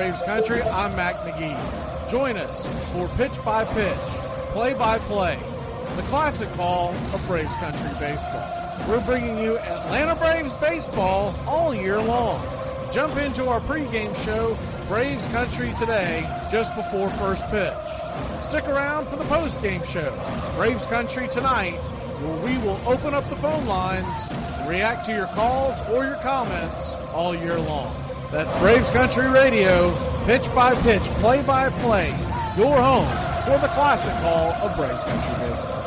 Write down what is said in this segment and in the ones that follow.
Braves Country. I'm Mac Magee. Join us for Pitch by Pitch, Play by Play, the classic call of Braves Country baseball. We're bringing you Atlanta Braves baseball all year long. Jump into our pregame show, Braves Country Today, just before first pitch. Stick around for the postgame show, Braves Country Tonight, where we will open up the phone lines and react to your calls or your comments all year long. That's Braves Country Radio, pitch by pitch, play by play, your home for the classic call of Braves Country baseball.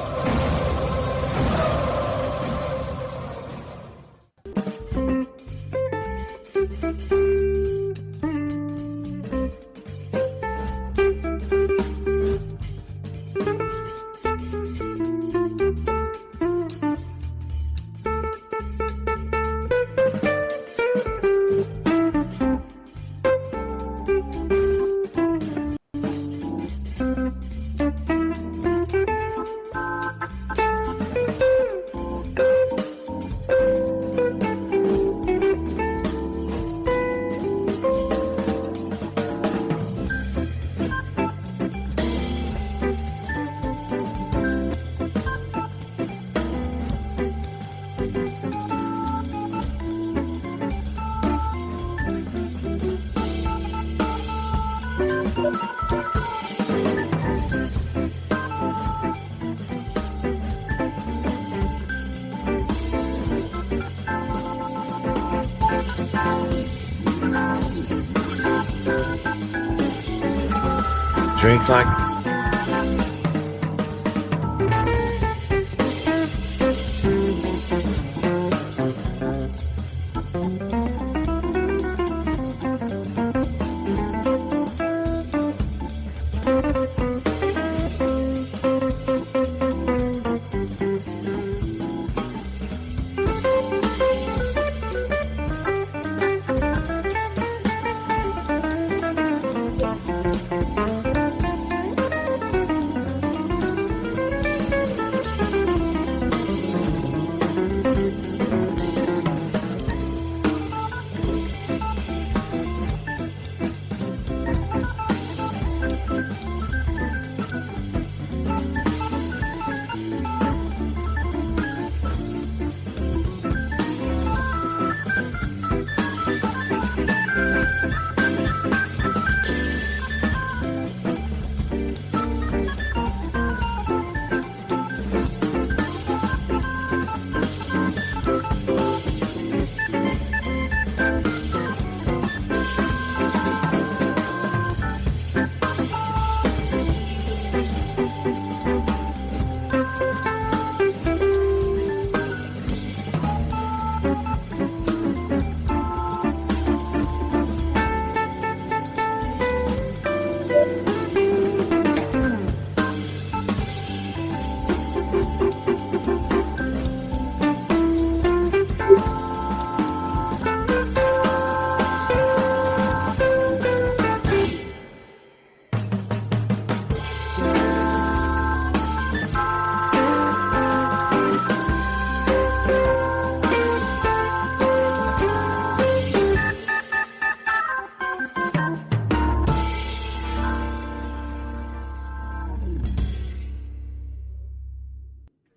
Drink like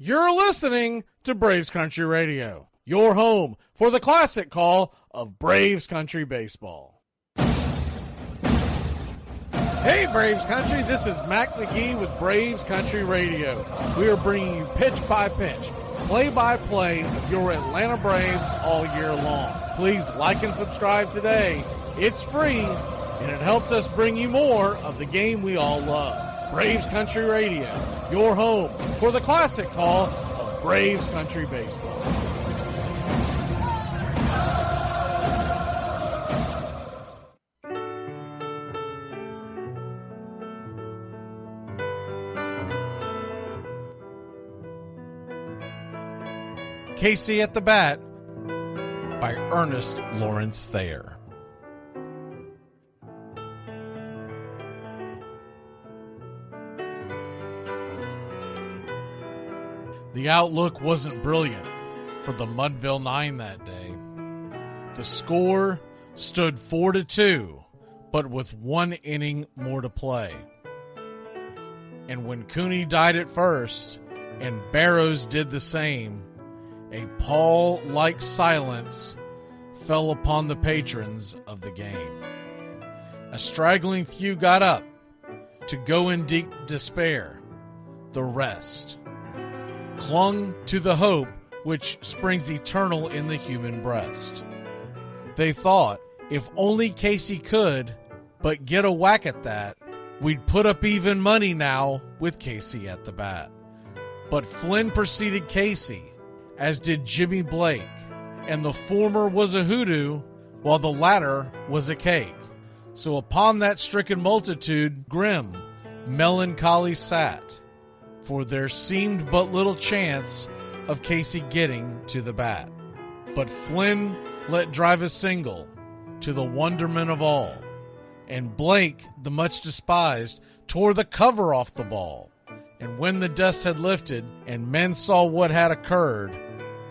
You're listening to Braves Country Radio, your home for the classic call of Braves Country baseball. Hey Braves Country, this is Mac Magee with Braves Country Radio. We are bringing you pitch by pitch, play by play of your Atlanta Braves all year long. Please like and subscribe today. It's free and it helps us bring you more of the game we all love. Braves Country Radio, your home for the classic call of Braves Country baseball. Casey at the Bat by Ernest Lawrence Thayer. The outlook wasn't brilliant for the Mudville Nine that day. The score stood 4-2, but with 1 inning more to play. And when Cooney died at first, and Barrows did the same, a pall-like silence fell upon the patrons of the game. A straggling few got up to go in deep despair. The rest clung to the hope which springs eternal in the human breast. They thought, if only Casey could but get a whack at that, we'd put up even money now with Casey at the bat. But Flynn preceded Casey, as did Jimmy Blake, and the former was a hoodoo, while the latter was a cake. So upon that stricken multitude grim, melancholy sat, for there seemed but little chance of Casey getting to the bat. But Flynn let drive a single, to the wonderment of all, and Blake, the much despised, tore the cover off the ball. And when the dust had lifted, and men saw what had occurred,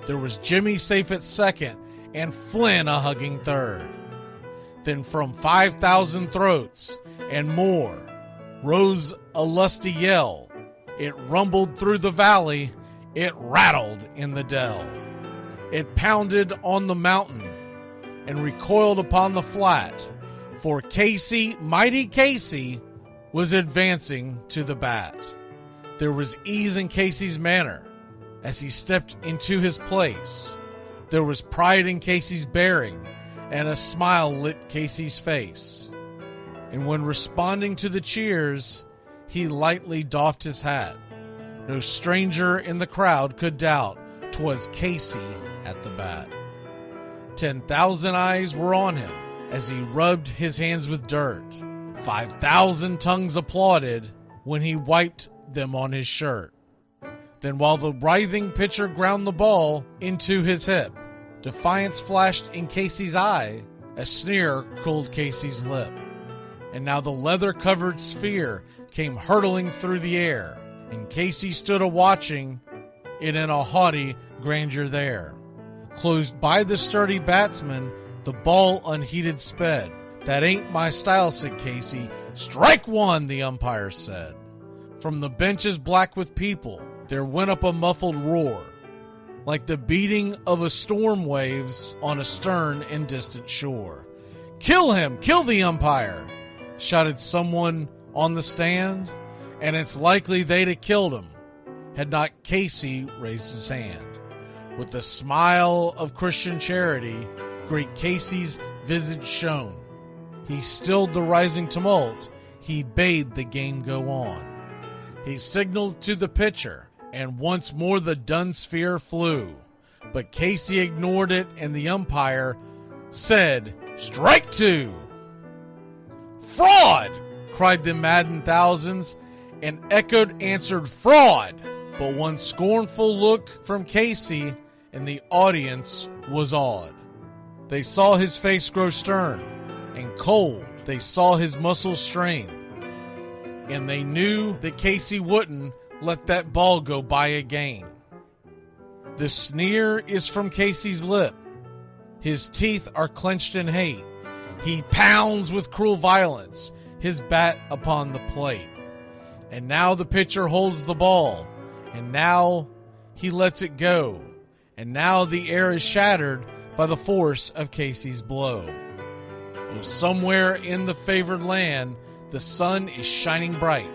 there was Jimmy safe at second, and Flynn a hugging third. Then from 5,000 throats and more rose a lusty yell. It rumbled through the valley, it rattled in the dell. It pounded on the mountain and recoiled upon the flat, for Casey, mighty Casey, was advancing to the bat. There was ease in Casey's manner as he stepped into his place. There was pride in Casey's bearing, and a smile lit Casey's face. And when responding to the cheers, he lightly doffed his hat. No stranger in the crowd could doubt 'twas Casey at the bat. 10,000 eyes were on him as he rubbed his hands with dirt. 5,000 tongues applauded when he wiped them on his shirt. Then while the writhing pitcher ground the ball into his hip, defiance flashed in Casey's eye, a sneer cooled Casey's lip. And now the leather-covered sphere came hurtling through the air, and Casey stood a-watching it in a haughty grandeur there. Closed by the sturdy batsman, the ball unheeded sped. That ain't my style, said Casey. Strike one, the umpire said. From the benches black with people, there went up a muffled roar, like the beating of a storm waves on a stern and distant shore. Kill him! Kill the umpire! Shouted someone on the stand, and it's likely they'd have killed him had not Casey raised his hand. With a smile of Christian charity, great Casey's visage shone. He stilled the rising tumult, he bade the game go on. He signaled to the pitcher, and once more the dun sphere flew. But Casey ignored it, and the umpire said, "Strike two!" "Fraud!" cried the maddened thousands, and echoed answered, "Fraud!" But one scornful look from Casey, and the audience was awed. They saw his face grow stern and cold. They saw his muscles strain, and they knew that Casey wouldn't let that ball go by again. The sneer is from Casey's lip. His teeth are clenched in hate. He pounds with cruel violence his bat upon the plate. And now the pitcher holds the ball, and now he lets it go, and now the air is shattered by the force of Casey's blow. Oh, somewhere in the favored land, the sun is shining bright.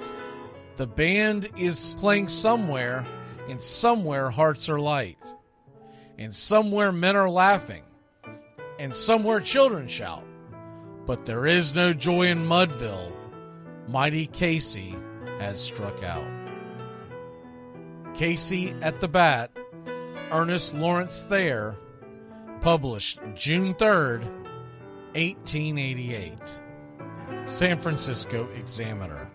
The band is playing somewhere, and somewhere hearts are light. And somewhere men are laughing, and somewhere children shout. But there is no joy in Mudville. Mighty Casey has struck out. Casey at the Bat, Ernest Lawrence Thayer, published June 3rd, 1888. San Francisco Examiner.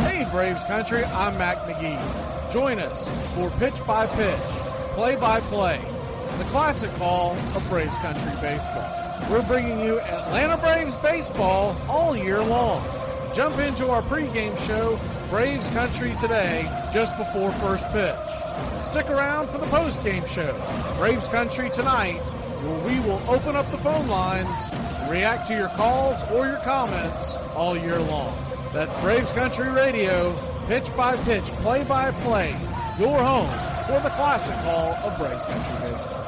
Hey Braves Country, I'm Mac Magee. Join us for Pitch by Pitch, Play by Play, the classic call of Braves Country Baseball. We're bringing you Atlanta Braves baseball all year long. Jump into our pregame show Braves Country Today just before first pitch. Stick around for the postgame show, Braves Country Tonight, where we will open up the phone lines and react to your calls or your comments all year long. That's Braves Country Radio, pitch by pitch, play by play, your home for the classic call of Braves Country Baseball.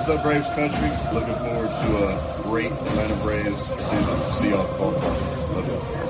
What's up, Braves Country? Looking forward to a great Atlanta Braves season. See y'all at the ballpark. Love you.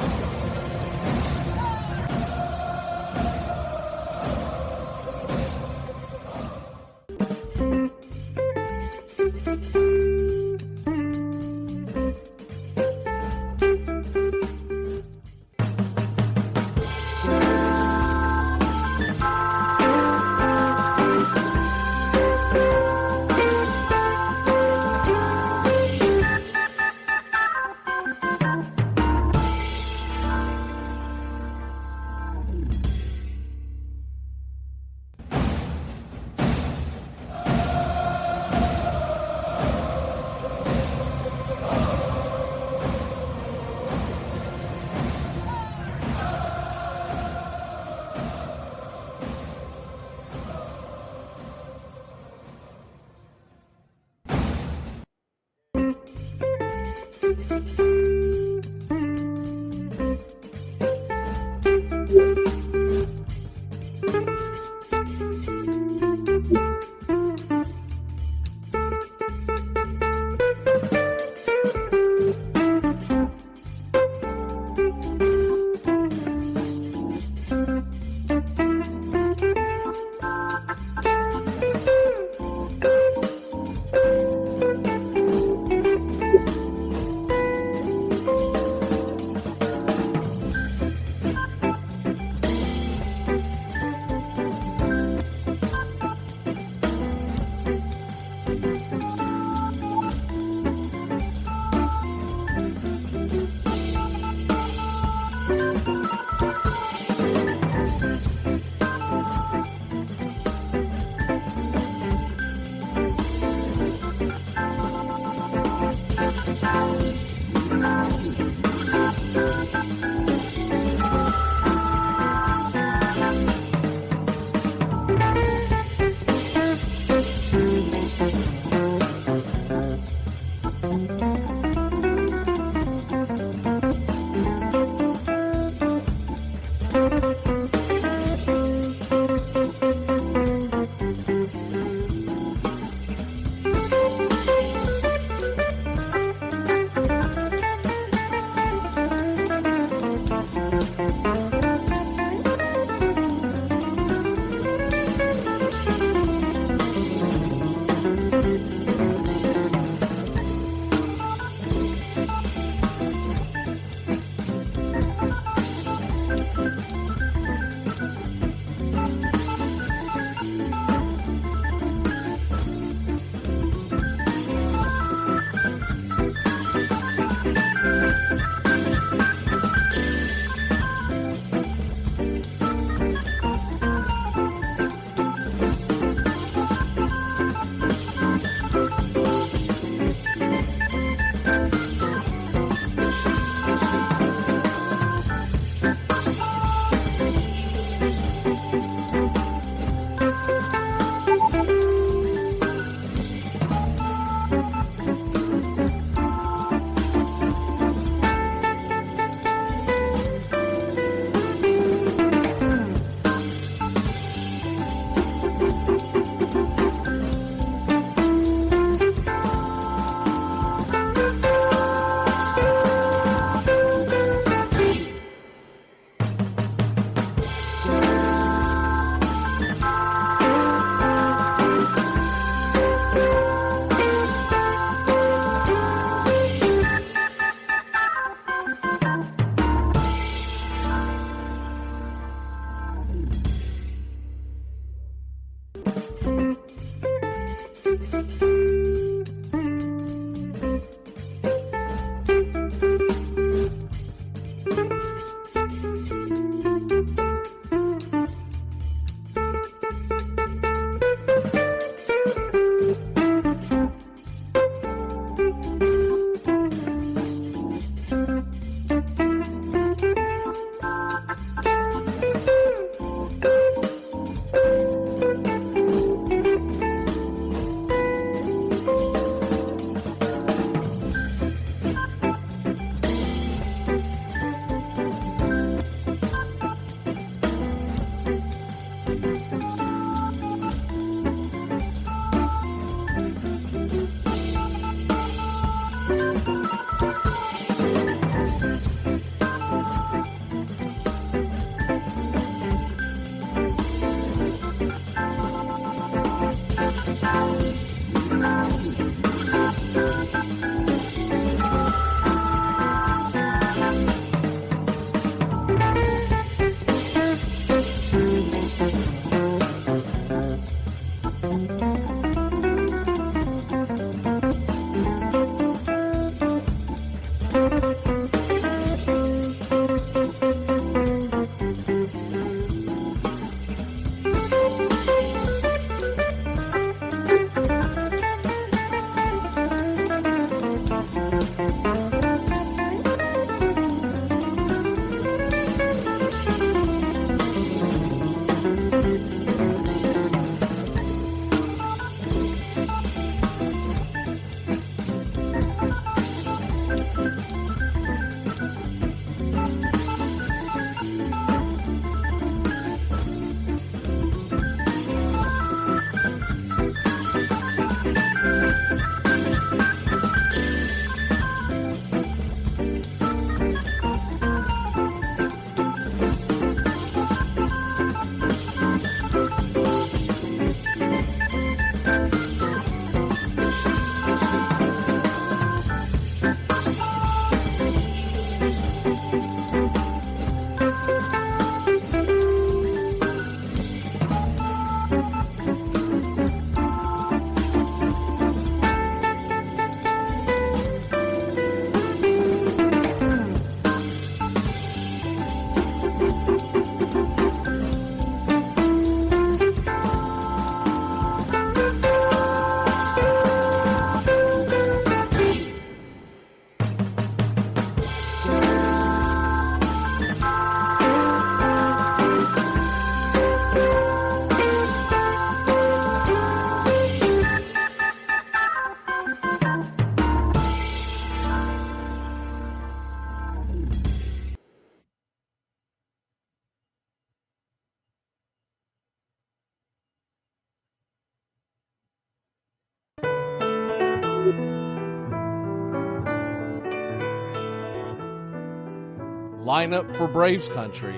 Lineup for Braves Country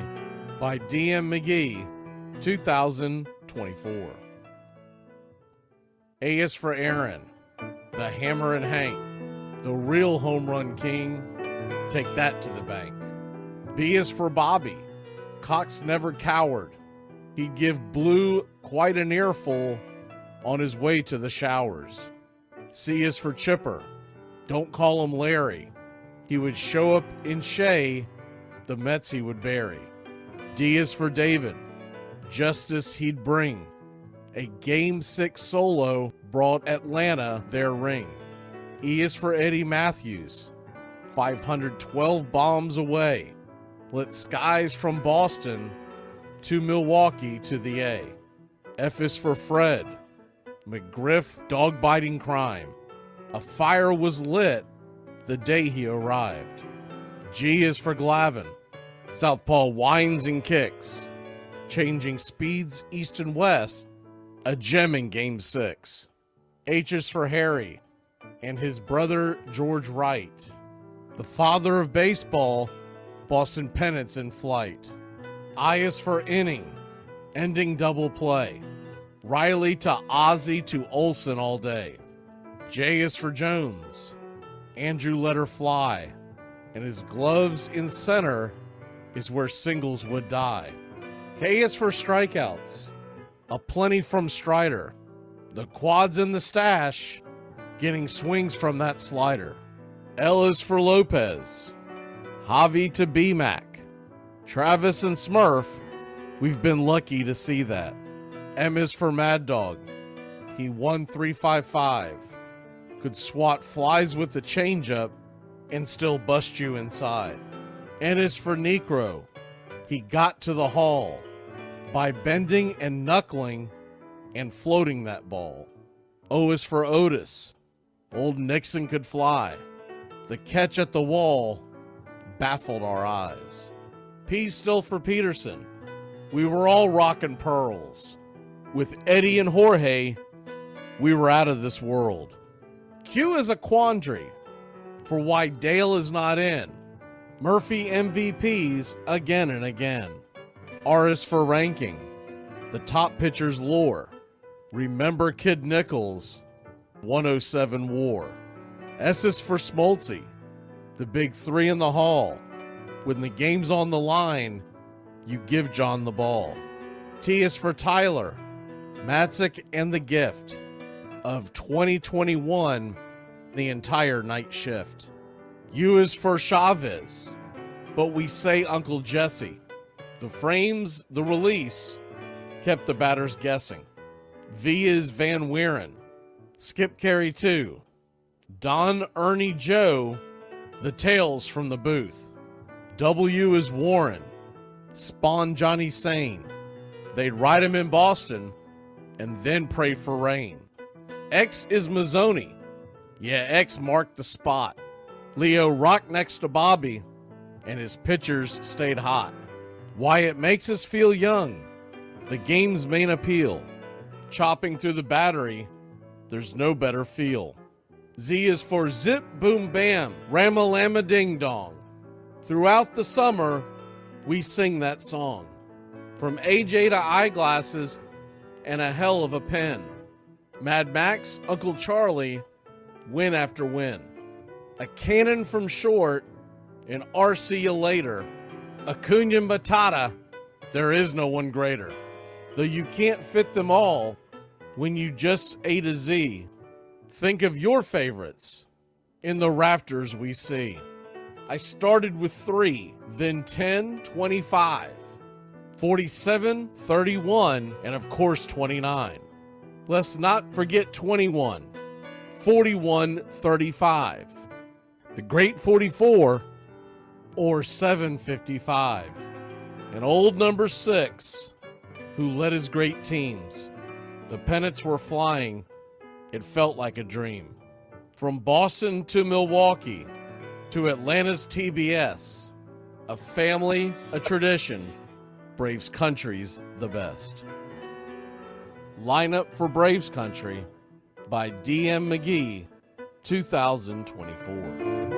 by DM McGee, 2024. A is for Aaron, the Hammer and Hank, the real home run king. Take that to the bank. B is for Bobby. Cox never cowered. He'd give Blue quite an earful on his way to the showers. C is for Chipper. Don't call him Larry. He would show up in Shea, the Mets he would bury. D is for David. Justice he'd bring. A Game 6 solo brought Atlanta their ring. E is for Eddie Matthews. 512 bombs away. Lit skies from Boston to Milwaukee to the A. F is for Fred. McGriff dog-biting crime. A fire was lit the day he arrived. G is for Glavin. Southpaw winds and kicks. Changing speeds east and west. A gem in Game 6. H is for Harry and his brother George Wright. The father of baseball, Boston pennants in flight. I is for inning, ending double play. Riley to Ozzie to Olsen all day. J is for Jones. Andrew let her fly. And his gloves in center is where singles would die. K is for strikeouts. A plenty from Strider. The quads in the stash, getting swings from that slider. L is for Lopez. Javi to B-Mac. Travis and Smurf, we've been lucky to see that. M is for Mad Dog. He won 355. Could swat flies with the changeup and still bust you inside. N is for Necro. He got to the hall by bending and knuckling and floating that ball. O is for Otis. Old Nixon could fly. The catch at the wall baffled our eyes. P still for Peterson. we were all rockin' pearls. With Eddie and Jorge, we were out of this world. Q is a quandary for why Dale is not in. Murphy MVPs again and again. R is for ranking. The top pitchers lore. Remember Kid Nichols, 107 WAR. S is for Smoltzy. The big three in the hall. When the game's on the line, you give John the ball. T is for Tyler, Matzik, and the gift of 2021, the entire night shift. U is for Chavez, but we say Uncle Jesse. The frames, the release, kept the batters guessing. V is Van Weeren, Skip Carey 2, Don Ernie Joe, the tales from the booth. W is Warren, Spawn Johnny Sane. They'd ride him in Boston and then pray for rain. X is Mazzoni. Yeah, X marked the spot. Leo rocked next to Bobby, and his pitchers stayed hot. Why it makes us feel young, the game's main appeal. Chopping through the battery, there's no better feel. Z is for Zip Boom Bam, Rama-Lama Ding Dong. Throughout the summer, we sing that song. From AJ to eyeglasses and a hell of a pen. Mad Max, Uncle Charlie, win after win. A cannon from short, and RC you later. Acuna Matata, there is no one greater. Though you can't fit them all when you just A to Z. Think of your favorites in the rafters we see. I started with 3, then 10, 25, 47, 31, and of course 29. Let's not forget 21, 41, 35, the great 44, or 755, and old number 6, who led his great teams. The pennants were flying, it felt like a dream. From Boston to Milwaukee, to Atlanta's TBS, a family, a tradition, Braves Country's the best. Lineup for Braves Country by DM McGee, 2024.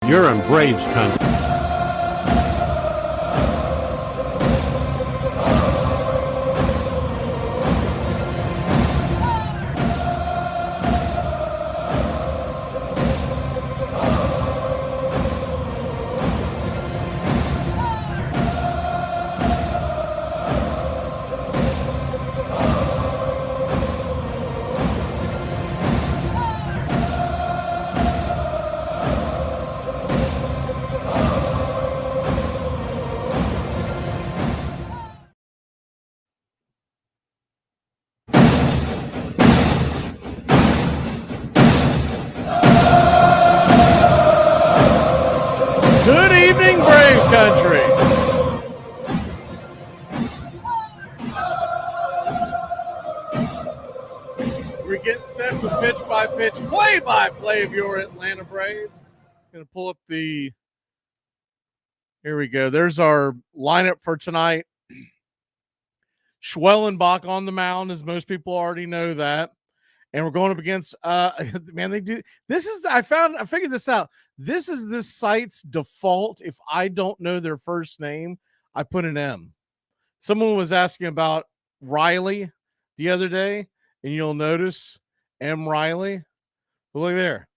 You're in Braves country. Good evening, Braves country. We're getting set for pitch-by-pitch, play-by-play of your Atlanta Braves. Going to pull up the – here we go. There's our lineup for tonight. Schwellenbach on the mound, as most people already know that. And we're going up against man, they do this is I figured this out. This is this site's default. If I don't know their first name, I put an M. Someone was asking about Riley the other day, and you'll notice M. Riley. But look there,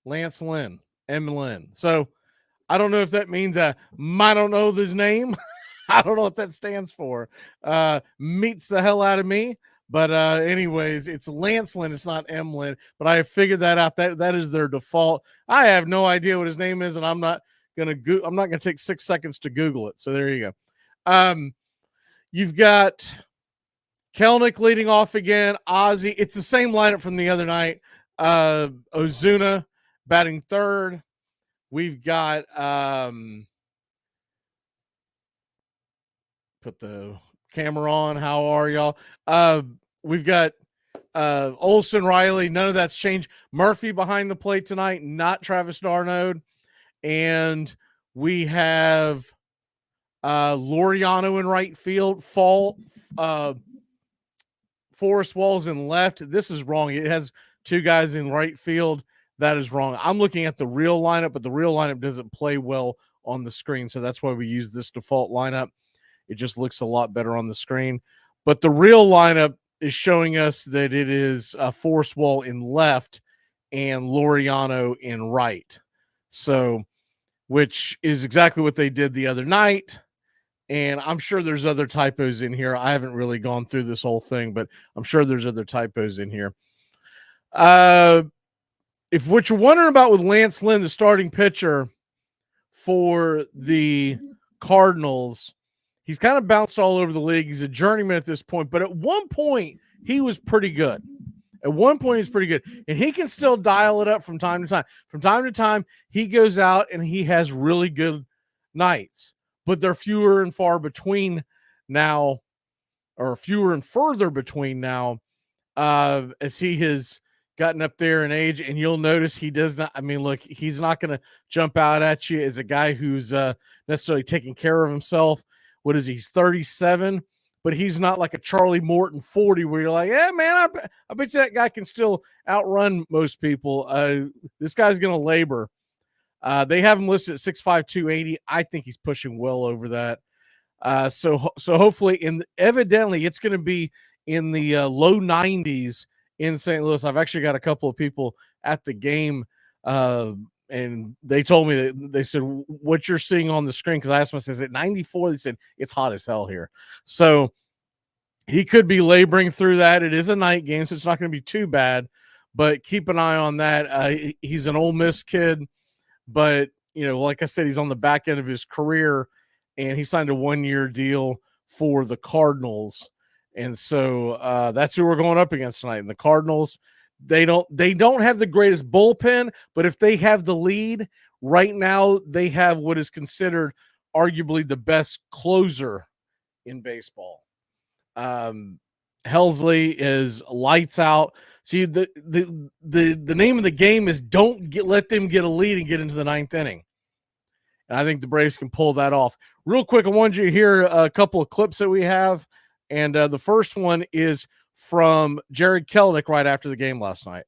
Lance Lynn, M. Lynn. So I don't know if that means I don't know his name. I don't know what that stands for. Meets the hell out of me. But anyways, it's Lance Lynn. It's not M. Lynn. But I figured that out. That is their default. I have no idea what his name is, and I'm not gonna take 6 seconds to Google it. So there you go. You've got Kelnick leading off again. Ozzie. It's the same lineup from the other night. Ozuna batting third. We've got put the camera on. How are y'all? We've got Olson, Riley. None of that's changed. Murphy behind the plate tonight, not Travis d'Arnaud. And we have Laureano in right field. Forrest Walls in left. This is wrong. It has 2 guys in right field. That is wrong. I'm looking at the real lineup, but the real lineup doesn't play well on the screen. So that's why we use this default lineup. It just looks a lot better on the screen. But the real lineup is showing us that it is Forrest Wall in left and Laureano in right. So, which is exactly what they did the other night. And I'm sure there's other typos in here. I haven't really gone through this whole thing, but I'm sure there's other typos in here. If what you're wondering about with Lance Lynn, the starting pitcher for the Cardinals, he's kind of bounced all over the league. He's a journeyman at this point, but at one point he was pretty good. At one point he's pretty good, and he can still dial it up from time to time. From time to time, he goes out and he has really good nights, but they're fewer and far between now, or fewer and further between now, as he has gotten up there in age. And you'll notice he does not, I mean, look, he's not going to jump out at you as a guy who's necessarily taking care of himself. What is he? He's 37, but he's not like a Charlie Morton 40 where you're like, yeah, man, I bet you that guy can still outrun most people. This guy's going to labor. They have him listed at 6'5", 280. I think he's pushing well over that. So hopefully, evidently it's going to be in the low 90s in St. Louis. I've actually got a couple of people at the game, and they told me that they said, what you're seeing on the screen, because I asked them, is it 94? They said, it's hot as hell here. So he could be laboring through that. It is a night game, so it's not going to be too bad, but keep an eye on that. He's an Ole Miss kid, but, like I said, he's on the back end of his career, and he signed a 1-year deal for the Cardinals. And so that's who we're going up against tonight. And the Cardinals, they don't have the greatest bullpen, but if they have the lead right now, they have what is considered arguably the best closer in baseball. Helsley is lights out. See, the name of the game is let them get a lead and get into the 9th inning. And I think the Braves can pull that off. Real quick, I wanted you to hear a couple of clips that we have. And the first one is from Jared Kelenic right after the game last night.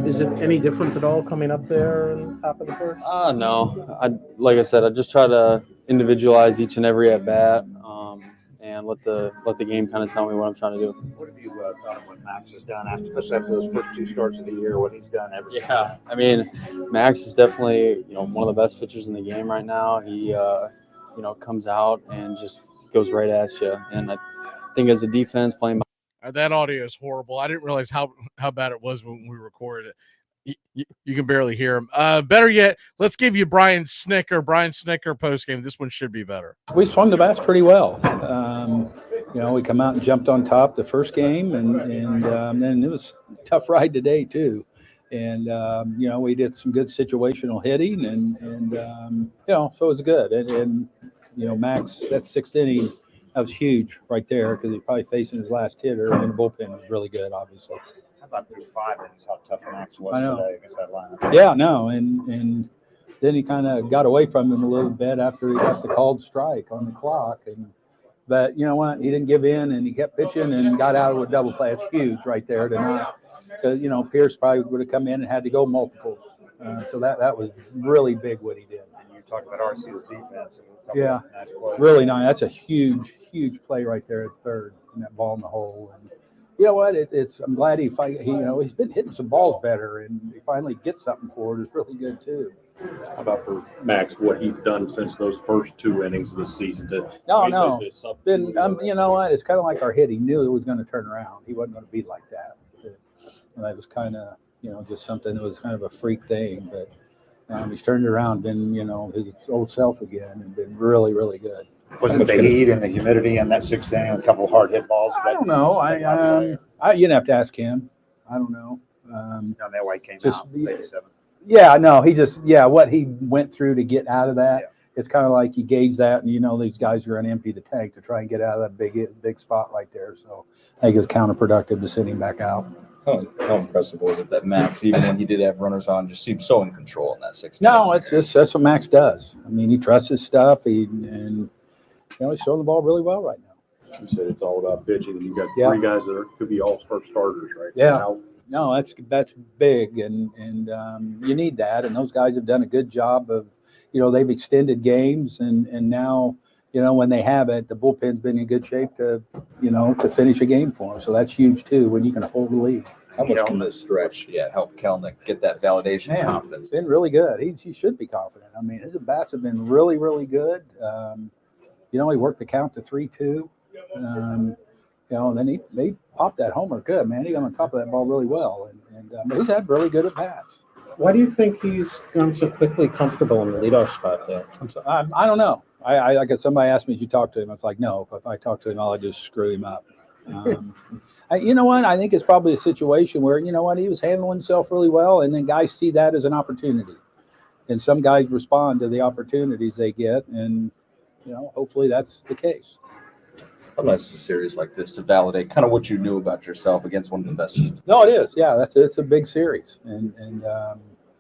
Is it any different at all coming up there and top of the first? No. Like I said, I just try to individualize each and every at bat, and let the game kind of tell me what I'm trying to do. What have you thought of what Max has done, especially after those first 2 starts of the year? What he's done ever since? Yeah, I mean, Max is definitely one of the best pitchers in the game right now. He comes out and just goes right at you, and I think as a defense playing. That audio is horrible. I didn't realize how bad it was when we recorded it. You can barely hear him. Better yet, let's give you Brian Snicker postgame. This one should be better. We swung the bats pretty well. We come out and jumped on top the first game, and then it was a tough ride today too. And we did some good situational hitting, and so it was good. And Max, that 6th inning, that was huge right there because he's probably facing his last hitter, and the bullpen was really good, obviously. How about through 5 innings, how tough Max was today against that lineup? Yeah, no, and then he kind of got away from him a little bit after he got the called strike on the clock. But you know what? He didn't give in, and he kept pitching and got out of a double play. It's huge right there tonight. Because, Pierce probably would have come in and had to go multiples. So that was really big what he did. And you talked about RC's defense. Yeah, really nice. That's a huge play right there at third, and that ball in the hole. And you know what? I'm glad he's been hitting some balls better, and he finally gets something for it. It's really good too. How about for Max, what he's done since those first 2 innings of the season? No. Then you know what? It's kind of like our hit. He knew it was going to turn around. He wasn't going to be like that. And that was kind of just something that was kind of a freak thing, but. He's turned around, been, his old self again, and been really, really good. Was it the heat and the humidity in that 6th inning, a couple of hard hit balls? I don't know. You'd have to ask him. I don't know. That way came out. Yeah, no, what he went through to get out of that, it's kind of like you gauge that, and these guys are going to empty the tank to try and get out of that big spot right there. So I think it's counterproductive to send him back out. How impressive was it that Max, even when he did have runners on, just seemed so in control in that 6th No, that's what Max does. I mean, he trusts his stuff, he's throwing the ball really well right now. You said it's all about pitching, and you've got 3 guys that could be all-star starters right now. How No, that's big, and you need that. And those guys have done a good job of, they've extended games, and now, when they have it, the bullpen's been in good shape to finish a game for them. So that's huge too when you can hold the lead. How much can this stretch, help Kelnick get that validation and confidence? It's been really good. He should be confident. I mean, his at-bats have been really, really good. He worked the count to 3-2. And then he popped that homer good, man. He got on top of that ball really well. But he's had really good at-bats. Why do you think he's gone so quickly comfortable in the leadoff spot there? I don't know. I got somebody asked me, did you talk to him? I was like, no. If I talk to him, I'll just screw him up. You know what? I think it's probably a situation where, he was handling himself really well, and then guys see that as an opportunity. And some guys respond to the opportunities they get, and, hopefully that's the case. How nice is a series like this to validate kind of what you knew about yourself against one of the best teams? No, it is. Yeah, it's a big series, and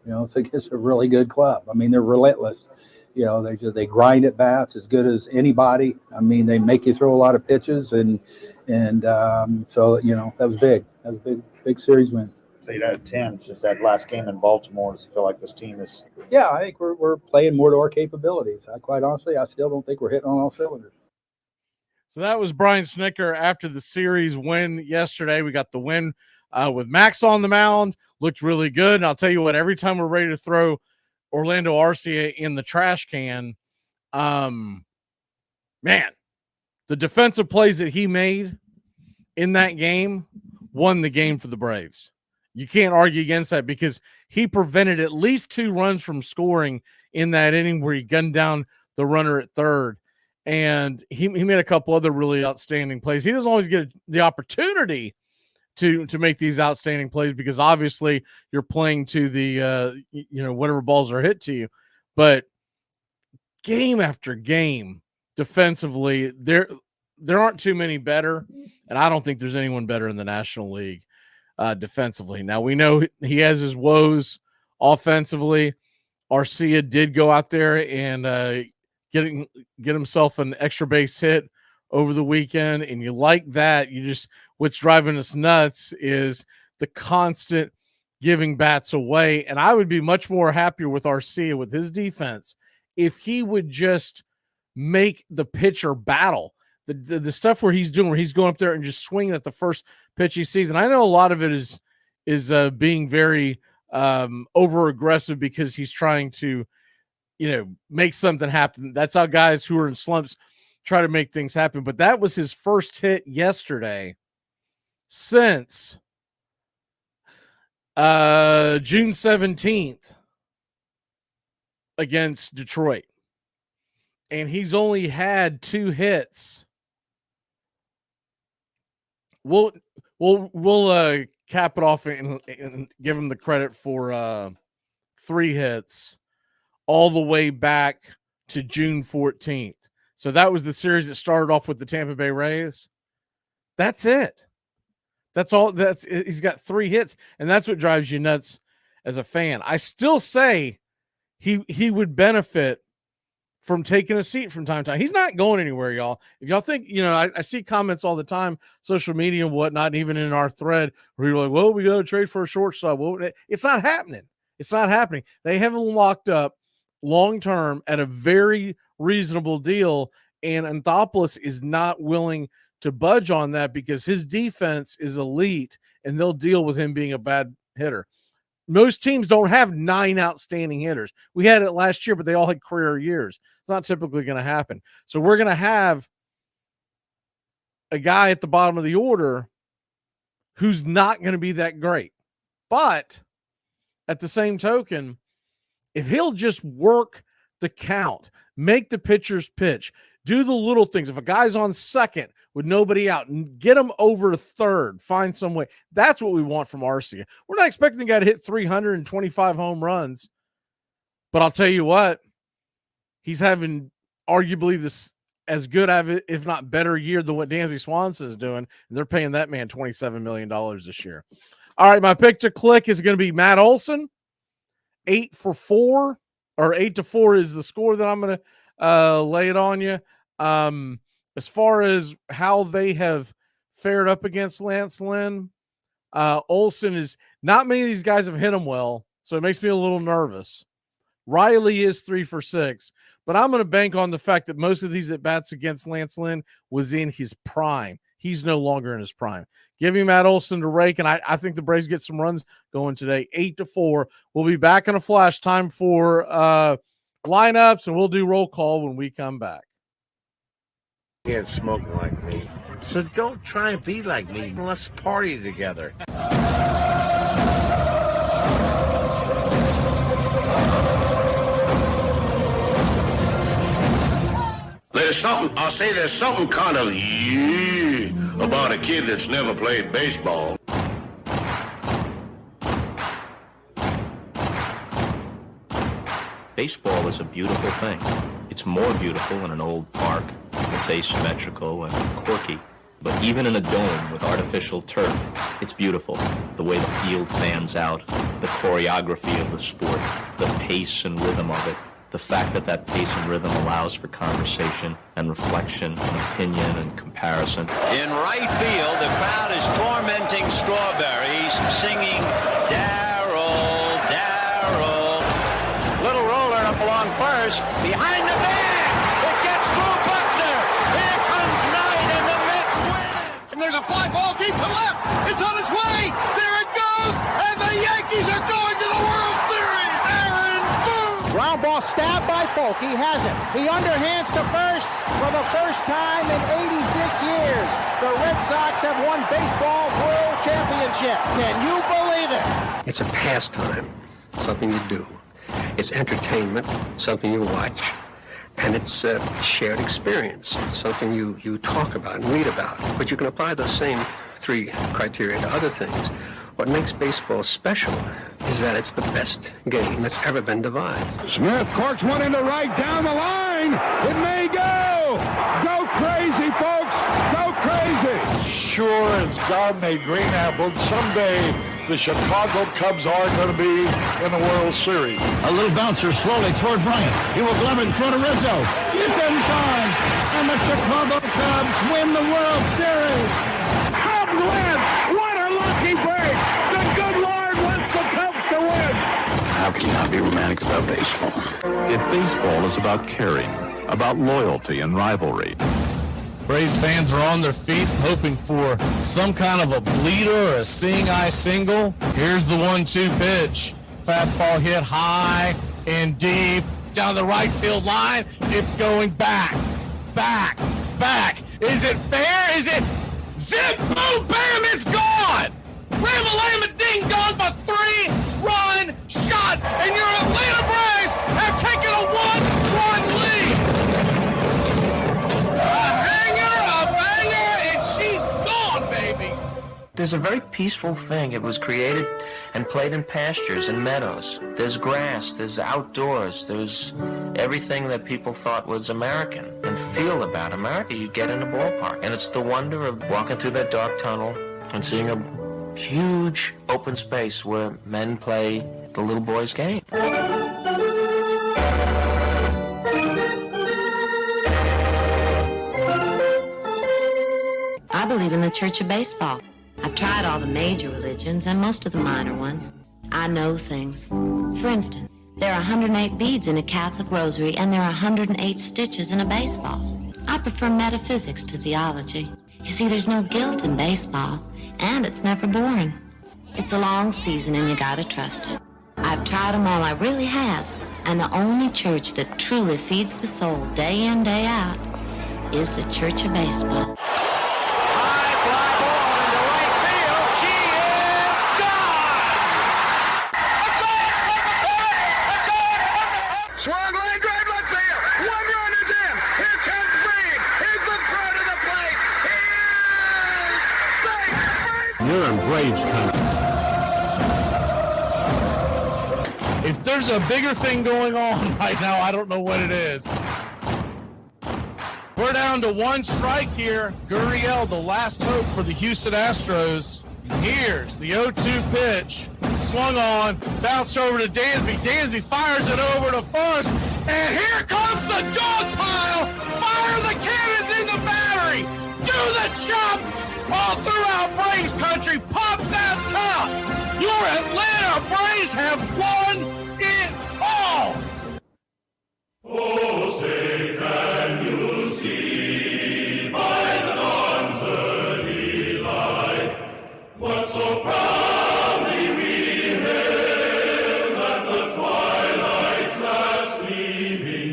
it's against a really good club. I mean, they're relentless. They grind at bats as good as anybody. I mean, they make you throw a lot of pitches, and so that was big. That was a big series win. So 10 since that last game in Baltimore. Does it feel like this team is? Yeah, I think we're playing more to our capabilities. Quite honestly, I still don't think we're hitting on all cylinders. So that was Brian Snitker after the series win yesterday. We got the win with Max on the mound. Looked really good. And I'll tell you what, every time we're ready to throw Orlando Arcia in the trash can, man, the defensive plays that he made in that game won the game for the Braves. You can't argue against that because he prevented at least 2 runs from scoring in that inning where he gunned down the runner at third. And he made a couple other really outstanding plays. He doesn't always get the opportunity to make these outstanding plays because obviously you're playing to the whatever balls are hit to you. But game after game, defensively, there aren't too many better, and I don't think there's anyone better in the National League defensively. Now we know he has his woes offensively. Arcia did go out there and get himself an extra base hit over the weekend, and you like that. What's driving us nuts is the constant giving bats away. And I would be much more happier with Arcia with his defense if he would just make the pitcher battle. The stuff where he's going up there and just swinging at the first pitch he sees. And I know a lot of it is being very over aggressive because he's trying to make something happen. That's how guys who are in slumps try to make things happen. But that was his first hit yesterday since June 17th against Detroit. And he's only had 2 hits. We'll cap it off and give him the credit for 3 hits all the way back to June 14th. So that was the series that started off with the Tampa Bay Rays. That's it. That's all. He's got 3 hits, and that's what drives you nuts as a fan. I still say he would benefit from taking a seat from time to time. He's not going anywhere, y'all. If y'all think, I see comments all the time, social media and whatnot, even in our thread, where you're like, well, we got to trade for a shortstop. Well, it's not happening. It's not happening. They have him locked up long-term at a very reasonable deal, and Anthopoulos is not willing to budge on that because his defense is elite, and they'll deal with him being a bad hitter. Most teams don't have 9 outstanding hitters. We had it last year, but they all had career years. It's not typically going to happen. So we're going to have a guy at the bottom of the order who's not going to be that great. But at the same token, if he'll just work the count, make the pitchers pitch, do the little things. If a guy's on second with nobody out, and get him over to third, find some way. That's what we want from Arcia. We're not expecting the guy to hit 325 home runs, but I'll tell you what, he's having arguably this as good of it, if not better year than what Dansby Swanson is doing, and they're paying that man $27 million this year. All right, my pick to click is going to be Matt Olson. 8 for 4, or 8 to 4 is the score that I'm going to lay it on you. As far as how they have fared up against Lance Lynn, Olsen is not many of these guys have hit him well, so it makes me a little nervous. Riley is 3 for 6, but I'm going to bank on the fact that most of these at bats against Lance Lynn was in his prime. He's no longer in his prime. Give me Matt Olsen to rake, and I think the Braves get some runs going today, 8-4. We'll be back in a flash. Time for lineups, and we'll do roll call when we come back. You can't smoke like me. So don't try and be like me. Let's party together. There's something kind of about a kid that's never played baseball. Baseball is a beautiful thing. It's more beautiful in an old park. It's asymmetrical and quirky. But even in a dome with artificial turf, it's beautiful. The way the field fans out, the choreography of the sport, the pace and rhythm of it. The fact that pace and rhythm allows for conversation and reflection and opinion and comparison. In right field, the crowd is tormenting Strawberries, singing, Darryl, Darryl. Little roller up along first, behind the bag. It gets through Buckner. Here comes Knight, and the Mets win. And there's a fly ball deep to left. It's on its way. There it goes, and the Yankees are going to the World Series. Ground ball stabbed by Folk. He has it. He underhands to first for the first time in 86 years. The Red Sox have won baseball world championship. Can you believe it? It's a pastime, something you do. It's entertainment, something you watch. And it's a shared experience, something you talk about and read about. But you can apply those same 3 criteria to other things. What makes baseball special is that it's the best game that's ever been devised. Smith corks one into right, down the line. It may go. Go crazy, folks. Go crazy. Sure as God made green apples, someday the Chicago Cubs are going to be in the World Series. A little bouncer slowly toward Bryant. He will glove it in front of Rizzo. It's in time. And the Chicago Cubs win the World Series. Cubs win. What a lucky break. The good Lord wants the Cubs to win. How can you not be romantic about baseball? If baseball is about caring, about loyalty and rivalry. Braves fans are on their feet hoping for some kind of a bleeder or a seeing-eye single. Here's the 1-2 pitch. Fastball hit high and deep down the right field line. It's going back, back, back. Is it fair? Is it zip, boom, bam, it's gone. Ram-a-lam, ding dong, a 3-run shot, and your Atlanta Braves have taken a 1-1 lead. A banger, and she's gone, baby. There's a very peaceful thing. It was created and played in pastures and meadows. There's grass, there's outdoors, there's everything that people thought was American and feel about America. You get in a ballpark, and it's the wonder of walking through that dark tunnel and seeing a huge open space where men play the little boy's game. I believe in the Church of Baseball. I've tried all the major religions and most of the minor ones. I know things. For instance, there are 108 beads in a Catholic rosary, and there are 108 stitches in a baseball. I prefer metaphysics to theology. You see, there's no guilt in baseball, and it's never boring. It's a long season, and you gotta trust it. I've tried them all, I really have. And the only church that truly feeds the soul day in, day out is the Church of Baseball. Swung line drive left field. 1 run is in. Here comes Green. Here's the throw to the plate. He is safe. You're in Braves country. If there's a bigger thing going on right now, I don't know what it is. We're down to 1 strike here. Gurriel, the last hope for the Houston Astros. Here's the 0-2 pitch. Swung on, bounced over to Dansby. Dansby fires it over to first, and here comes the dog pile. Fire the cannons in the battery. Do the chop. all throughout Braves country. Pop that top! Your Atlanta Braves have won it all! Oh, say can you see by the dawn's early light what so proudly we hailed at the twilight's last gleaming,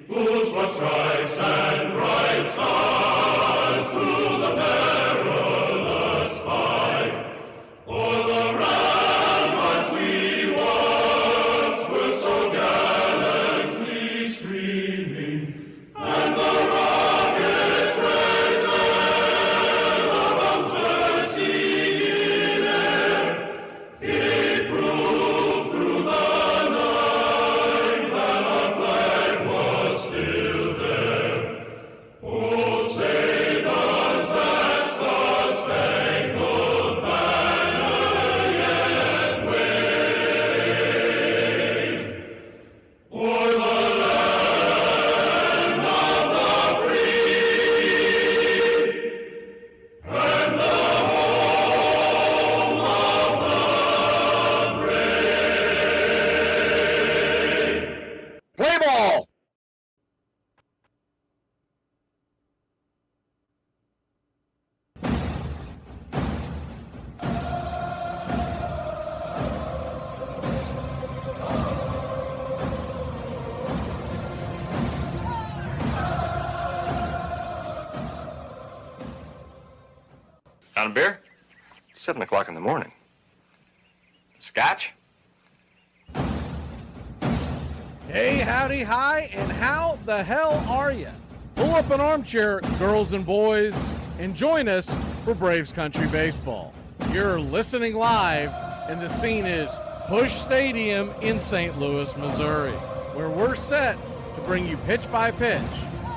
whose what stripes and bright stars through the perilous fight o'er the ramparts we once were so gallantly streaming, and the rockets' red glare, the bombs bursting in air, gave proof through the night that our flag was still there. Oh, say does that star-spangled banner yet wave o'er the land of the free and the home of the brave? Play ball! Out of beer? 7 o'clock in the morning. Scotch? Hey, howdy, hi, and how the hell are you? Pull up an armchair, girls and boys, and join us for Braves Country Baseball. You're listening live, and the scene is Busch Stadium in St. Louis, Missouri, where we're set to bring you pitch-by-pitch,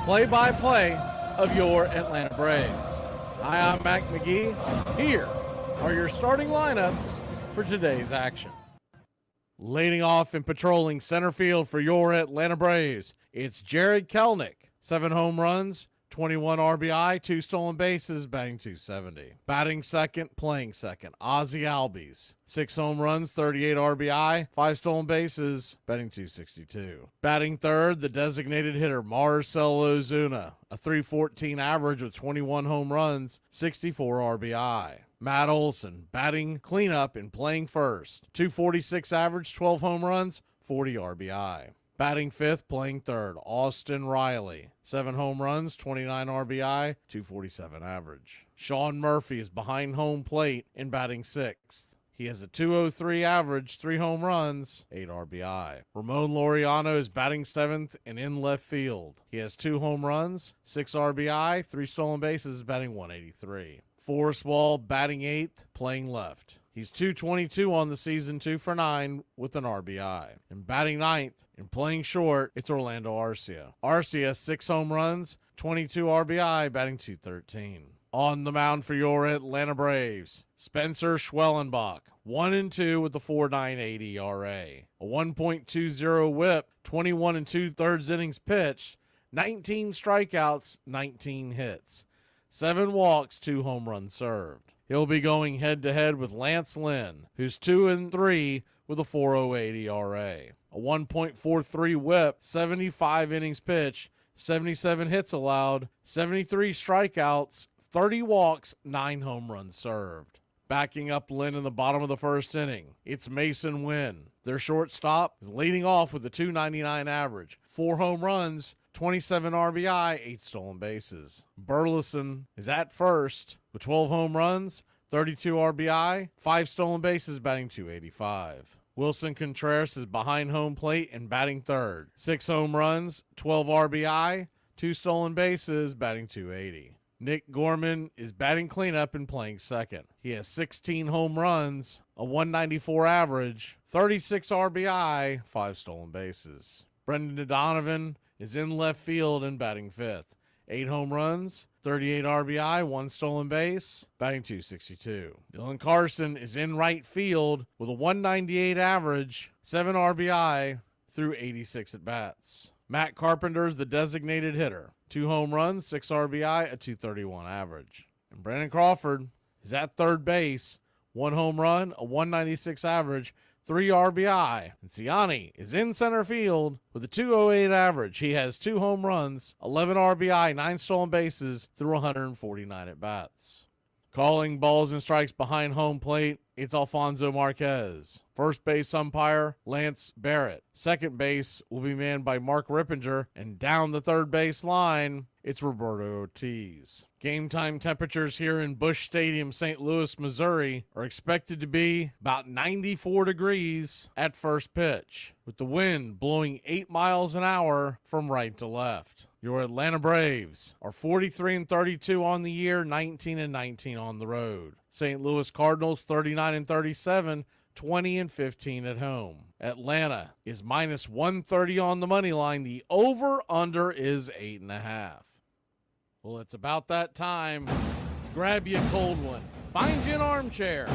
play-by-play of your Atlanta Braves. Hi, I'm Mac Magee. Here are your starting lineups for today's action. Leading off and patrolling center field for your Atlanta Braves, it's Jared Kelenic. 7 home runs, 21 RBI, 2 stolen bases, batting .270. Batting second, playing second, Ozzie Albies. 6 home runs, 38 RBI, 5 stolen bases, batting .262. Batting third, the designated hitter, Marcell Ozuna. A .314 average with 21 home runs, 64 RBI. Matt Olson, batting cleanup and playing first. .246 average, 12 home runs, 40 RBI. Batting fifth, playing third, Austin Riley. 7 home runs, 29 RBI, .247 average. Sean Murphy is behind home plate and batting sixth. He has a .203 average, 3 home runs, 8 RBI. Ramon Laureano is batting seventh and in left field. He has 2 home runs, 6 RBI, 3 stolen bases, batting .183. Forrest Wall batting eighth, playing left. He's .222 on the season, 2 for 9 with an RBI. And batting ninth and playing short, it's Orlando Arcia. Arcia, 6 home runs, 22 RBI, batting .213. On the mound for your Atlanta Braves, Spencer Schwellenbach, 1-2 with a 4.98 ERA. A 1.20 whip, 21 2/3 innings pitched, 19 strikeouts, 19 hits. 7 walks, 2 home runs served. He'll be going head-to-head with Lance Lynn, who's 2-3 with a 4.08 ERA. A 1.43 whip, 75 innings pitched, 77 hits allowed, 73 strikeouts, 30 walks, 9 home runs served. Backing up Lynn in the bottom of the first inning, it's Mason Wynn. Their shortstop is leading off with a .299 average, 4 home runs, 27 RBI, 8 stolen bases. Burleson is at first with 12 home runs, 32 RBI, 5 stolen bases, batting .285. Wilson Contreras is behind home plate and batting third. 6 home runs, 12 RBI, 2 stolen bases, batting .280. Nick Gorman is batting cleanup and playing second. He has 16 home runs, a .194 average, 36 RBI, 5 stolen bases. Brendan Donovan is in left field and batting fifth. 8 home runs, 38 RBI, 1 stolen base, batting .262. Dylan Carson is in right field with a .198 average, 7 RBI through 86 at-bats. Matt Carpenter is the designated hitter. 2 home runs, 6 RBI, a .231 average. And Brandon Crawford is at third base, 1 home run, a 196 average, 3 RBI. And Ciani is in center field with a 208 average. He has 2 home runs, 11 RBI, 9 stolen bases through 149 at-bats. Calling balls and strikes behind home plate, it's Alfonso Marquez. First base umpire, Lance Barrett. Second base will be manned by Mark Rippinger. And down the third base line, it's Roberto Ortiz. Game time temperatures here in Busch Stadium, St. Louis, Missouri, are expected to be about 94 degrees at first pitch, with the wind blowing 8 miles an hour from right to left. Your Atlanta Braves are 43-32 on the year, 19-19 on the road. St. Louis Cardinals 39-37, 20-15 at home. Atlanta is minus 130 on the money line. The over-under is 8.5. Well, it's about that time. Grab you a cold one. Find you an armchair.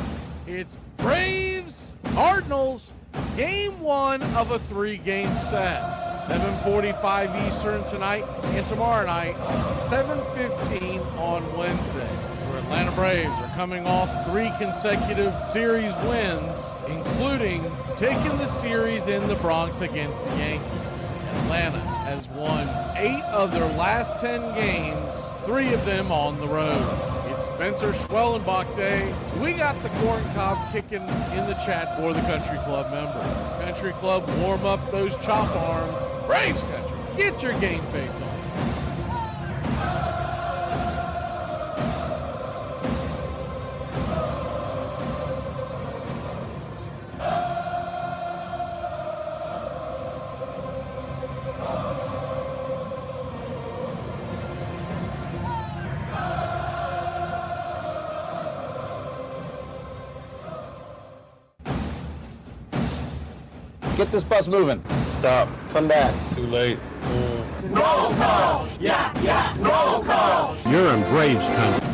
It's Braves Cardinals, game 1 of a 3-game set. 7:45 Eastern tonight and tomorrow night, 7:15 on Wednesday. Your Atlanta Braves are coming off 3 consecutive series wins, including taking the series in the Bronx against the Yankees. Atlanta has won 8 of their last 10 games, 3 of them on the road. It's Spencer Schwellenbach Day. We got the corn cob kicking in the chat for the Country Club member. Country Club, warm up those chop arms. Braves Country, get your game face on. Get this bus moving. Stop. Come back. Too late. Roll call! Yeah, roll call! You're in Braves country.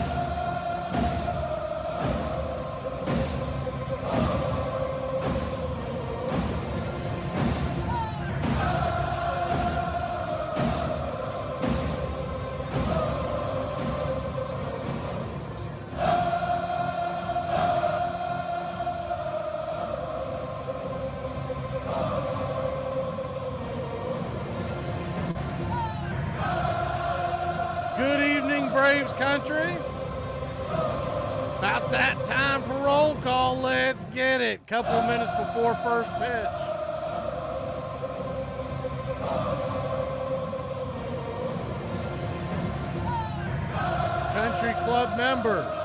Braves Country. About that time for roll call. Let's get it. Couple of minutes before first pitch. Country Club members,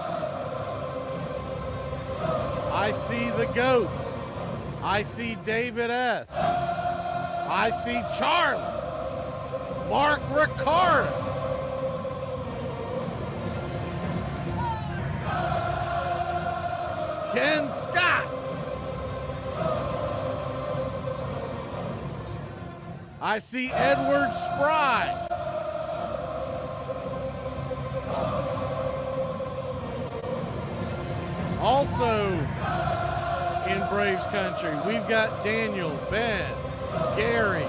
I see the GOAT. I see David S. I see Charlie. Mark Ricardo. Ken Scott. I see Edward Spry. Also in Braves Country, we've got Daniel, Ben, Gary,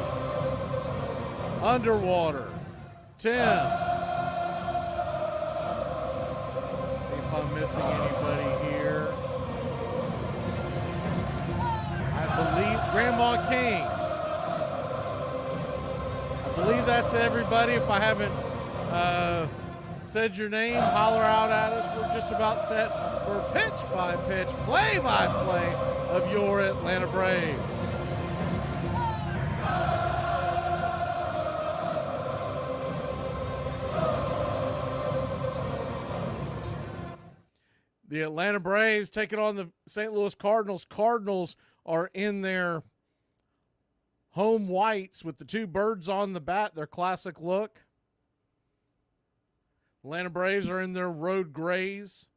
Underwater, Tim. See if I'm missing anybody here. I believe Grandma King. I believe that's everybody. If I haven't said your name, holler out at us. We're just about set for pitch-by-pitch, play-by-play of your Atlanta Braves. The Atlanta Braves taking on the St. Louis Cardinals. Cardinals are in their home whites with the two birds on the bat, their classic look. Atlanta Braves are in their road grays,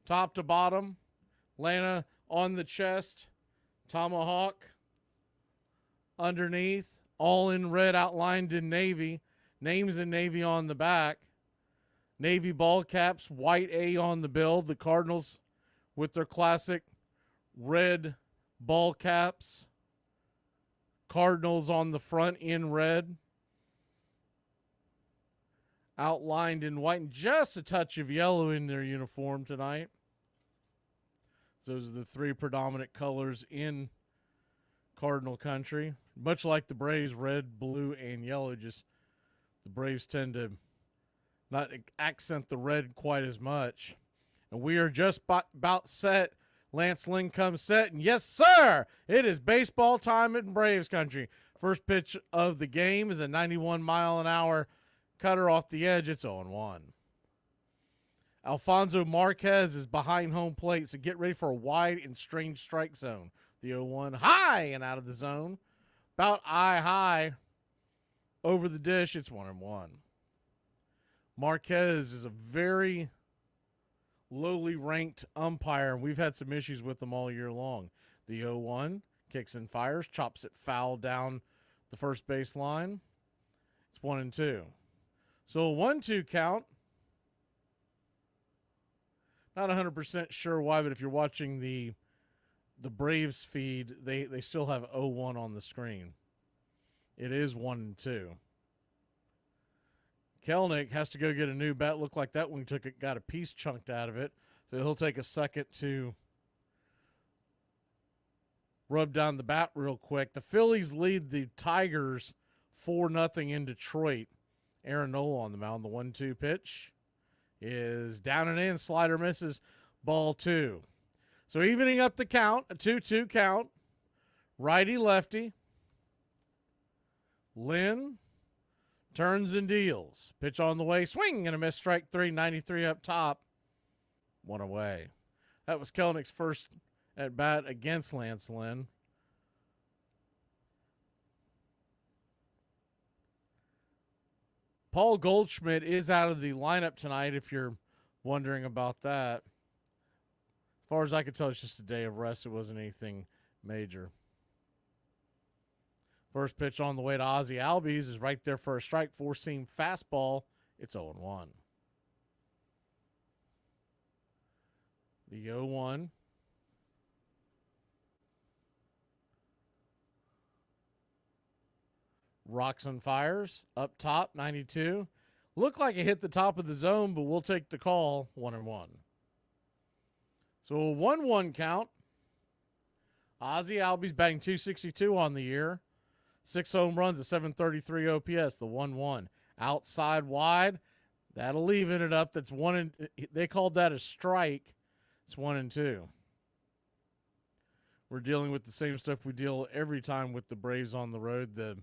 top to bottom. Atlanta on the chest, tomahawk underneath, all in red outlined in navy. Names in navy on the back. Navy ball caps, white A on the bill. The Cardinals with their classic red ball caps. Cardinals on the front in red. Outlined in white and just a touch of yellow in their uniform tonight. Those are the three predominant colors in Cardinal country. Much like the Braves, red, blue, and yellow. Just the Braves tend to not accent the red quite as much. And we are just about set. Lance Lynn comes set, and yes, sir, it is baseball time in Braves country. First pitch of the game is a 91-mile-an-hour cutter off the edge. It's 0-1. Alfonso Marquez is behind home plate, so get ready for a wide and strange strike zone. The 0-1 high and out of the zone. About eye high over the dish. It's 1-1. Marquez is a very lowly ranked umpire, and we've had some issues with them all year long. The 0-1 kicks and fires, chops it foul down the first base line. It's 1-2. So a 1-2 count. Not 100% sure why, but if you're watching the Braves feed, they still have 0-1 on the screen. It is 1-2. Kelnick has to go get a new bat. Looked like that one got a piece chunked out of it. So he'll take a second to rub down the bat real quick. The Phillies lead the Tigers 4-0 in Detroit. Aaron Nola on the mound. The 1-2 pitch is down and in. Slider misses. Ball 2. So evening up the count. A 2-2 count. Righty-lefty. Lynn turns and deals. Pitch on the way. Swing and a miss. Strike 3. 93 up top. 1 away. That was Kelnick's first at bat against Lance Lynn. Paul Goldschmidt is out of the lineup tonight, if you're wondering about that. As far as I could tell, it's just a day of rest. It wasn't anything major. First pitch on the way to Ozzie Albies is right there for a strike. Four-seam fastball. It's 0-1. The 0-1. Rocks and fires. Up top, 92. Looked like it hit the top of the zone, but we'll take the call. 1-1. So a 1-1 count. Ozzie Albies batting .262 on the year. 6 home runs, a 733 OPS, the 1-1. Outside wide, that'll even it up. That's one. And they called that a strike. It's 1-2. We're dealing with the same stuff we deal every time with the Braves on the road. The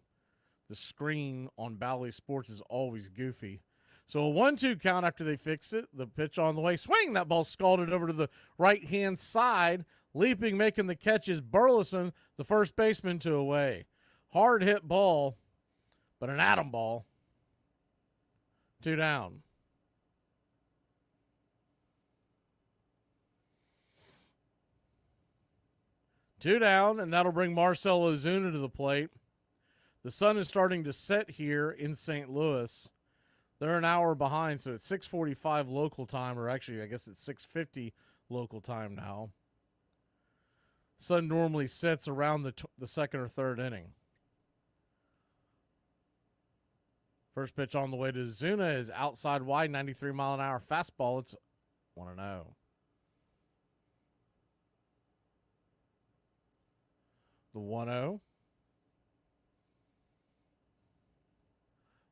screen on Bally Sports is always goofy. So a 1-2 count after they fix it. The pitch on the way. Swing. That ball scalded over to the right-hand side. Leaping, making the catch is Burleson, the first baseman, 2 away. Hard hit ball, but an atom ball. 2 down. Two down, and that'll bring Marcell Ozuna to the plate. The sun is starting to set here in St. Louis. They're an hour behind, so it's 6:45 local time, or actually, I guess it's 6:50 local time now. Sun normally sets around the second or third inning. First pitch on the way to Ozuna is outside wide, 93-mile-an-hour fastball. It's 1-0. The 1-0.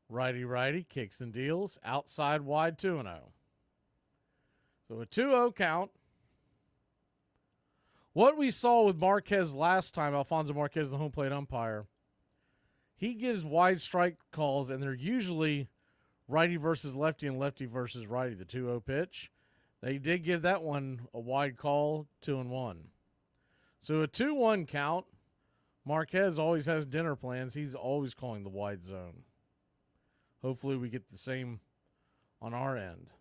Righty-righty, kicks and deals. Outside wide, 2-0. So a 2-0 count. What we saw with Marquez last time, Alfonso Marquez, the home plate umpire, he gives wide strike calls, and they're usually righty versus lefty and lefty versus righty, the 2-0 pitch. They did give that one a wide call, 2-1. So a 2-1 count. Marquez always has dinner plans. He's always calling the wide zone. Hopefully we get the same on our end.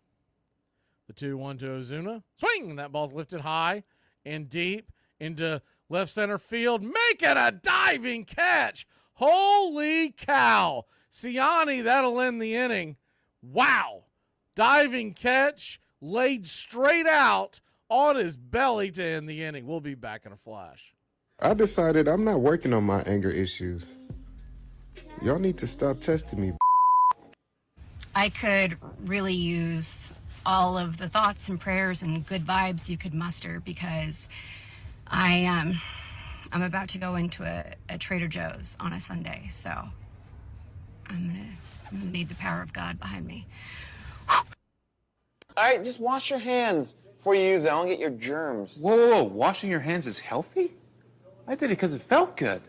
The 2-1 to Ozuna. Swing! That ball's lifted high and deep into left center field. Making a diving catch. Holy cow. Ciani, that'll end the inning. Wow. Diving catch, laid straight out on his belly to end the inning. We'll be back in a flash. I decided I'm not working on my anger issues. Y'all need to stop testing me. I could really use all of the thoughts and prayers and good vibes you could muster, because I'm about to go into a Trader Joe's on a Sunday, so I'm gonna need the power of God behind me. All right, just wash your hands before you use it. I don't get your germs. Whoa. Washing your hands is healthy? I did it because it felt good.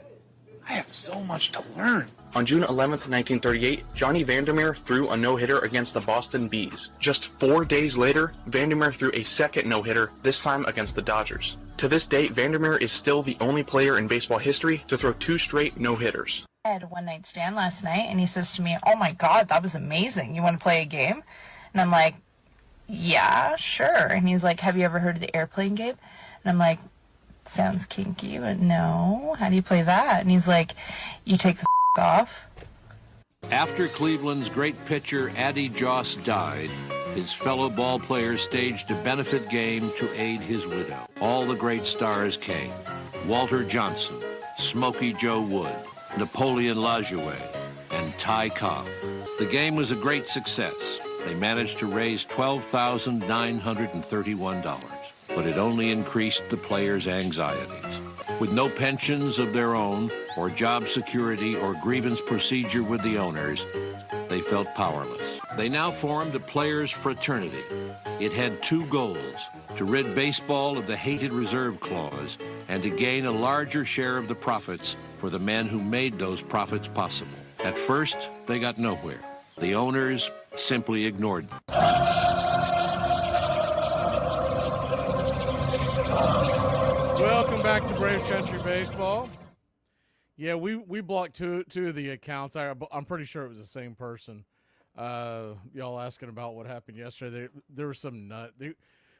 I have so much to learn. On June 11th, 1938, Johnny Vandermeer threw a no-hitter against the Boston Bees. Just 4 days later, Vandermeer threw a second no-hitter, this time against the Dodgers. To this day, Vandermeer is still the only player in baseball history to throw 2 straight no-hitters. I had a one-night stand last night, and he says to me, "Oh my God, that was amazing. You want to play a game?" And I'm like, "Yeah, sure." And he's like, "Have you ever heard of the airplane game?" And I'm like, "Sounds kinky, but no. How do you play that?" And he's like, "You take the off." After Cleveland's great pitcher Addie Joss died, his fellow ball players staged a benefit game to aid his widow. All the great stars came: Walter Johnson, Smokey Joe Wood, Napoleon Lajoie, and Ty Cobb. The game was a great success. They managed to raise $12,931, but it only increased the players' anxieties. With no pensions of their own, or job security, or grievance procedure with the owners, they felt powerless. They now formed a players' fraternity. It had 2 goals: to rid baseball of the hated reserve clause, and to gain a larger share of the profits for the men who made those profits possible. At first, they got nowhere. The owners simply ignored them. Welcome back to Braves Country Baseball. Yeah, we blocked two of the accounts. I'm pretty sure it was the same person. Y'all asking about what happened yesterday. There was some nut.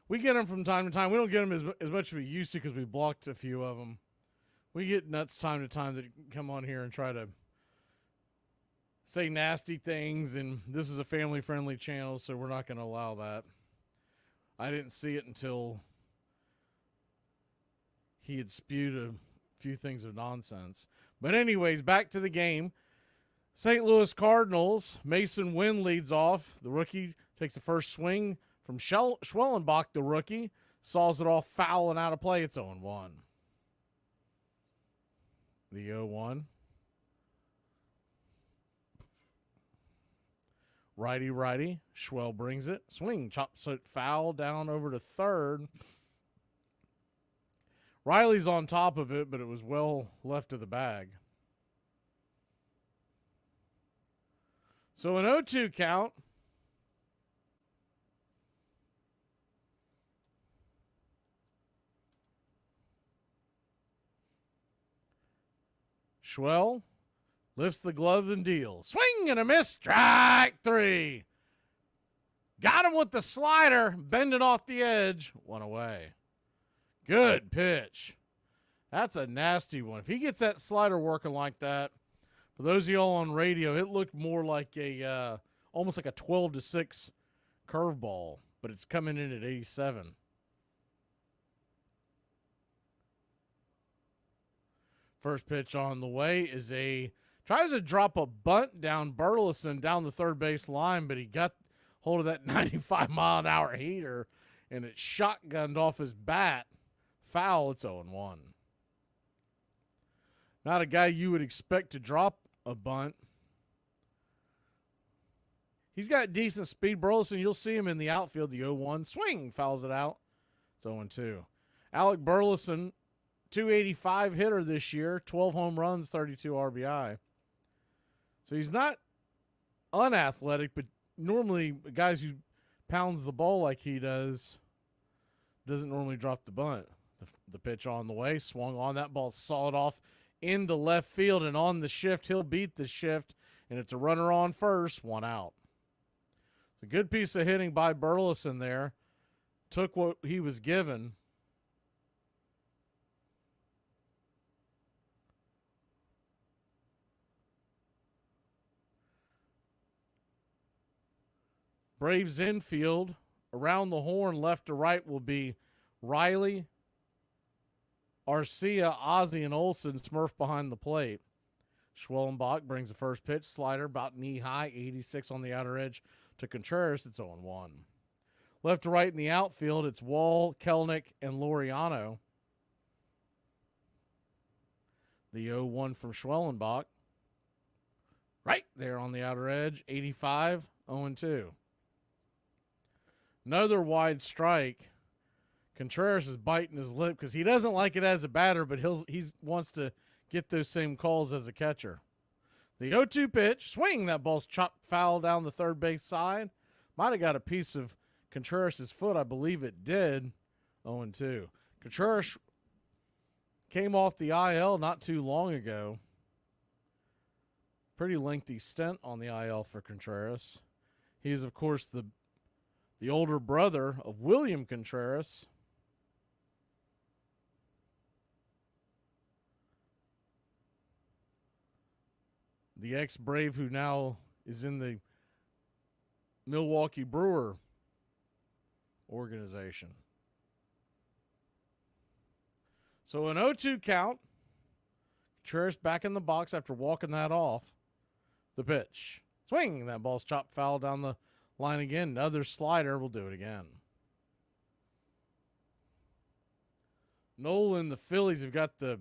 We get them from time to time. We don't get them as much as we used to because we blocked a few of them. We get nuts time to time that come on here and try to say nasty things, and this is a family-friendly channel, so we're not going to allow that. I didn't see it until he had spewed a few things of nonsense. But anyways, back to the game. St. Louis Cardinals, Mason Wynn leads off. The rookie takes the first swing from Schwellenbach, the rookie. Saws it off foul and out of play. It's 0-1. The 0-1. Righty. Schwell brings it. Swing, chops it foul down over to third. Riley's on top of it, but it was well left of the bag. So an 0-2 count. Schwell lifts the glove and deals. Swing and a miss. Strike 3. Got him with the slider. Bending off the edge. 1 away. Good pitch. That's a nasty one. If he gets that slider working like that, for those of y'all on radio, it looked more like almost like a 12-6 curveball, but it's coming in at 87. First pitch on the way is tries to drop a bunt down Burleson down the third base line, but he got hold of that 95-mile-an-hour heater, and it shotgunned off his bat. Foul, it's 0-1. Not a guy you would expect to drop a bunt. He's got decent speed. Burleson, you'll see him in the outfield. The 0-1. Swing, fouls it out. It's 0-2. Alec Burleson, 285 hitter this year, 12 home runs, 32 RBI. So he's not unathletic, but normally guys who pounds the ball like he doesn't normally drop the bunt. The pitch on the way, swung on. That ball sawed off into left field, and on the shift, he'll beat the shift, and it's a runner on first, 1 out. It's a good piece of hitting by Burleson there. Took what he was given. Braves infield, around the horn, left to right, will be Riley, Arcia, Ozzie, and Olsen. Smurf behind the plate. Schwellenbach brings the first pitch. Slider about knee high, 86 on the outer edge to Contreras. It's 0-1. Left to right in the outfield, it's Wall, Kelnick, and Laureano. The 0-1 from Schwellenbach. Right there on the outer edge, 85, 0-2. Another wide strike. Contreras is biting his lip because he doesn't like it as a batter, but he wants to get those same calls as a catcher. The 0-2 pitch, swing, that ball's chopped foul down the third base side. Might have got a piece of Contreras' foot. I believe it did. 0-2. Contreras came off the IL not too long ago. Pretty lengthy stint on the IL for Contreras. He is, of course, the older brother of William Contreras. The ex-Brave who now is in the Milwaukee Brewer organization. So an 0-2 count. Contreras back in the box after walking that off. The pitch. Swing. That ball's chopped foul down the line again. Another slider. We'll do it again. Nolan, the Phillies have got the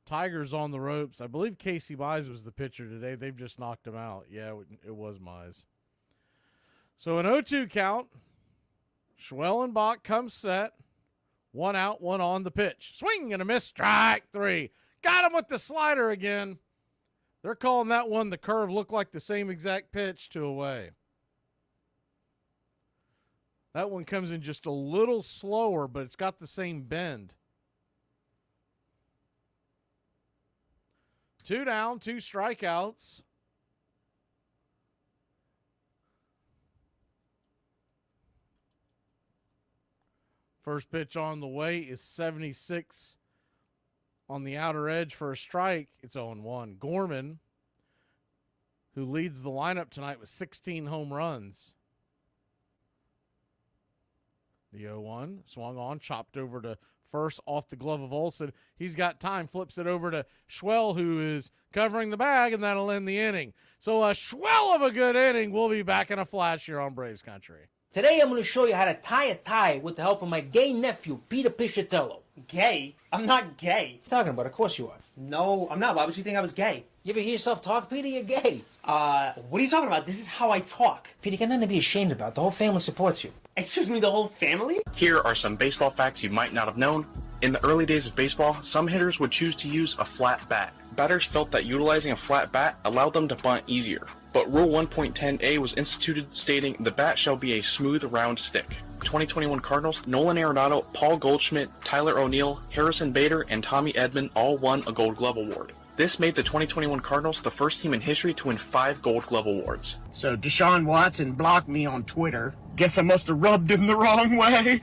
Tigers on the ropes. I believe Casey Mize was the pitcher today. They've just knocked him out. Yeah, it was Mize. So an 0-2 count. Schwellenbach comes set. 1 out, 1 on, the pitch. Swing and a miss. Strike 3. Got him with the slider again. They're calling that one the curve. Looked like the same exact pitch to away. That one comes in just a little slower, but it's got the same bend. 2 down, 2 strikeouts. First pitch on the way is 76 on the outer edge for a strike. It's 0-1. Gorman, who leads the lineup tonight with 16 home runs. The 0-1 swung on, chopped over to first off the glove of Olsen. He's got time, flips it over to Schwell, who is covering the bag, and that'll end the inning. So a Schwell of a good inning. We'll be back in a flash here on Braves Country. Today I'm going to show you how to tie a tie with the help of my gay nephew, Peter Piscitello. Gay? I'm not gay. What are you talking about? Of course you are. No, I'm not. Why would you think I was gay? You ever hear yourself talk, Peter? You're gay. What are you talking about? This is how I talk. Peter, you got nothing to be ashamed about. The whole family supports you. Excuse me, the whole family? Here are some baseball facts you might not have known. In the early days of baseball, some hitters would choose to use a flat bat. Batters felt that utilizing a flat bat allowed them to bunt easier. But Rule 1.10a was instituted stating the bat shall be a smooth, round stick. 2021 Cardinals, Nolan Arenado, Paul Goldschmidt, Tyler O'Neill, Harrison Bader, and Tommy Edman all won a Gold Glove Award. This made the 2021 Cardinals the first team in history to win 5 Gold Glove Awards. So Deshaun Watson blocked me on Twitter. Guess I must have rubbed him the wrong way.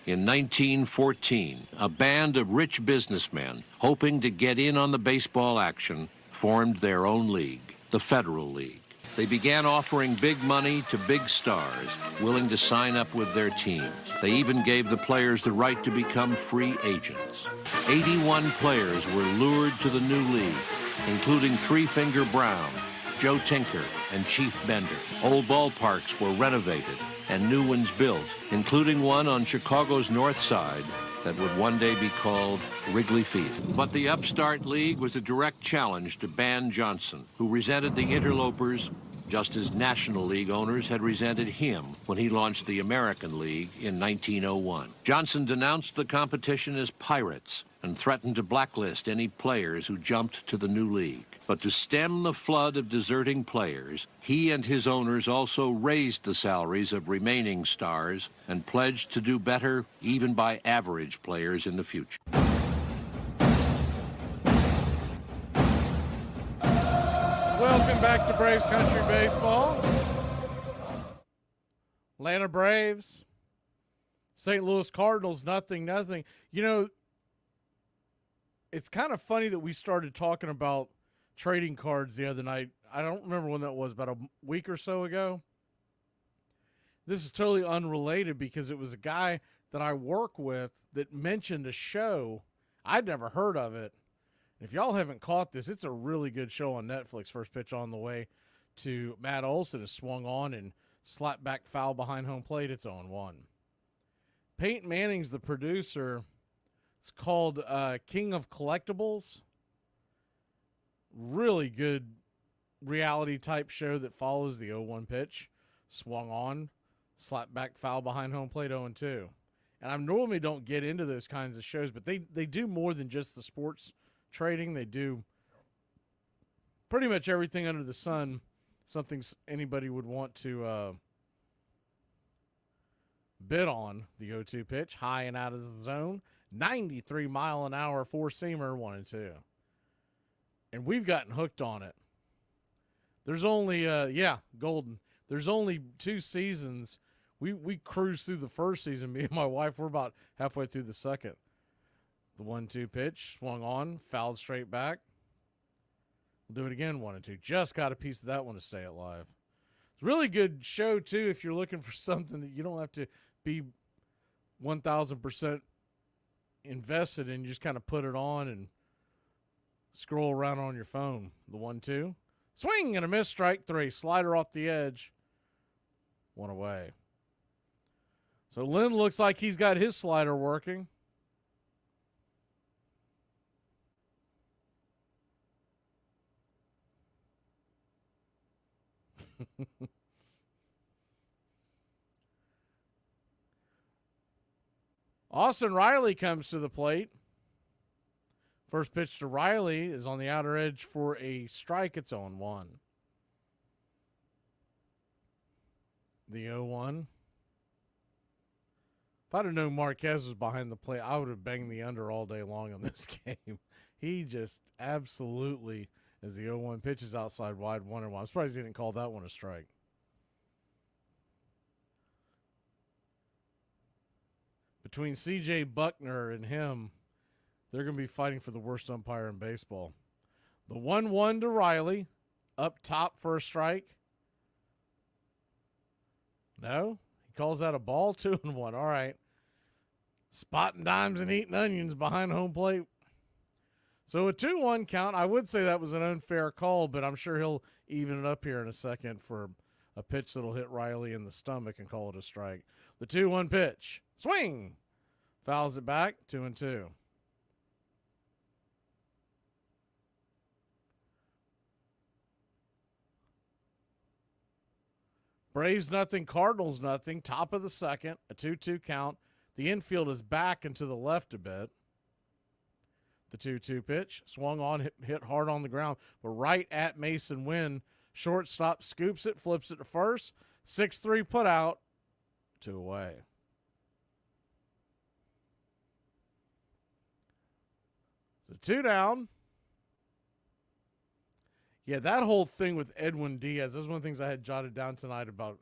In 1914, a band of rich businessmen, hoping to get in on the baseball action, formed their own league, the Federal League. They began offering big money to big stars, willing to sign up with their teams. They even gave the players the right to become free agents. 81 players were lured to the new league, including Three Finger Brown, Joe Tinker, and Chief Bender. Old ballparks were renovated and new ones built, including one on Chicago's north side that would one day be called Wrigley Field. But the upstart league was a direct challenge to Ban Johnson, who resented the interlopers just as National League owners had resented him when he launched the American League in 1901. Johnson denounced the competition as pirates and threatened to blacklist any players who jumped to the new league. But to stem the flood of deserting players, he and his owners also raised the salaries of remaining stars and pledged to do better even by average players in the future. Welcome back to Braves Country Baseball. Atlanta Braves, St. Louis Cardinals, 0-0. You know, it's kind of funny that we started talking about trading cards the other night. I don't remember when that was, about a week or so ago. This is totally unrelated because it was a guy that I work with that mentioned a show. I'd never heard of it. If y'all haven't caught this, it's a really good show on Netflix. First pitch on the way to Matt Olson is swung on, and Slap back foul behind home plate. It's 0-1. Peyton Manning's the producer. It's called King of Collectibles. Really good reality type show that follows the 0-1 pitch. Swung on. Slap back foul behind home plate, 0-2. And I normally don't get into those kinds of shows, but they do more than just the sports trading. They do pretty much everything under the sun, something anybody would want to bid on. The 0-2 pitch, high and out of the zone, 93-mile-an-hour four-seamer, 1-2. And we've gotten hooked on it. There's only, Golden. There's only 2 seasons. We cruised through the first season. Me and my wife, we're about halfway through the second. The 1-2 pitch, swung on, fouled straight back. We'll do it again, 1-2. Just got a piece of that one to stay alive. It's a really good show, too, if you're looking for something that you don't have to be 1,000% invested in. You just kind of put it on and scroll around on your phone. The 1-2. Swing and a miss, strike 3. Slider off the edge. 1 away. So Lynn looks like he's got his slider working. Austin Riley comes to the plate. First pitch to Riley is on the outer edge for a strike. It's 0-1. The 0-1. If I'd have known Marquez was behind the plate, I would have banged the under all day long on this game. He just absolutely, as the 0-1 pitches outside wide, 1-1. I'm surprised he didn't call that one a strike. Between C.J. Buckner and him, they're going to be fighting for the worst umpire in baseball. The 1-1 to Riley, up top for a strike. No, he calls that a ball. 2-1. All right. Spotting dimes and eating onions behind home plate. So a 2-1 count. I would say that was an unfair call, but I'm sure he'll even it up here in a second for a pitch that'll hit Riley in the stomach and call it a strike. The 2-1 pitch. Swing. Fouls it back. 2-2. Braves nothing, Cardinals nothing. Top of the second, a 2-2 count. The infield is back and to the left a bit. The 2-2 pitch, swung on, hit hard on the ground, but right at Mason Wynn. Shortstop scoops it, flips it to first. 6-3 put out, 2 away. So 2 down. Yeah, that whole thing with Edwin Diaz, that's one of the things I had jotted down tonight about.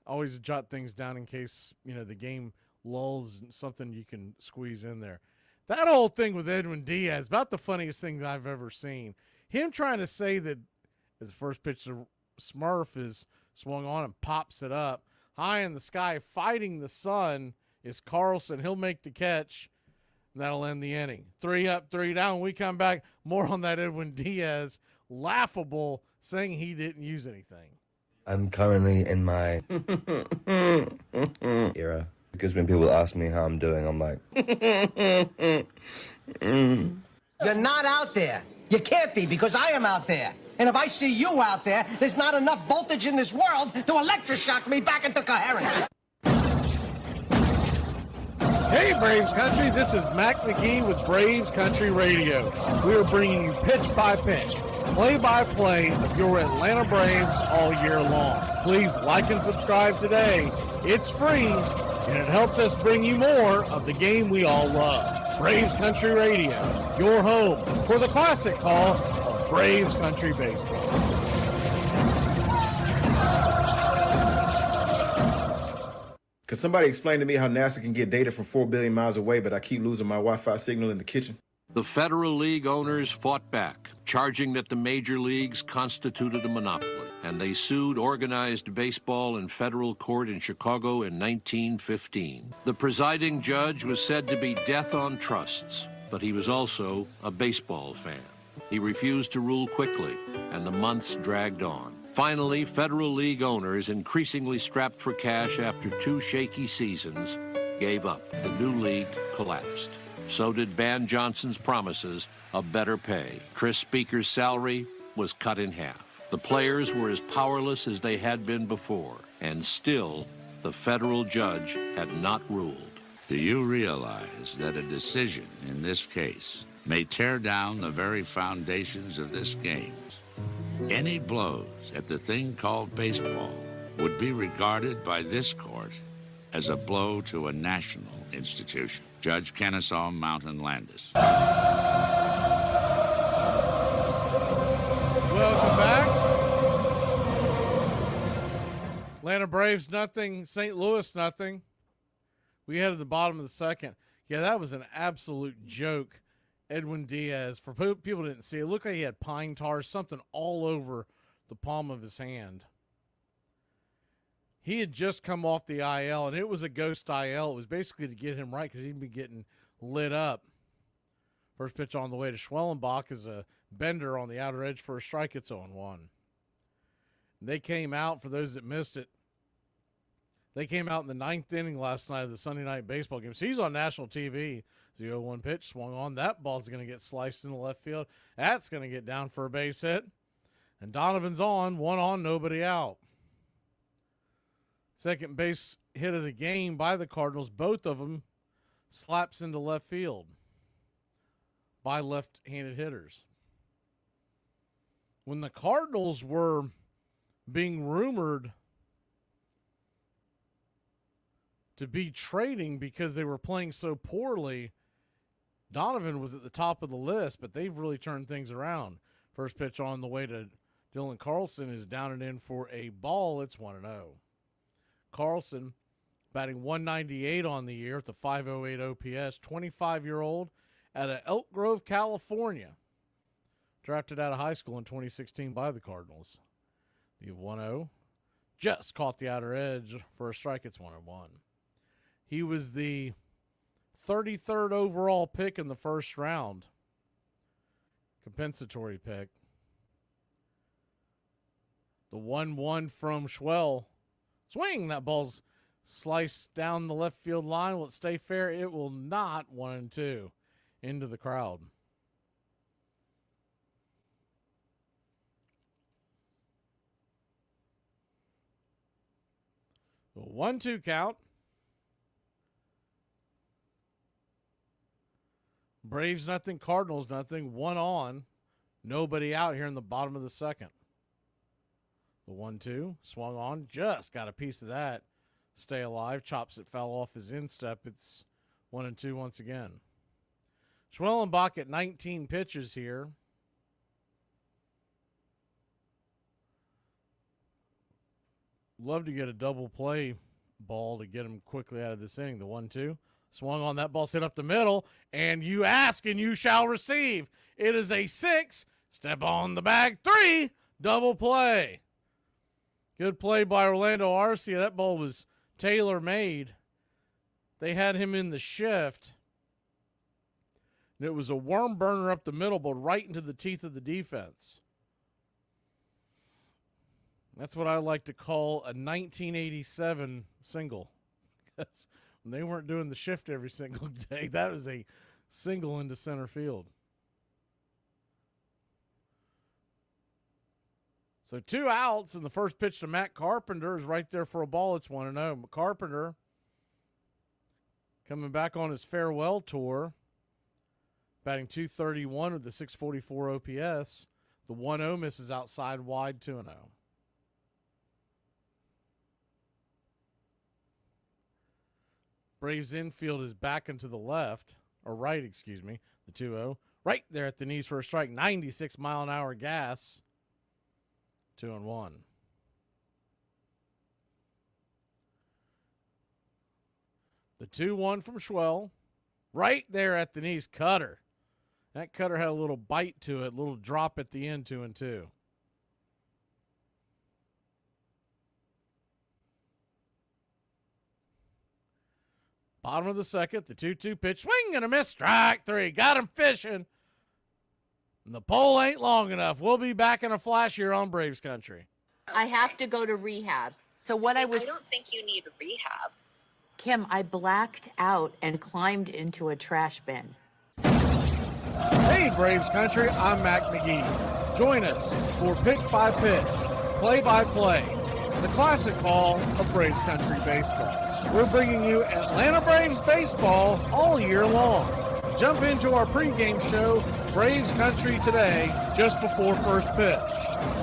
Always jot things down in case, the game lulls, something you can squeeze in there. That whole thing with Edwin Diaz, about the funniest thing that I've ever seen. Him trying to say that as the first pitch to Smurf is swung on and pops it up. High in the sky, fighting the sun is Carlson. He'll make the catch, and that'll end the inning. 3 up, 3 down. We come back, more on that Edwin Diaz. Laughable, saying he didn't use anything. I'm currently in my era. Because when people ask me how I'm doing, I'm like... You're not out there. You can't be, because I am out there. And if I see you out there, there's not enough voltage in this world to electroshock me back into coherence. Hey, Braves Country, this is Mac Magee with Braves Country Radio. We are bringing you pitch by pitch, play-by-play of your Atlanta Braves all year long. Please like and subscribe today. It's free, and it helps us bring you more of the game we all love. Braves Country Radio, your home for the classic call of Braves Country Baseball. Could somebody explain to me how NASA can get data from 4 billion miles away, but I keep losing my Wi-Fi signal in the kitchen? The Federal League owners fought back, charging that the major leagues constituted a monopoly, and they sued organized baseball in federal court in Chicago in 1915. The presiding judge was said to be death on trusts, but he was also a baseball fan. He refused to rule quickly, and the months dragged on. Finally, Federal League owners, increasingly strapped for cash after 2 shaky seasons, gave up. The new league collapsed. So did Ban Johnson's promises of better pay. Chris Speaker's salary was cut in half. The players were as powerless as they had been before, and still the federal judge had not ruled. Do you realize that a decision in this case may tear down the very foundations of this game? Any blows at the thing called baseball would be regarded by this court as a blow to a national institution. Judge Kennesaw Mountain Landis. Welcome back. Atlanta Braves nothing, St. Louis nothing. We head to the bottom of the second. Yeah, that was an absolute joke. Edwin Diaz, for people who didn't see it, looked like he had pine tar, something all over the palm of his hand. He had just come off the IL, and it was a ghost IL. It was basically to get him right because he'd been getting lit up. First pitch on the way to Schwellenbach is a bender on the outer edge for a strike. It's 0-1. They came out, for those that missed it, they came out in the 9th inning last night of the Sunday night baseball game. So he's on national TV. The 0-1 pitch swung on. That ball's going to get sliced into left field. That's going to get down for a base hit. And Donovan's on, 1 on, nobody out. Second base hit of the game by the Cardinals. Both of them slaps into left field by left-handed hitters. When the Cardinals were being rumored to be trading because they were playing so poorly, Donovan was at the top of the list, but they've really turned things around. First pitch on the way to Dylan Carlson is down and in for a ball. It's 1-0. Carlson batting 198 on the year at the 508 OPS, 25-year-old out of Elk Grove, California. Drafted out of high school in 2016 by the Cardinals. The 1-0 just caught the outer edge for a strike. It's 1-1. He was the 33rd overall pick in the first round. Compensatory pick. The 1-1 from Schwell. Swing. That ball's sliced down the left field line. Will it stay fair? It will not. 1-2 into the crowd. The 1-2 count. Braves nothing, Cardinals nothing. 1 on. Nobody out here in the bottom of the second. The 1-2 swung on. Just got a piece of that. Stay alive. Chops it foul off his instep. It's 1-2 once again. Schwellenbach at 19 pitches here. Love to get a double play ball to get him quickly out of this inning. The 1-2 swung on. That ball's hit up the middle, and you ask and you shall receive. It is a 6. Step on the bag. 3. Double play. Good play by Orlando Arcia. That ball was tailor-made. They had him in the shift. And it was a worm burner up the middle, but right into the teeth of the defense. That's what I like to call a 1987 single. Because when they weren't doing the shift every single day, that was a single into center field. So 2 outs, and the first pitch to Matt Carpenter is right there for a ball. It's 1-0. Carpenter coming back on his farewell tour, batting .231 with the 644 OPS. The 1-0 misses outside wide, 2-0. Braves infield is back into the left, or right, excuse me, the 2-0. Right there at the knees for a strike, 96-mile-an-hour gas, 2-1. The 2-1 from Schwell, right there at the knees, cutter. That cutter had a little bite to it, a little drop at the end, 2-2. Bottom of the second, the 2-2 pitch, swing and a miss, strike 3. Got him fishing. And the pole ain't long enough. We'll be back in a flash here on Braves Country. I have to go to rehab. So what I don't think you need rehab. Kim, I blacked out and climbed into a trash bin. Hey, Braves Country, I'm Mac Magee. Join us for Pitch by Pitch, Play by Play, the classic call of Braves Country baseball. We're bringing you Atlanta Braves baseball all year long. Jump into our pregame show, Braves Country Today, just before first pitch.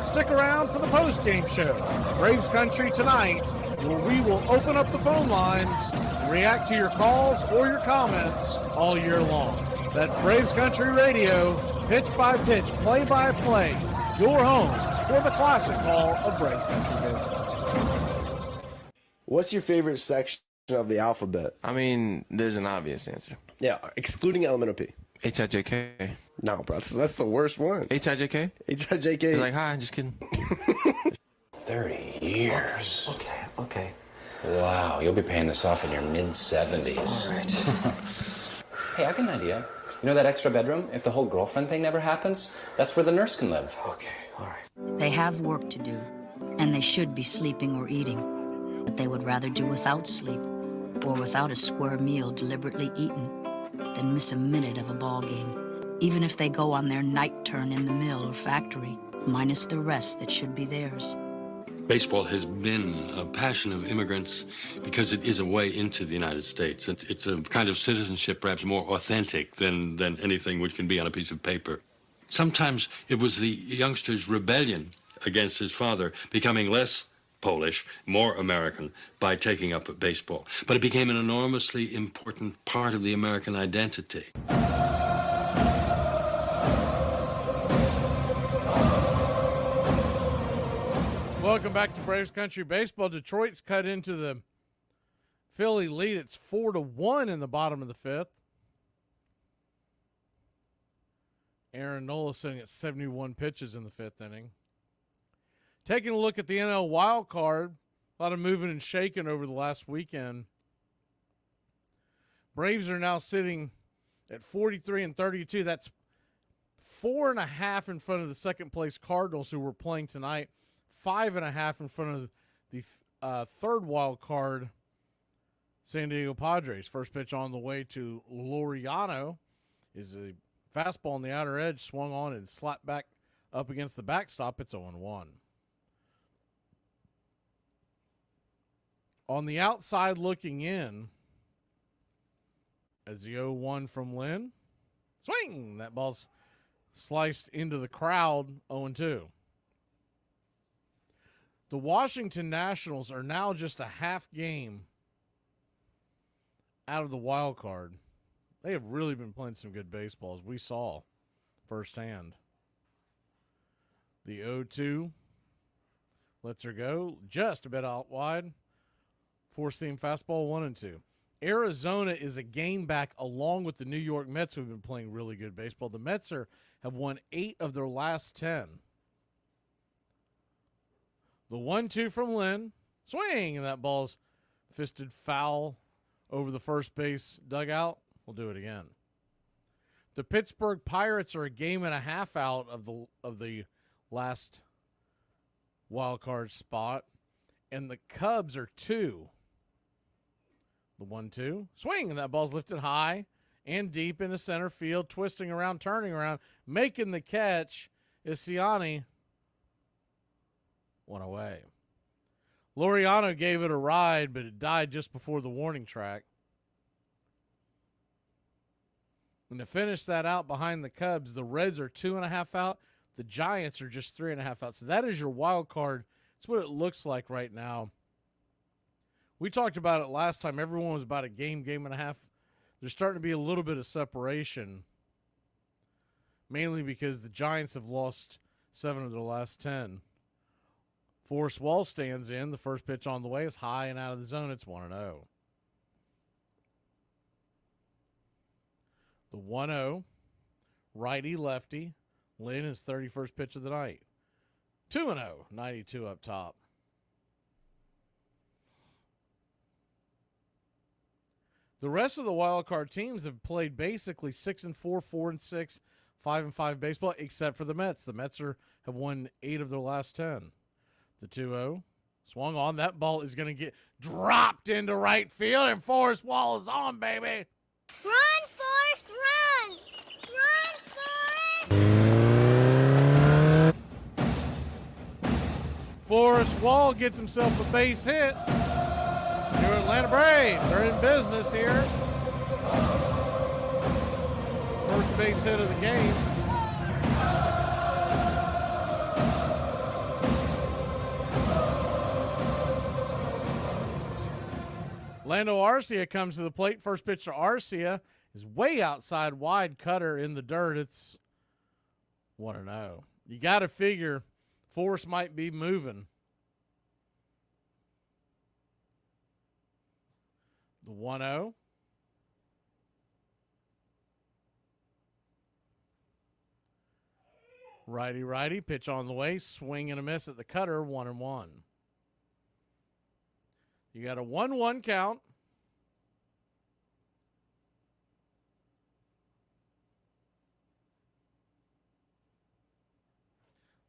Stick around for the postgame show, Braves Country Tonight, where we will open up the phone lines and react to your calls or your comments all year long. That's Braves Country Radio, pitch by pitch, play by play, your home for the classic call of Braves Country baseball. What's your favorite section of the alphabet? I mean, there's an obvious answer. Yeah, excluding element of P. H-I-J-K. No, bro, that's the worst one. H-I-J-K? H-I-J-K. He's like, hi, just kidding. 30 years. Okay. Wow, you'll be paying this off in your mid-70s. All right. Hey, I got an idea. You know that extra bedroom? If the whole girlfriend thing never happens, that's where the nurse can live. Okay, all right. They have work to do, and they should be sleeping or eating. But they would rather do without sleep, or without a square meal deliberately eaten, than miss a minute of a ball game, even if they go on their night turn in the mill or factory, minus the rest that should be theirs. Baseball has been a passion of immigrants because it is a way into the United States. It's a kind of citizenship perhaps more authentic than anything which can be on a piece of paper. Sometimes it was the youngster's rebellion against his father becoming less Polish, more American by taking up baseball. But it became an enormously important part of the American identity. Welcome back to Braves Country Baseball. Detroit's cut into the Philly lead. It's 4-1 in the bottom of the fifth. Aaron Nola sitting at 71 pitches in the fifth inning. Taking a look at the NL wild card, a lot of moving and shaking over the last weekend. Braves are now sitting at 43-32. That's 4.5 in front of the second place Cardinals, who were playing tonight. 5.5 in front of the third wild card San Diego Padres. First pitch on the way to Laureano is a fastball on the outer edge, swung on and slapped back up against the backstop. It's 0-1. On the outside looking in, as the 0-1 from Lynn. Swing! That ball's sliced into the crowd, 0-2. The Washington Nationals are now just a half game out of the wild card. They have really been playing some good baseball, as we saw firsthand. The 0-2 lets her go just a bit out wide. Four-seam fastball, 1-2. Arizona is a game back along with the New York Mets, who have been playing really good baseball. The Mets have won 8 of their last 10. The 1-2 from Lynn. Swing! And that ball's fisted foul over the first base dugout. We'll do it again. The Pittsburgh Pirates are a game and a half out of the last wild card spot. And the Cubs are 2. The 1-2. Swing! And that ball's lifted high and deep into center field, twisting around, turning around, making the catch is Siani. One away. Laureano gave it a ride, but it died just before the warning track. And to finish that out behind the Cubs, the Reds are 2.5 out. The Giants are just 3.5 out. So that is your wild card. That's what it looks like right now. We talked about it last time. Everyone was about a game and a half. There's starting to be a little bit of separation, mainly because the Giants have lost 7 of their last 10. Forrest Wall stands in. The first pitch on the way is high and out of the zone. It's 1-0. The 1-0, righty-lefty. Lynn is 31st pitch of the night. 2-0, 92 up top. The rest of the wild card teams have played basically 6-4, 4-6, 5-5 baseball, except for the Mets. The Mets have won 8 of their last 10. The 2-0. Swung on. That ball is going to get dropped into right field, and Forrest Wall is on, baby. Run, Forrest, run! Run, Forrest! Forrest Wall gets himself a base hit. Your Atlanta Braves are in business here. First base hit of the game. Lando Arcia comes to the plate. First pitch to Arcia is way outside, wide cutter in the dirt. It's 1-0. You got to figure Forrest might be moving. The 1-0. Righty, pitch on the way, swing and a miss at the cutter, 1-1. You got a 1-1 count.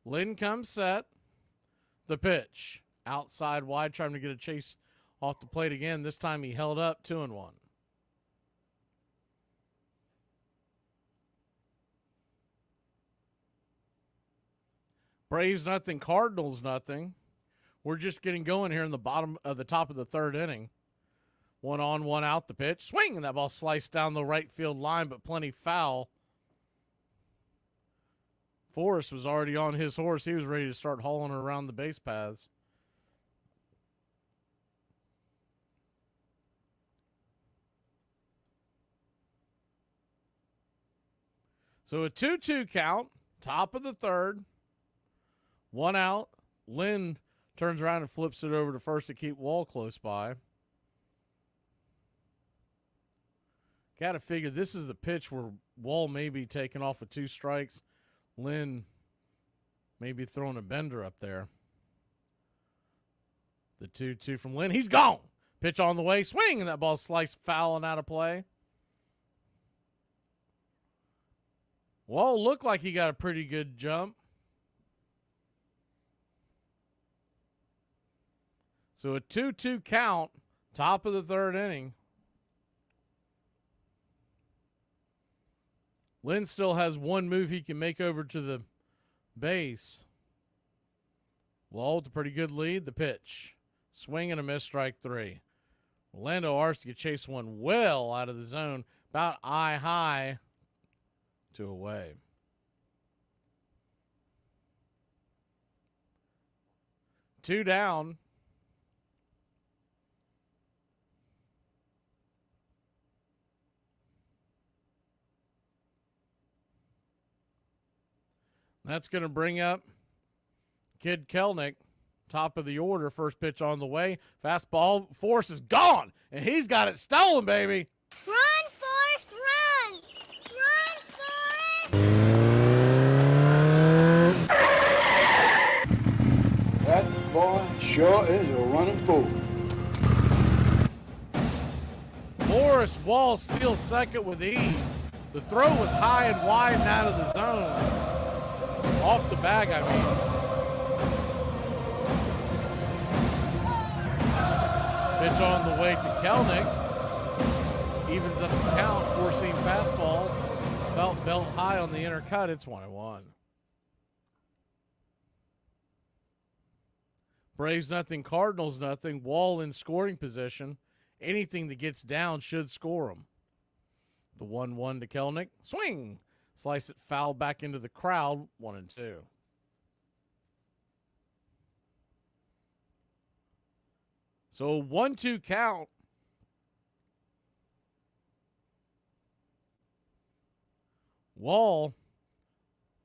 Lynn comes set. The pitch. Outside wide, trying to get a chase off the plate again. This time he held up, 2-1. Braves nothing, Cardinals nothing. We're just getting going here in the bottom of the top of the third inning. 1 on, 1 out, the pitch. Swing, and that ball sliced down the right field line, but plenty foul. Forrest was already on his horse. He was ready to start hauling her around the base paths. So a 2-2 count, top of the third. 1 out. Lynn turns around and flips it over to first to keep Wall close by. Got to figure this is the pitch where Wall may be taking off with 2 strikes. Lynn may be throwing a bender up there. The 2-2 from Lynn. He's gone. Pitch on the way. Swing, and that ball sliced foul and out of play. Wall looked like he got a pretty good jump. So a 2-2 count, top of the third inning. Lynn still has one move he can make over to the base. Wall with a pretty good lead. The pitch. Swing and a miss, strike 3. Orlando Arcia chase one well out of the zone, about eye high to away. Two down. That's going to bring up Kid Kelnick, top of the order. First pitch on the way. Fastball. Force is gone, and he's got it stolen, baby. Run, Forrest, run! Run, Forrest! That boy sure is a running fool. Forrest Wall steals second with ease. The throw was high and wide and out of the zone. Off the bag, I mean. Pitch on the way to Kelnick. Evens up the count. Four-seam fastball. Belt high on the inner cut. It's 1-1. Braves nothing, Cardinals nothing. Wall in scoring position. Anything that gets down should score them. The 1-1 to Kelnick. Swing. Slice it foul back into the crowd. 1-2. So 1-2 count. Wall,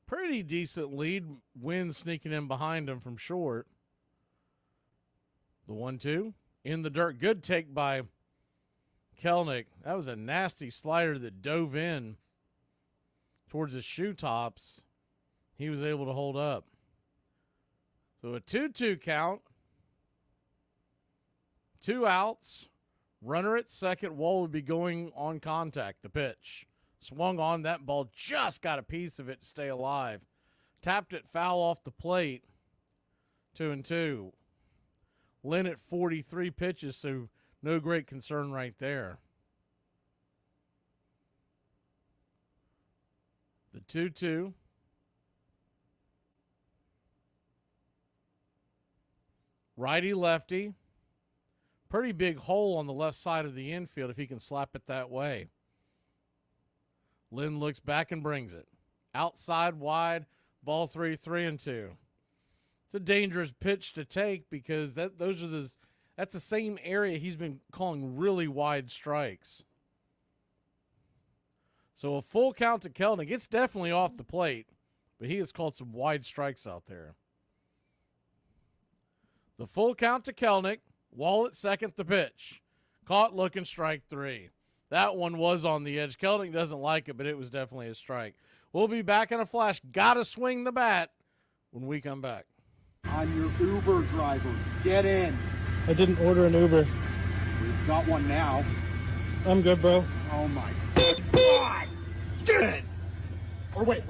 pretty decent lead. Wynn sneaking in behind him from short. The 1-2 in the dirt. Good take by Kelnick. That was a nasty slider that dove in towards his shoe tops. He was able to hold up. So a 2-2 count. 2 outs. Runner at second. Wall would be going on contact. The pitch. Swung on. That ball just got a piece of it to stay alive. Tapped it foul off the plate. 2-2. Lynn at 43 pitches, so no great concern right there. The 2-2. Righty lefty. Pretty big hole on the left side of the infield if he can slap it that way. Lynn looks back and brings it. Outside wide, ball 3-2. It's a dangerous pitch to take because that's the same area he's been calling really wide strikes. So a full count to Kelnick. It's definitely off the plate, but he has called some wide strikes out there. The full count to Kelnick. Wall at second, the pitch. Caught looking, strike 3. That one was on the edge. Kelnick doesn't like it, but it was definitely a strike. We'll be back in a flash. Gotta swing the bat when we come back. I'm your Uber driver. Get in. I didn't order an Uber. We've got one now. I'm good, bro. Oh my God. Good. Or wait.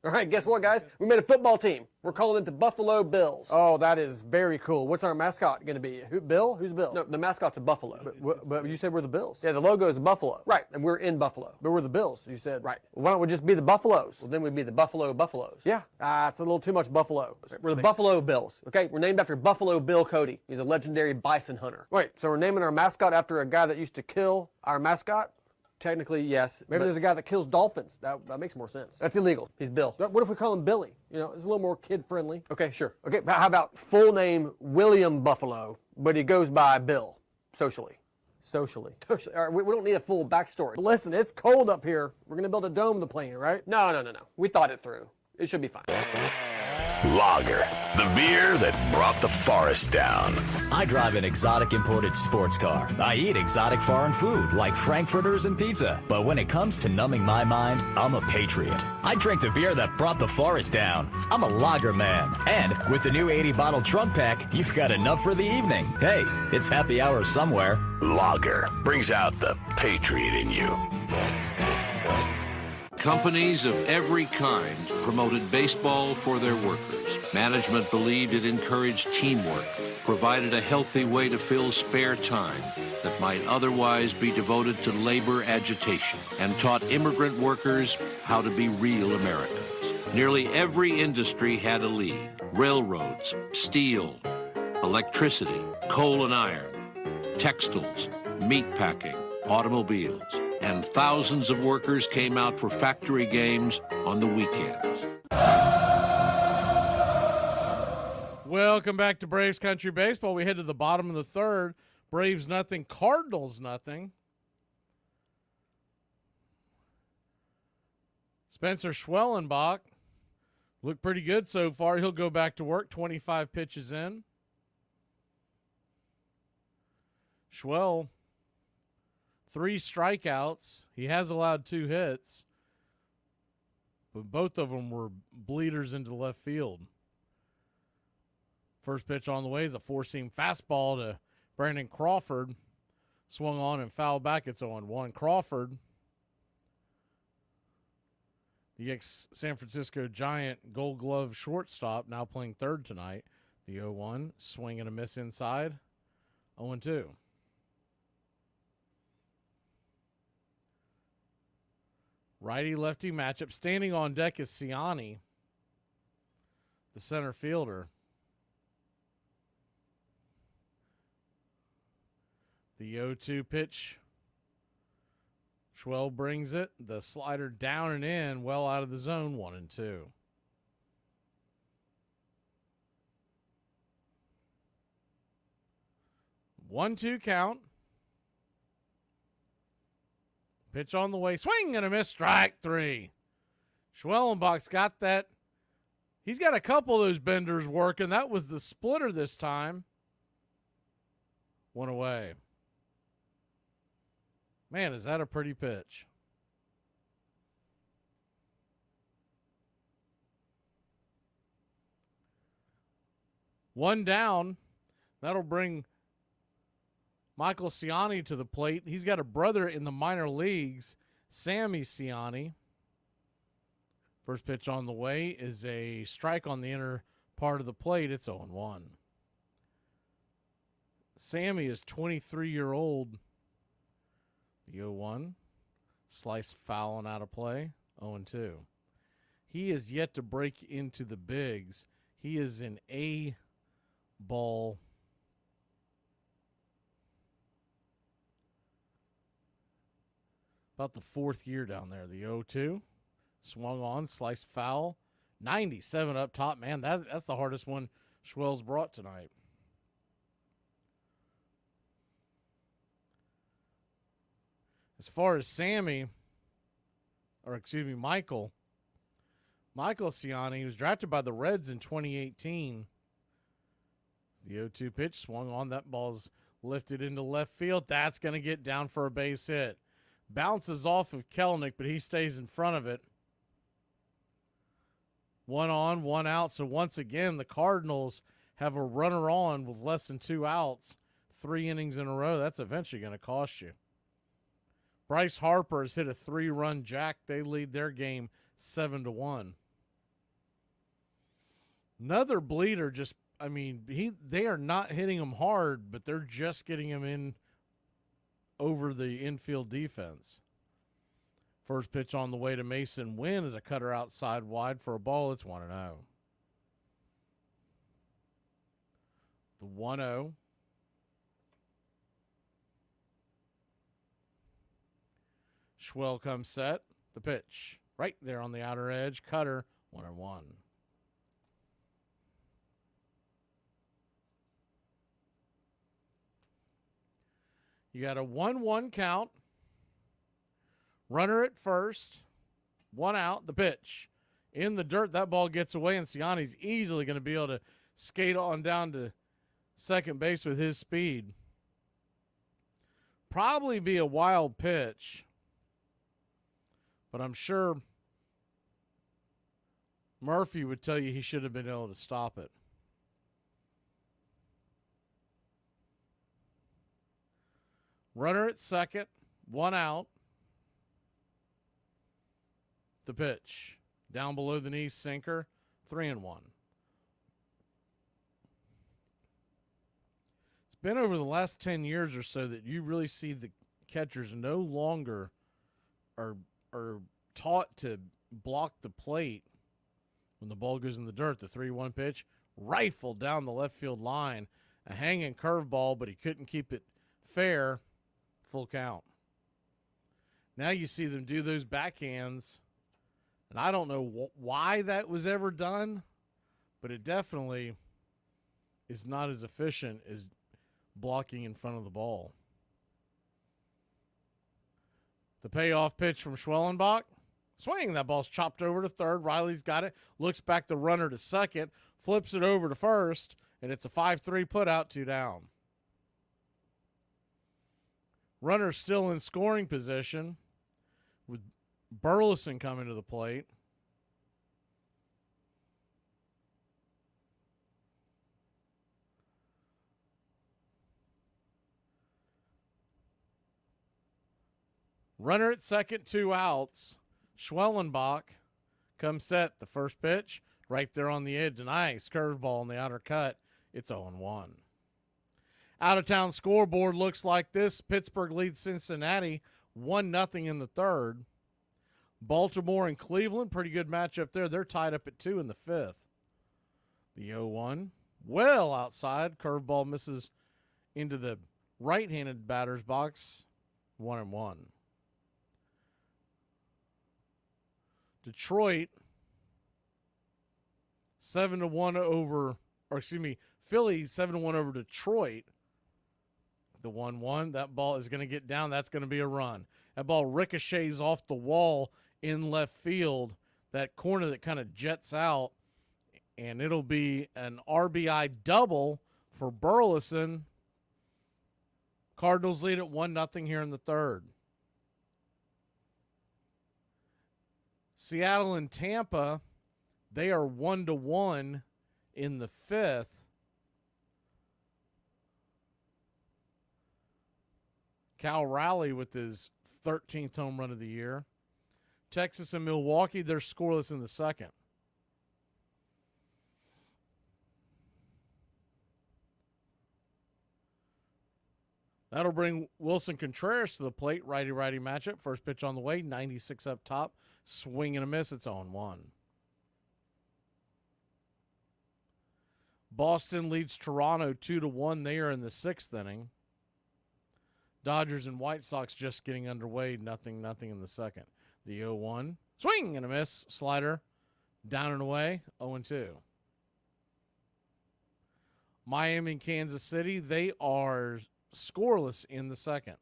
All right, guess what, guys? We made a football team. We're calling it the Buffalo Bills. Oh, that is very cool. What's our mascot going to be? Bill? Who's Bill? No, the mascot's a buffalo. But you said we're the Bills. Yeah, the logo is a buffalo. Right. And we're in Buffalo. But we're the Bills, you said. Right. Why don't we just be the Buffaloes? Well, then we'd be the Buffalo Buffaloes. Yeah. It's a little too much Buffalo. We're the Buffalo Bills, okay? We're named after Buffalo Bill Cody. He's a legendary bison hunter. Wait, so we're naming our mascot after a guy that used to kill our mascot? Technically, yes. Maybe there's a guy that kills dolphins. That makes more sense. That's illegal. He's Bill. What if we call him Billy? You know, it's a little more kid-friendly. Okay, sure. Okay, how about full name William Buffalo, but he goes by Bill, socially. Socially. All right, we don't need a full backstory. But listen, it's cold up here. We're going to build a dome to play in, right? No. We thought it through. It should be fine. Lager, the beer that brought the forest down. I drive an exotic imported sports car. I eat exotic foreign food like frankfurters and pizza. But when it comes to numbing my mind, I'm a patriot. I drink the beer that brought the forest down. I'm a lager man. And with the new 80-bottle trunk pack, you've got enough for the evening. Hey, it's happy hour somewhere. Lager brings out the patriot in you. Companies of every kind promoted baseball for their workers. Management believed it encouraged teamwork, provided a healthy way to fill spare time that might otherwise be devoted to labor agitation, and taught immigrant workers how to be real Americans. Nearly every industry had a lead: railroads, steel, electricity, coal and iron, textiles, meat packing, automobiles, and thousands of workers came out for factory games on the weekends. Welcome back to Braves Country Baseball. We head to the bottom of the third. Braves nothing, Cardinals nothing. Spencer Schwellenbach looked pretty good so far. He'll go back to work, 25 pitches in. Schwell, 3 strikeouts. He has allowed 2 hits, but both of them were bleeders into left field. First pitch on the way is a 4-seam fastball to Brandon Crawford. Swung on and fouled back. It's 0-1. Crawford, the ex-San Francisco Giant Gold Glove shortstop, now playing third tonight. The 0-1, swing and a miss inside. 0-2. Righty-lefty matchup. Standing on deck is Ciani, the center fielder. The 0-2 pitch. Schwell brings it. The slider down and in, well out of the zone, 1-2. One-two count. Pitch on the way. Swing and a miss. Strike 3. Schwellenbach's got that. He's got a couple of those benders working. That was the splitter this time. 1 away. Man, is that a pretty pitch. One down. That'll bring Michael Ciani to the plate. He's got a brother in the minor leagues, Sammy Ciani. First pitch on the way is a strike on the inner part of the plate, it's 0-1. Sammy is 23-year-old. The 0-1. Slice foul and out of play. 0-2. He is yet to break into the bigs. He is in A ball. About the fourth year down there. The 0-2. Swung on. Slice foul. 97 up top. Man, that's the hardest one Schwell's brought tonight. As far as Michael Ciani, he was drafted by the Reds in 2018. The 0-2 pitch swung on. That ball's lifted into left field. That's going to get down for a base hit. Bounces off of Kelenic, but he stays in front of it. 1 on, 1 out. So once again, the Cardinals have a runner on with less than 2 outs. 3 innings in a row. That's eventually going to cost you. Bryce Harper has hit a 3-run jack. They lead their game 7-1. Another bleeder they are not hitting him hard, but they're just getting him in over the infield defense. First pitch on the way to Mason Wynn is a cutter outside wide for a ball. It's 1-0. The 1-0. Schwell comes set. The pitch. Right there on the outer edge. Cutter. 1-1. You got a 1-1 count. Runner at first. 1 out. The pitch. In the dirt. That ball gets away, and Ciani's easily going to be able to skate on down to second base with his speed. Probably be a wild pitch. But I'm sure Murphy would tell you he should have been able to stop it. Runner at second, 1 out. The pitch. Down below the knee, sinker, 3-1. It's been over the last 10 years or so that you really see the catchers no longer are taught to block the plate when the ball goes in the dirt. The 3-1 pitch, rifled down the left field line. A hanging curveball, but he couldn't keep it fair. Full count. Now you see them do those backhands, and I don't know why that was ever done, but it definitely is not as efficient as blocking in front of the ball. The payoff pitch from Schwellenbach. Swing. That ball's chopped over to third. Riley's got it. Looks back the runner to second. Flips it over to first. And it's a 5-3 put out, 2 down. Runner still in scoring position with Burleson coming to the plate. Runner at second, 2 outs. Schwellenbach comes set. The first pitch right there on the edge. Nice curveball in the outer cut. It's 0-1. Out-of-town scoreboard looks like this. Pittsburgh leads Cincinnati 1-0 in the third. Baltimore and Cleveland, pretty good matchup there. They're tied up at 2 in the fifth. The 0-1. Well outside. Curveball misses into the right-handed batter's box. 1-1. Detroit 7-1 over, Philly 7-1 over Detroit. The 1-1, that ball is going to get down. That's going to be a run. That ball ricochets off the wall in left field, that corner that kind of jets out, and it'll be an RBI double for Burleson. Cardinals lead at 1-0 here in the third. Seattle and Tampa, they are 1-1 in the fifth. Cal Raleigh with his 13th home run of the year. Texas and Milwaukee, they're scoreless in the second. That'll bring Wilson Contreras to the plate. Righty-righty matchup. First pitch on the way. 96 up top. Swing and a miss. It's 0-1. Boston leads Toronto 2-1 there in the 6th inning. Dodgers and White Sox just getting underway. Nothing in the 2nd. The 0-1. Swing and a miss. Slider. Down and away. 0-2. Miami and Kansas City, they are scoreless in the 2nd. And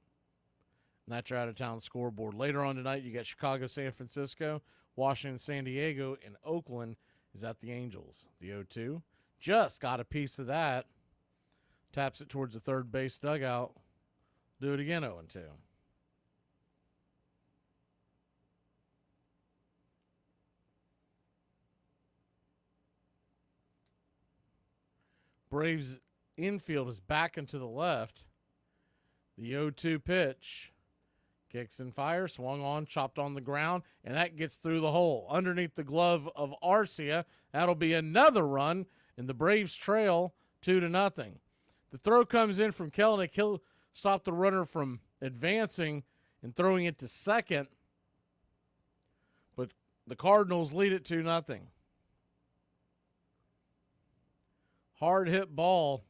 that's your out-of-town scoreboard. Later on tonight, you got Chicago, San Francisco, Washington, San Diego, and Oakland is at the Angels. The 0-2. Just got a piece of that. Taps it towards the third base dugout. Do it again, 0-2. Braves infield is back and to the left. The 0-2 pitch. Kicks and fires, swung on, chopped on the ground, and that gets through the hole. Underneath the glove of Arcia, that'll be another run, and the Braves trail 2-0. The throw comes in from Kelenic. He'll stop the runner from advancing and throwing it to second, but the Cardinals lead it 2-0. Hard hit ball.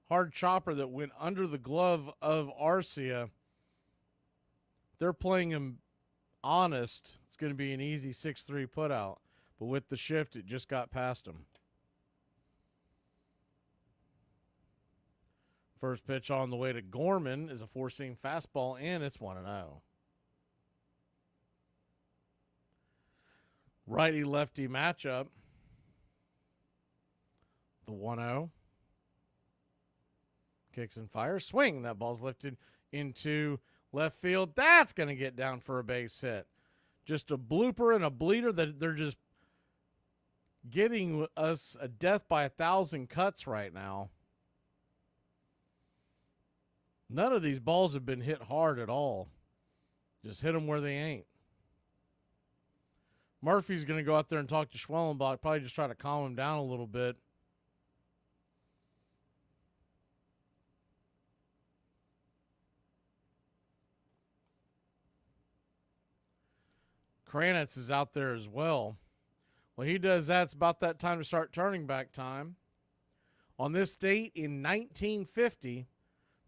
Hard chopper that went under the glove of Arcia. They're playing him honest. It's going to be an easy 6-3 putout. But with the shift, it just got past him. First pitch on the way to Gorman is a four-seam fastball, and it's 1-0. Righty-lefty matchup. The 1-0. Kicks and fires. Swing. That ball's lifted into left field. That's going to get down for a base hit. Just a blooper and a bleeder that they're just getting us a death by 1,000 cuts right now. None of these balls have been hit hard at all. Just hit them where they ain't. Murphy's going to go out there and talk to Schwellenbach, probably just try to calm him down a little bit. Kranitz is out there as well. When he does that, it's about that time to start turning back time. On this date in 1950,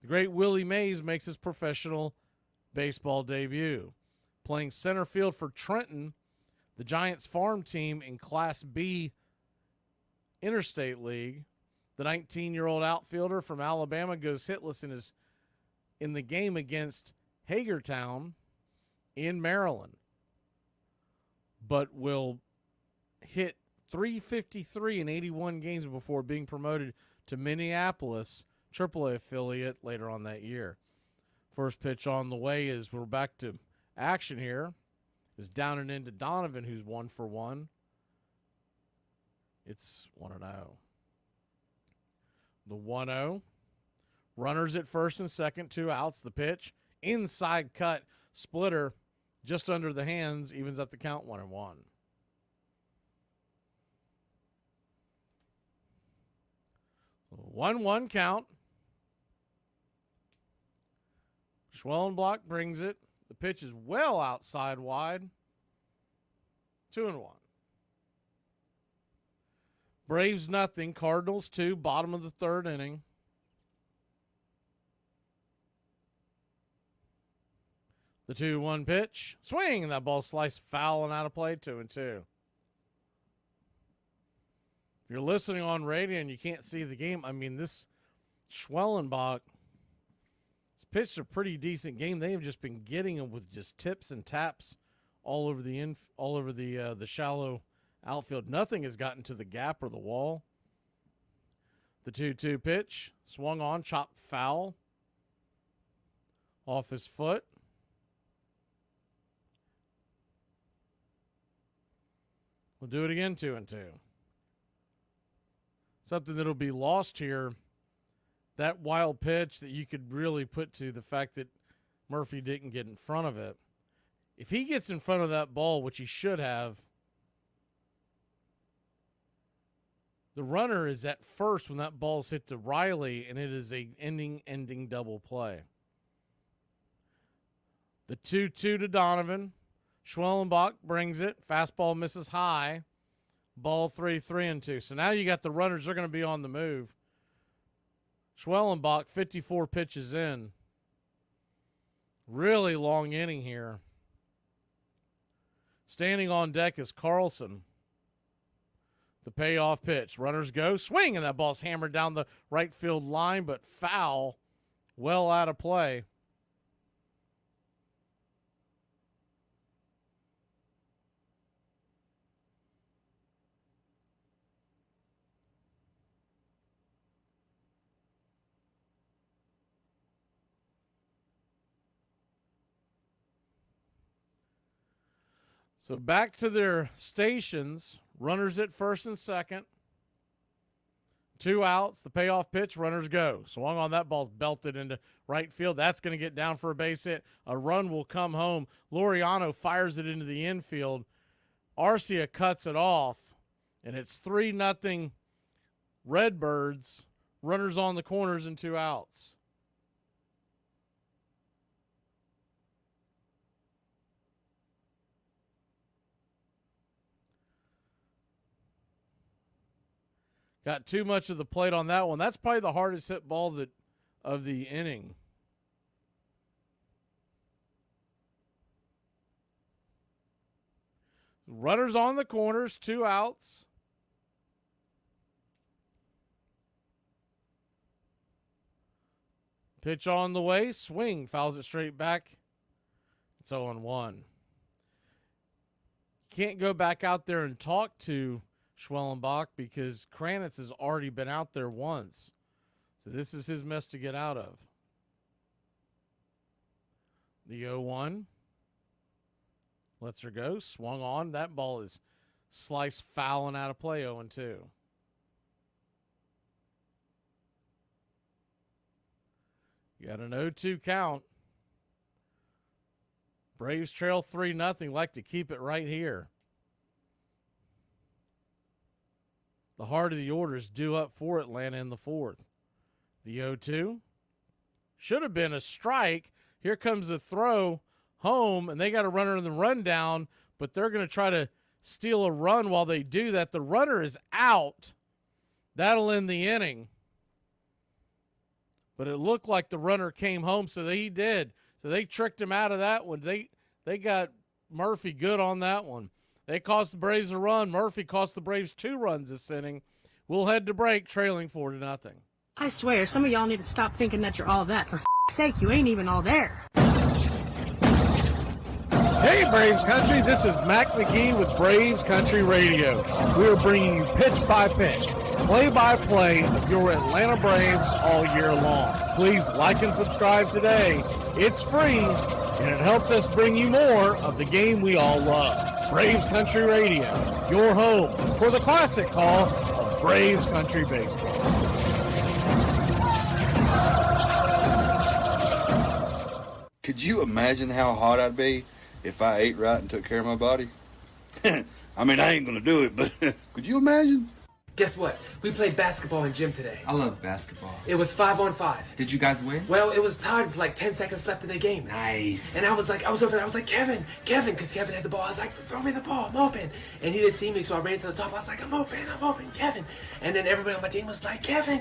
the great Willie Mays makes his professional baseball debut. Playing center field for Trenton, the Giants farm team in Class B Interstate League, the 19-year-old outfielder from Alabama goes hitless in the game against Hagerstown in Maryland, but will hit .353 in 81 games before being promoted to Minneapolis AAA affiliate later on that year. First pitch on the way is we're back to action here. Is down and into Donovan, who's 1 for 1. It's 1-0. The 1-0. Runners at first and second, 2 outs. The pitch. Inside cut. Splitter just under the hands. Evens up the count 1-1. 1-1 count. Schwellenbach brings it. The pitch is well outside wide. 2-1. Braves nothing. Cardinals 2. Bottom of the third inning. The 2-1 pitch. Swing. And that ball sliced foul and out of play. 2-2. If you're listening on radio and you can't see the game, I mean, this Schwellenbach has pitched a pretty decent game. They have just been getting him with just tips and taps all over the shallow outfield. Nothing has gotten to the gap or the wall. The 2-2 pitch. Swung on, chopped foul. Off his foot. We'll do it again, 2-2. Something that'll be lost here, that wild pitch that you could really put to the fact that Murphy didn't get in front of it. If he gets in front of that ball, which he should have, The runner is at first when that ball's hit to Riley, and it is a ending double play. The 2-2 to Donovan. Schwellenbach brings it. Fastball misses high. Ball 3-2. So now you got the runners. They're going to be on the move. Schwellenbach, 54 pitches in. Really long inning here. Standing on deck is Carlson. The payoff pitch. Runners go. Swing, and that ball's hammered down the right field line, but foul. Well out of play. So back to their stations. Runners at first and second. 2 outs. The payoff pitch. Runners go. Swung on that ball's belted into right field. That's going to get down for a base hit. A run will come home. Laureano fires it into the infield. Arcia cuts it off. And it's 3-0 Redbirds. Runners on the corners and 2 outs. Got too much of the plate on that one. That's probably the hardest hit ball of the inning. Runners on the corners, 2 outs. Pitch on the way, swing, fouls it straight back. It's 0-1. Can't go back out there and talk to Schwellenbach because Kranitz has already been out there once. So this is his mess to get out of. The 0-1. Lets her go. Swung on. That ball is sliced foul and out of play. 0-2. You got an 0-2 count. Braves trail 3-0. Like to keep it right here. The heart of the order is due up for Atlanta in the 4th. The 0-2 should have been a strike. Here comes the throw home, and they got a runner in the rundown, but they're going to try to steal a run while they do that. The runner is out. That'll end the inning. But it looked like the runner came home, so he did. So they tricked him out of that one. They got Murphy good on that one. They cost the Braves a run. Murphy cost the Braves 2 runs this inning. We'll head to break, trailing 4-0. I swear, some of y'all need to stop thinking that you're all that. For sake, you ain't even all there. Hey, Braves Country. This is Mac Magee with Braves Country Radio. We are bringing you pitch by pitch, play-by-play of your Atlanta Braves all year long. Please like and subscribe today. It's free, and it helps us bring you more of the game we all love. Braves Country Radio, your home for the classic call of Braves Country Baseball. Could you imagine how hot I'd be if I ate right and took care of my body? I mean, I ain't gonna do it, but could you imagine? Guess what? We played basketball in gym today. I love basketball. It was 5-on-5. Did you guys win? Well, it was tied with like 10 seconds left in the game. Nice. And I was over there. I was like, Kevin, because Kevin had the ball. I was like, throw me the ball. I'm open. And he didn't see me, so I ran to the top. I was like, I'm open, Kevin. And then everybody on my team was like, Kevin,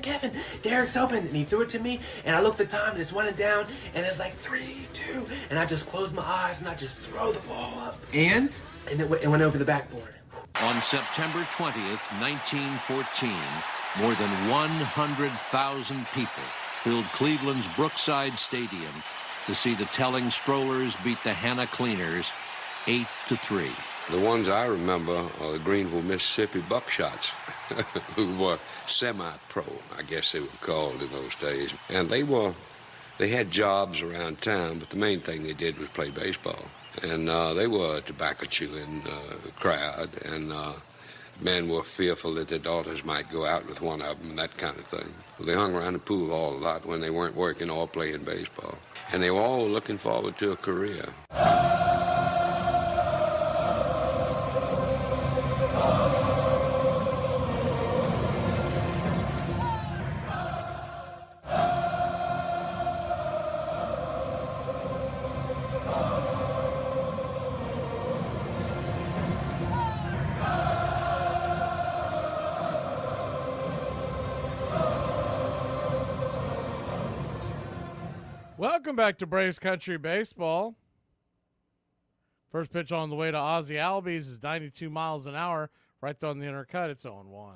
Derek's open. And he threw it to me, and I looked at the time, and it's running down, and it's like 3-2. And I just closed my eyes, and I just throw the ball up. And it went over the backboard. On September 20th, 1914, more than 100,000 people filled Cleveland's Brookside Stadium to see the Telling Strollers beat the Hannah Cleaners 8-3. The ones I remember are the Greenville, Mississippi Buckshots, who were semi-pro, I guess they were called in those days. And they had jobs around town, but the main thing they did was play baseball. And they were a tobacco-chewing crowd, and men were fearful that their daughters might go out with one of them and that kind of thing. Well, they hung around the pool all a lot when they weren't working or playing baseball. And they were all looking forward to a career. Welcome back to Braves Country Baseball. First pitch on the way to Ozzie Albies is 92 miles an hour. Right there on the inner cut, it's 0-1.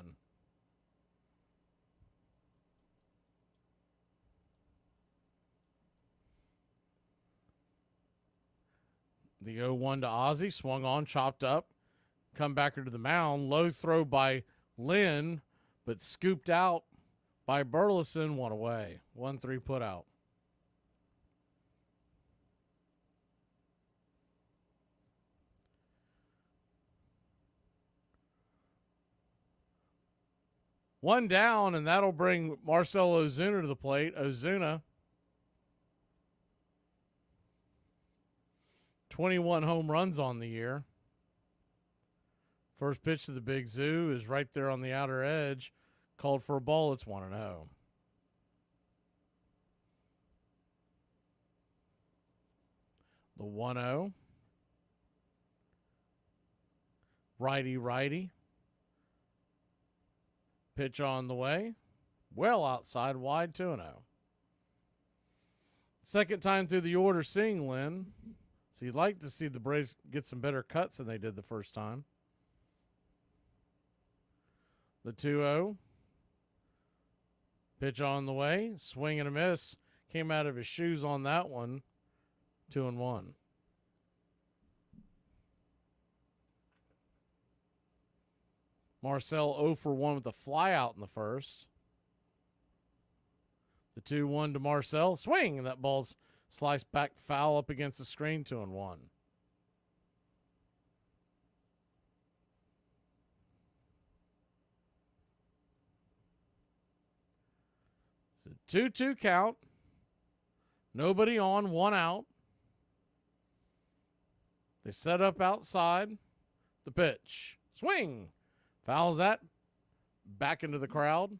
The 0-1 to Ozzie, swung on, chopped up, come back to the mound. Low throw by Lynn, but scooped out by Burleson, one away. 1-3 put out. One down, and that'll bring Marcell Ozuna to the plate. Ozuna, 21 home runs on the year. First pitch to the Big Zoo is right there on the outer edge. Called for a ball. It's 1-0. The 1-0. Righty. Pitch on the way. Well outside, wide, 2-0. Second time through the order seeing Lynn. So you'd like to see the Braves get some better cuts than they did the first time. The 2-0. Pitch on the way. Swing and a miss. Came out of his shoes on that one. 2-1. Marcell 0 for 1 with a fly out in the first. The 2-1 to Marcell. Swing, and that ball's sliced back foul up against the screen. 2-1. It's a 2-2 count. Nobody on, one out. They set up outside. The pitch. Swing. Fouls that back into the crowd.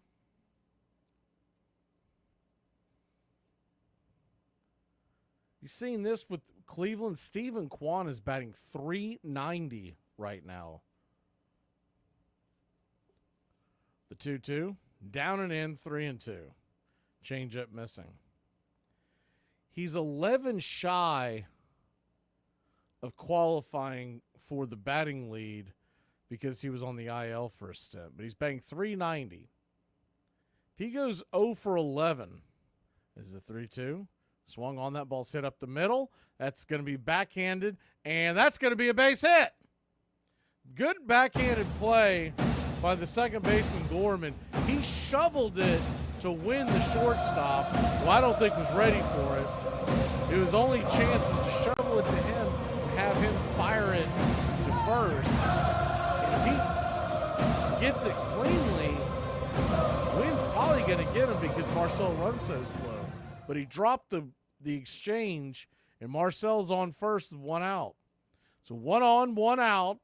You've seen this with Cleveland. Stephen Kwan is batting .390 right now. The 2-2. Down and in, 3-2. Changeup missing. He's 11 shy of qualifying for the batting lead because he was on the IL for a stint. But he's batting .390. If he goes 0 for 11, is it 3-2? Swung on, that ball's hit up the middle. That's going to be backhanded, and that's going to be a base hit. Good backhanded play by the second baseman, Gorman. He shoveled it to win the shortstop, who I don't think was ready for it. His only chance was to shovel it to him and have him fire it to first. If he gets it cleanly, Wynn's probably going to get him because Marcell runs so slow. But he dropped the exchange, and Marcel's on first with one out. So 1 on, 1 out.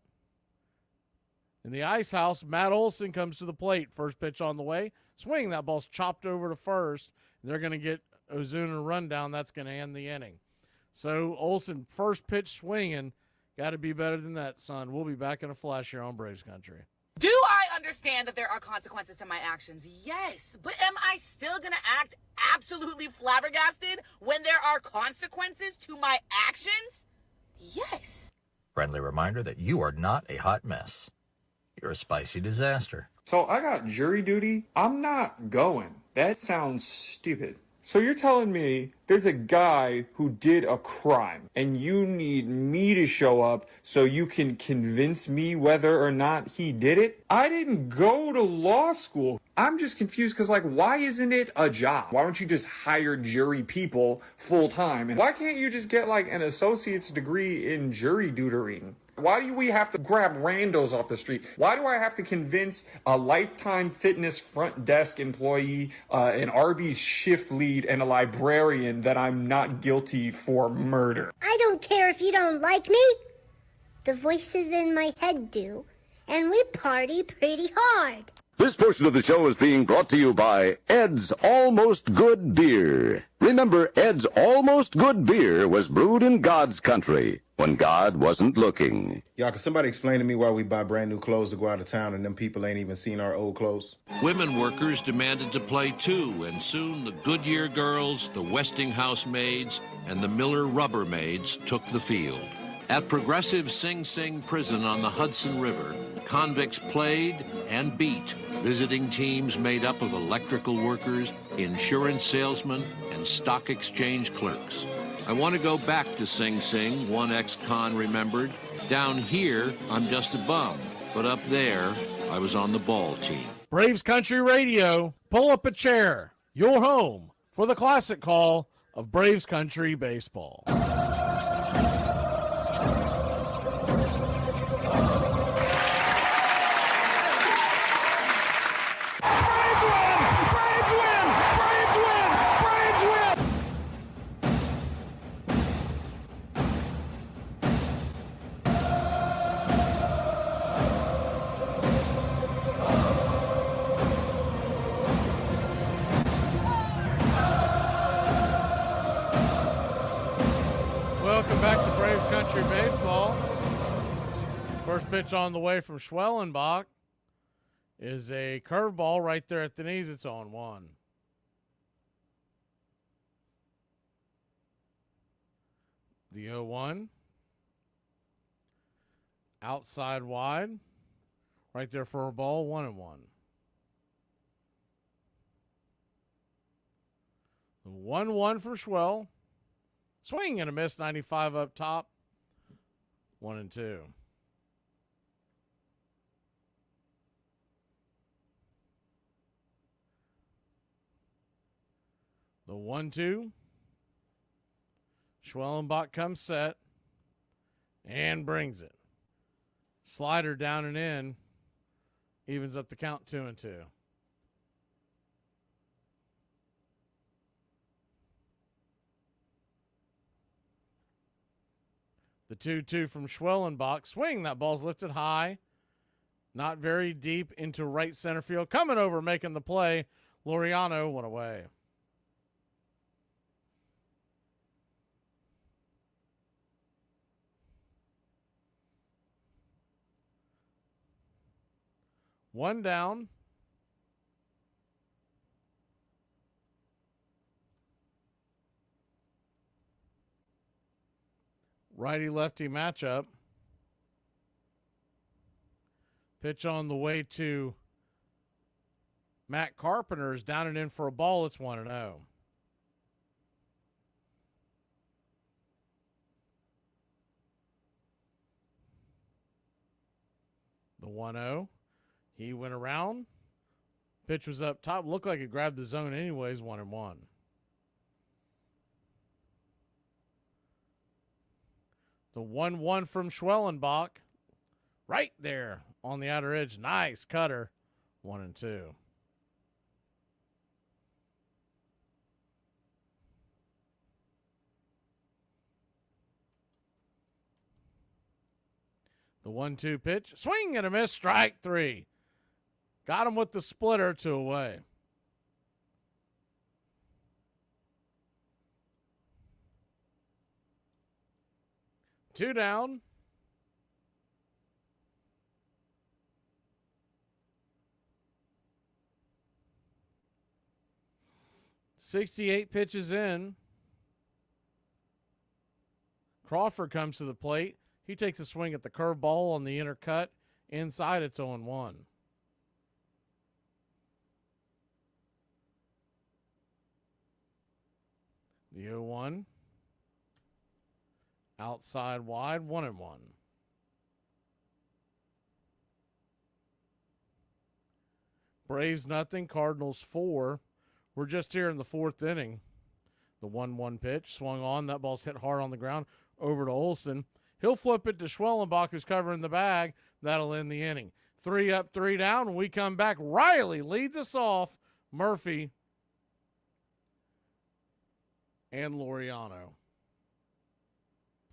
In the ice house, Matt Olson comes to the plate. First pitch on the way. Swing. That ball's chopped over to first. They're going to get Ozuna a rundown. That's going to end the inning. So Olson, first pitch swinging. Got to be better than that, son. We'll be back in a flash here on Braves Country. Do I understand that there are consequences to my actions? Yes. But am I still going to act absolutely flabbergasted when there are consequences to my actions? Yes. Friendly reminder that you are not a hot mess. You're a spicy disaster. So I got jury duty. I'm not going. That sounds stupid. So you're telling me there's a guy who did a crime and you need me to show up so you can convince me whether or not he did it? I didn't go to law school. I'm just confused because, like, why isn't it a job? Why don't you just hire jury people full time? And why can't you just get, like, an associate's degree in jury tutoring? Why do we have to grab randos off the street? Why do I have to convince a Lifetime Fitness front desk employee, an Arby's shift lead, and a librarian that I'm not guilty for murder? I don't care if you don't like me. The voices in my head do. And we party pretty hard. This portion of the show is being brought to you by Ed's Almost Good Beer. Remember, Ed's Almost Good Beer was brewed in God's country. when God wasn't looking. Y'all, can somebody explain to me why we buy brand new clothes to go out of town and them people ain't even seen our old clothes? Women workers demanded to play too, and soon the Goodyear girls, the Westinghouse maids, and the Miller rubber maids took the field. At progressive Sing Sing prison on the Hudson River, convicts played and beat visiting teams made up of electrical workers, insurance salesmen, and stock exchange clerks. I want to go back to Sing Sing, one ex-con remembered. Down here, I'm just a bum, but up there, I was on the ball team. Braves Country Radio, pull up a chair. Your home for the classic call of Braves Country Baseball. Welcome back to Braves Country Baseball. First pitch on the way from Schwellenbach is a curveball right there at the knees. It's on one. The 0-1. Outside wide. Right there for a ball. 1-1. The 1-1 from Schwell. Swing and a miss, 95 up top. 1-2. The 1-2. Schwellenbach comes set and brings it. Slider down and in. Evens up the count 2-2. The 2-2 from Schwellenbach. Swing. That ball's lifted high. Not very deep into right center field. Coming over, making the play. Laureano went away. One down. Righty-lefty matchup. Pitch on the way to Matt Carpenter's down and in for a ball. It's 1-0. The 1-0. He went around. Pitch was up top. Looked like it grabbed the zone anyways. 1-1. The 1-1 from Schwellenbach. Right there on the outer edge. Nice cutter. 1-2. The 1-2 pitch. Swing and a miss. Strike 3. Got him with the splitter, 2 away. Two down. .68 pitches in. Crawford comes to the plate. He takes a swing at the curveball on the inner cut. Inside, it's 0-1. The 0-1. Outside wide, 1-1. Braves nothing, Cardinals 4. We're just here in the 4th inning. The 1-1 pitch swung on. That ball's hit hard on the ground over to Olsen. He'll flip it to Schwellenbach, who's covering the bag. That'll end the inning. 3 up, 3 down. When we come back, Riley leads us off. Murphy and Laureano.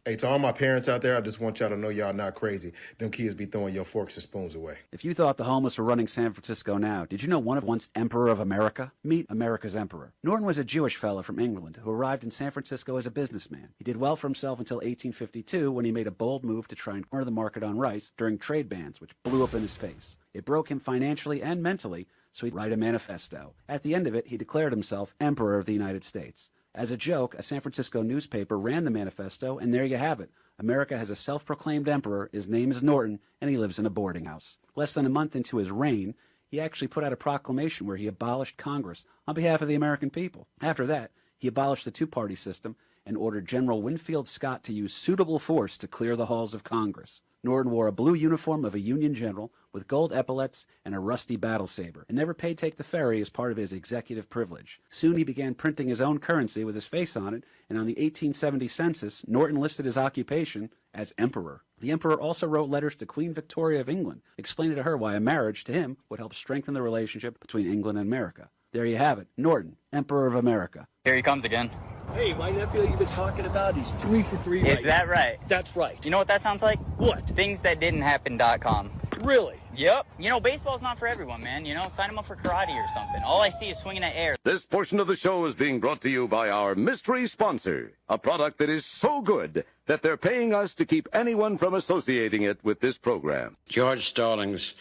Hey, to all my parents out there, I just want y'all to know y'all not crazy. Them kids be throwing your forks and spoons away. If you thought the homeless were running San Francisco now, did you know one of once Emperor of America? Meet America's Emperor. Norton was a Jewish fellow from England who arrived in San Francisco as a businessman. He did well for himself until 1852 when he made a bold move to try and corner the market on rice during trade bans, which blew up in his face. It broke him financially and mentally, so he'd write a manifesto. At the end of it, he declared himself Emperor of the United States. As a joke, a San Francisco newspaper ran the manifesto, and there you have it. America has a self-proclaimed emperor, his name is Norton, and he lives in a boarding house. Less than a month into his reign, he actually put out a proclamation where he abolished Congress on behalf of the American people. After that, he abolished the two-party system and ordered General Winfield Scott to use suitable force to clear the halls of Congress. Norton wore a blue uniform of a Union general with gold epaulets and a rusty battle saber, and never paid take the ferry as part of his executive privilege. Soon he began printing his own currency with his face on it, and on the 1870 census, Norton listed his occupation as emperor. The emperor also wrote letters to Queen Victoria of England, explaining to her why a marriage to him would help strengthen the relationship between England and America. There you have it, Norton, Emperor of America. Here he comes again. Hey, my nephew that you've been talking about, he's 3 for 3 Is that right? That's right. You know what that sounds like? What? ThingsThatDidn'tHappen.com. Really? Yep. You know, baseball's not for everyone, man. You know, sign him up for karate or something. All I see is swinging at air. This portion of the show is being brought to you by our mystery sponsor, a product that is so good that they're paying us to keep anyone from associating it with this program. George Stallings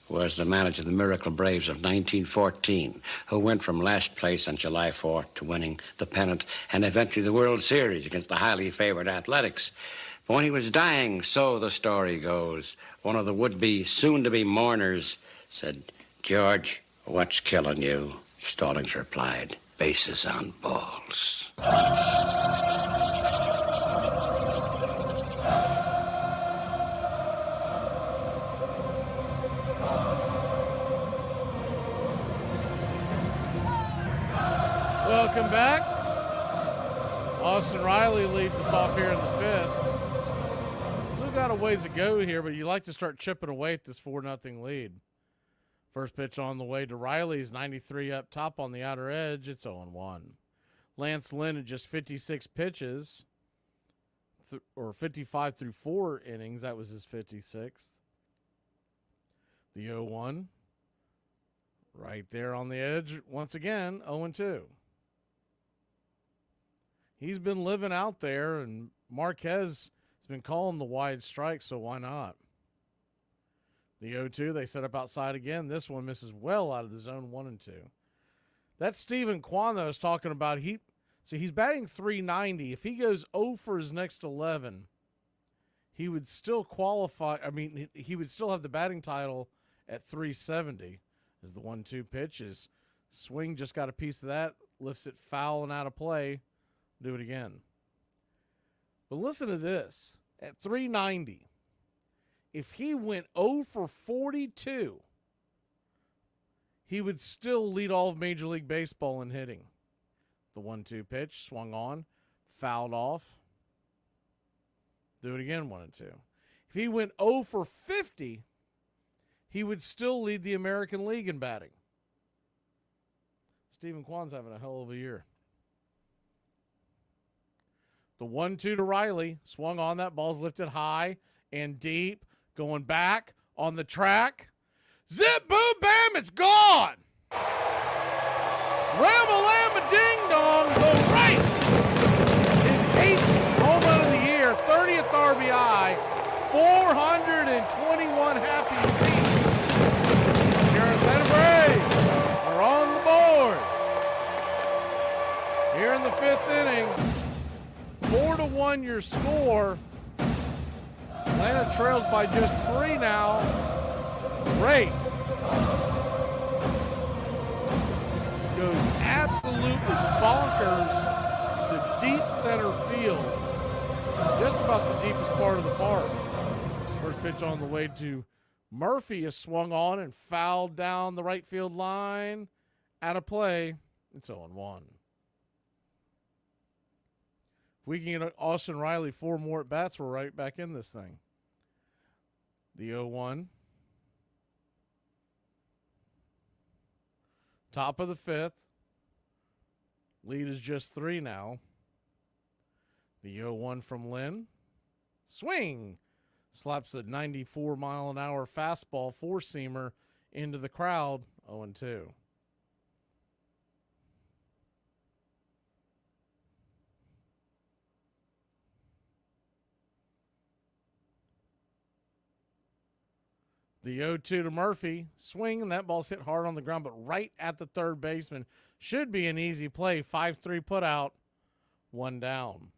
was the manager of the Miracle Braves of 1914, who went from last place on July 4th to winning the pennant and eventually the World Series against the highly favored Athletics. But when he was dying, so the story goes, one of the would-be, soon-to-be mourners said, "George, what's killing you?" Stallings replied, "Bases on balls." Welcome back. Austin Riley leads us off here in the fifth. Still got a ways to go here, but you like to start chipping away at this 4-0 lead. First pitch on the way to Riley's 93 up top on the outer edge. It's 0-1. Lance Lynn at just 56 pitches, or 55 through 4 innings. That was his 56th. The 0-1. Right there on the edge. Once again, 0-2. He's been living out there, and Marquez has been calling the wide strike, so why not? The 0-2, they set up outside again. This one misses well out of the zone, 1-2. That's Stephen Kwan that I was talking about. He's batting .390. If he goes 0 for his next 11, he would still qualify. I mean, he would still have the batting title at .370. As the 1-2 pitch is swing, just got a piece of that, lifts it foul and out of play. Do it again. But listen to this. At .390, if he went 0 for 42, he would still lead all of Major League Baseball in hitting. The 1-2 pitch, swung on, fouled off. Do it again, 1-2. If he went 0 for 50, he would still lead the American League in batting. Stephen Kwan's having a hell of a year. The 1-2 to Riley. Swung on. That ball's lifted high and deep. Going back on the track. Zip, boom, bam, it's gone. Ram-a-lam-a ding-dong. Go right. His 8th home run of the year. 30th RBI. 421 happy feet. Atlanta Braves are on the board. Here in the 5th inning, 4-1 your score. Atlanta trails by just 3 now. Great. Goes absolutely bonkers to deep center field. Just about the deepest part of the park. First pitch on the way to Murphy is swung on and fouled down the right field line. Out of play. It's 0-1. If we can get Austin Riley 4 more at bats, we're right back in this thing. The 0-1. Top of the 5th. Lead is just 3 now. The 0-1 from Lynn. Swing! Slaps a 94-mile-an-hour fastball four-seamer into the crowd. 0-2. The 0-2 to Murphy. Swing, and that ball's hit hard on the ground, but right at the third baseman. Should be an easy play. 5-3 put out. 1 down.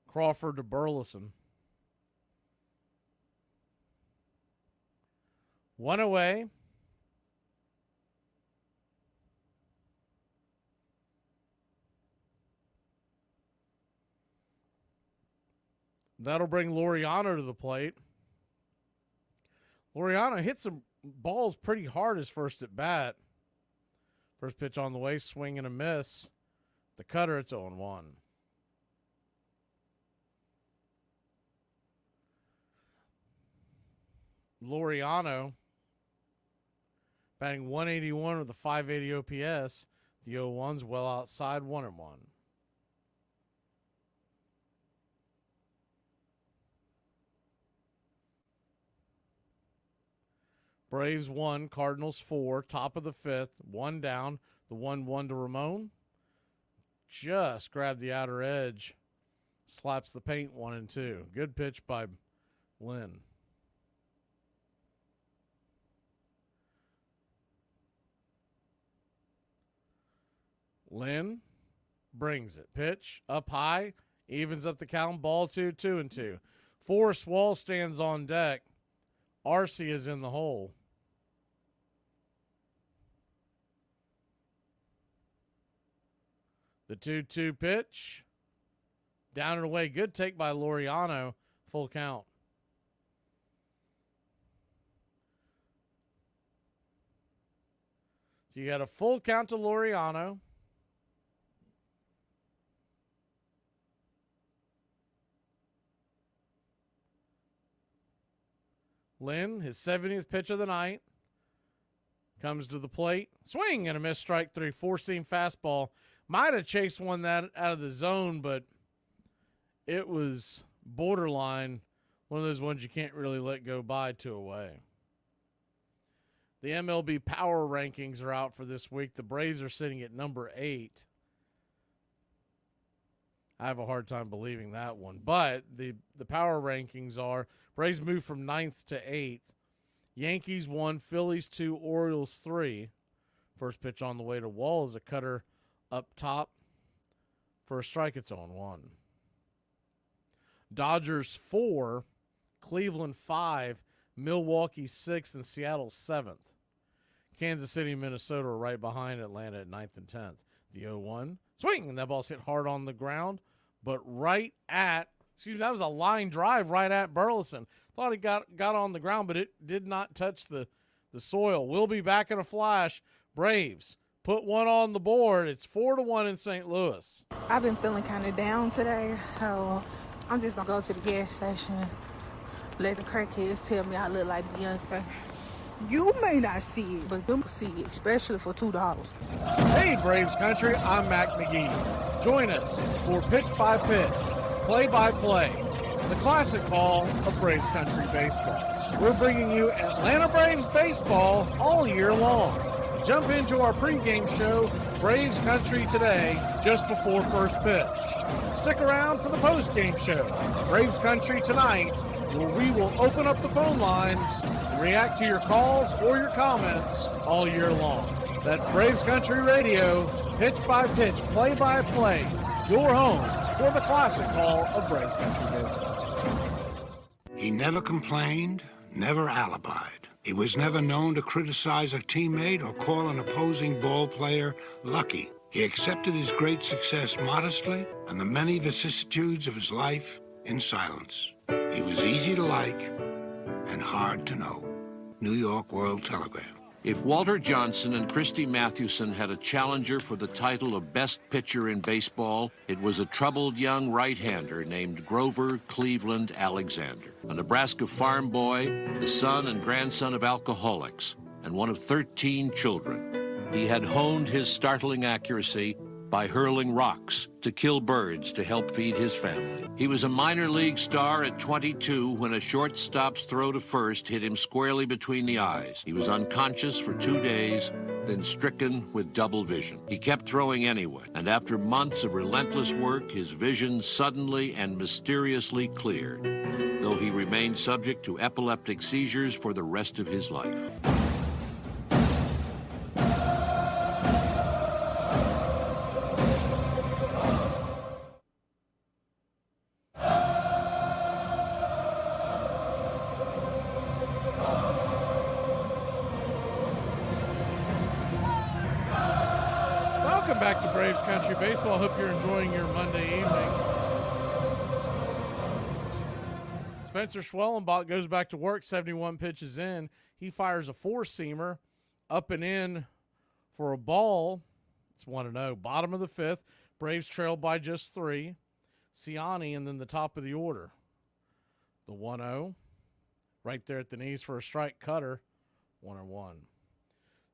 Crawford to Burleson. 1 away. That'll bring Laureano to the plate. Laureano hit some balls pretty hard his first at bat. First pitch on the way, swing and a miss. The cutter, it's 0-1. Laureano batting 181 with a 580 OPS. The 0-1's well outside, 1-1. Braves 1, Cardinals 4, top of the 5th, 1 down, the 1-1 to Ramon. Just grabbed the outer edge, slaps the paint 1-2. Good pitch by Lynn. Lynn brings it. Pitch up high, evens up the count, ball 2, 2-2. Forrest Wall stands on deck. Arcee is in the hole. The 2-2 pitch. Down and away. Good take by Laureano. Full count. So you got a full count to Laureano. Lynn, his 70th pitch of the night, comes to the plate. Swing and a miss, strike 3. Four-seam fastball. Might have chased one that out of the zone, but it was borderline. One of those ones you can't really let go by 2 away. The MLB power rankings are out for this week. The Braves are sitting at number 8. I have a hard time believing that one. But the power rankings are Braves move from 9th to 8th. Yankees 1, Phillies 2, Orioles 3. First pitch on the way to Wall is a cutter up top. For a strike, it's 0-1. Dodgers 4, Cleveland 5, Milwaukee 6, and Seattle 7th. Kansas City and Minnesota are right behind Atlanta at 9th and 10th. The 0-1. Swing, and that ball's hit hard on the ground, but right at, that was a line drive right at Burleson. Thought it got on the ground, but it did not touch the soil. We'll be back in a flash. Braves put one on the board. It's 4-1 in St. Louis. I've been feeling kind of down today, so I'm just going to go to the gas station, let the crackheads tell me I look like Beyonce. You may not see it, but them see it, especially for $2. Hey, Braves Country, I'm Mac Magee. Join us for Pitch by Pitch, Play by Play, the classic call of Braves Country baseball. We're bringing you Atlanta Braves baseball all year long. Jump into our pregame show, Braves Country Today, just before first pitch. Stick around for the postgame show, Braves Country Tonight, where we will open up the phone lines and react to your calls or your comments all year long. That's Braves Country Radio, pitch by pitch, play by play, your home for the classic call of Braves Country baseball. He never complained, never alibied. He was never known to criticize a teammate or call an opposing ball player lucky. He accepted his great success modestly and the many vicissitudes of his life in silence. He was easy to like and hard to know. New York World Telegram. If Walter Johnson and Christy Mathewson had a challenger for the title of best pitcher in baseball, it was a troubled young right-hander named Grover Cleveland Alexander, a Nebraska farm boy, the son and grandson of alcoholics, and one of 13 children. He had honed his startling accuracy by hurling rocks to kill birds to help feed his family. He was a minor league star at 22 when a shortstop's throw to first hit him squarely between the eyes. He was unconscious for 2 days, then stricken with double vision. He kept throwing anyway, and after months of relentless work, his vision suddenly and mysteriously cleared, though he remained subject to epileptic seizures for the rest of his life. Welcome back to Braves Country Baseball. Hope you're enjoying your Monday evening. Spencer Schwellenbach goes back to work, 71 pitches in. He fires a four-seamer up and in for a ball. It's 1-0. Bottom of the fifth. Braves trail by just 3. Ciani, and then the top of the order. The 1-0. Right there at the knees for a strike. Cutter. 1-1.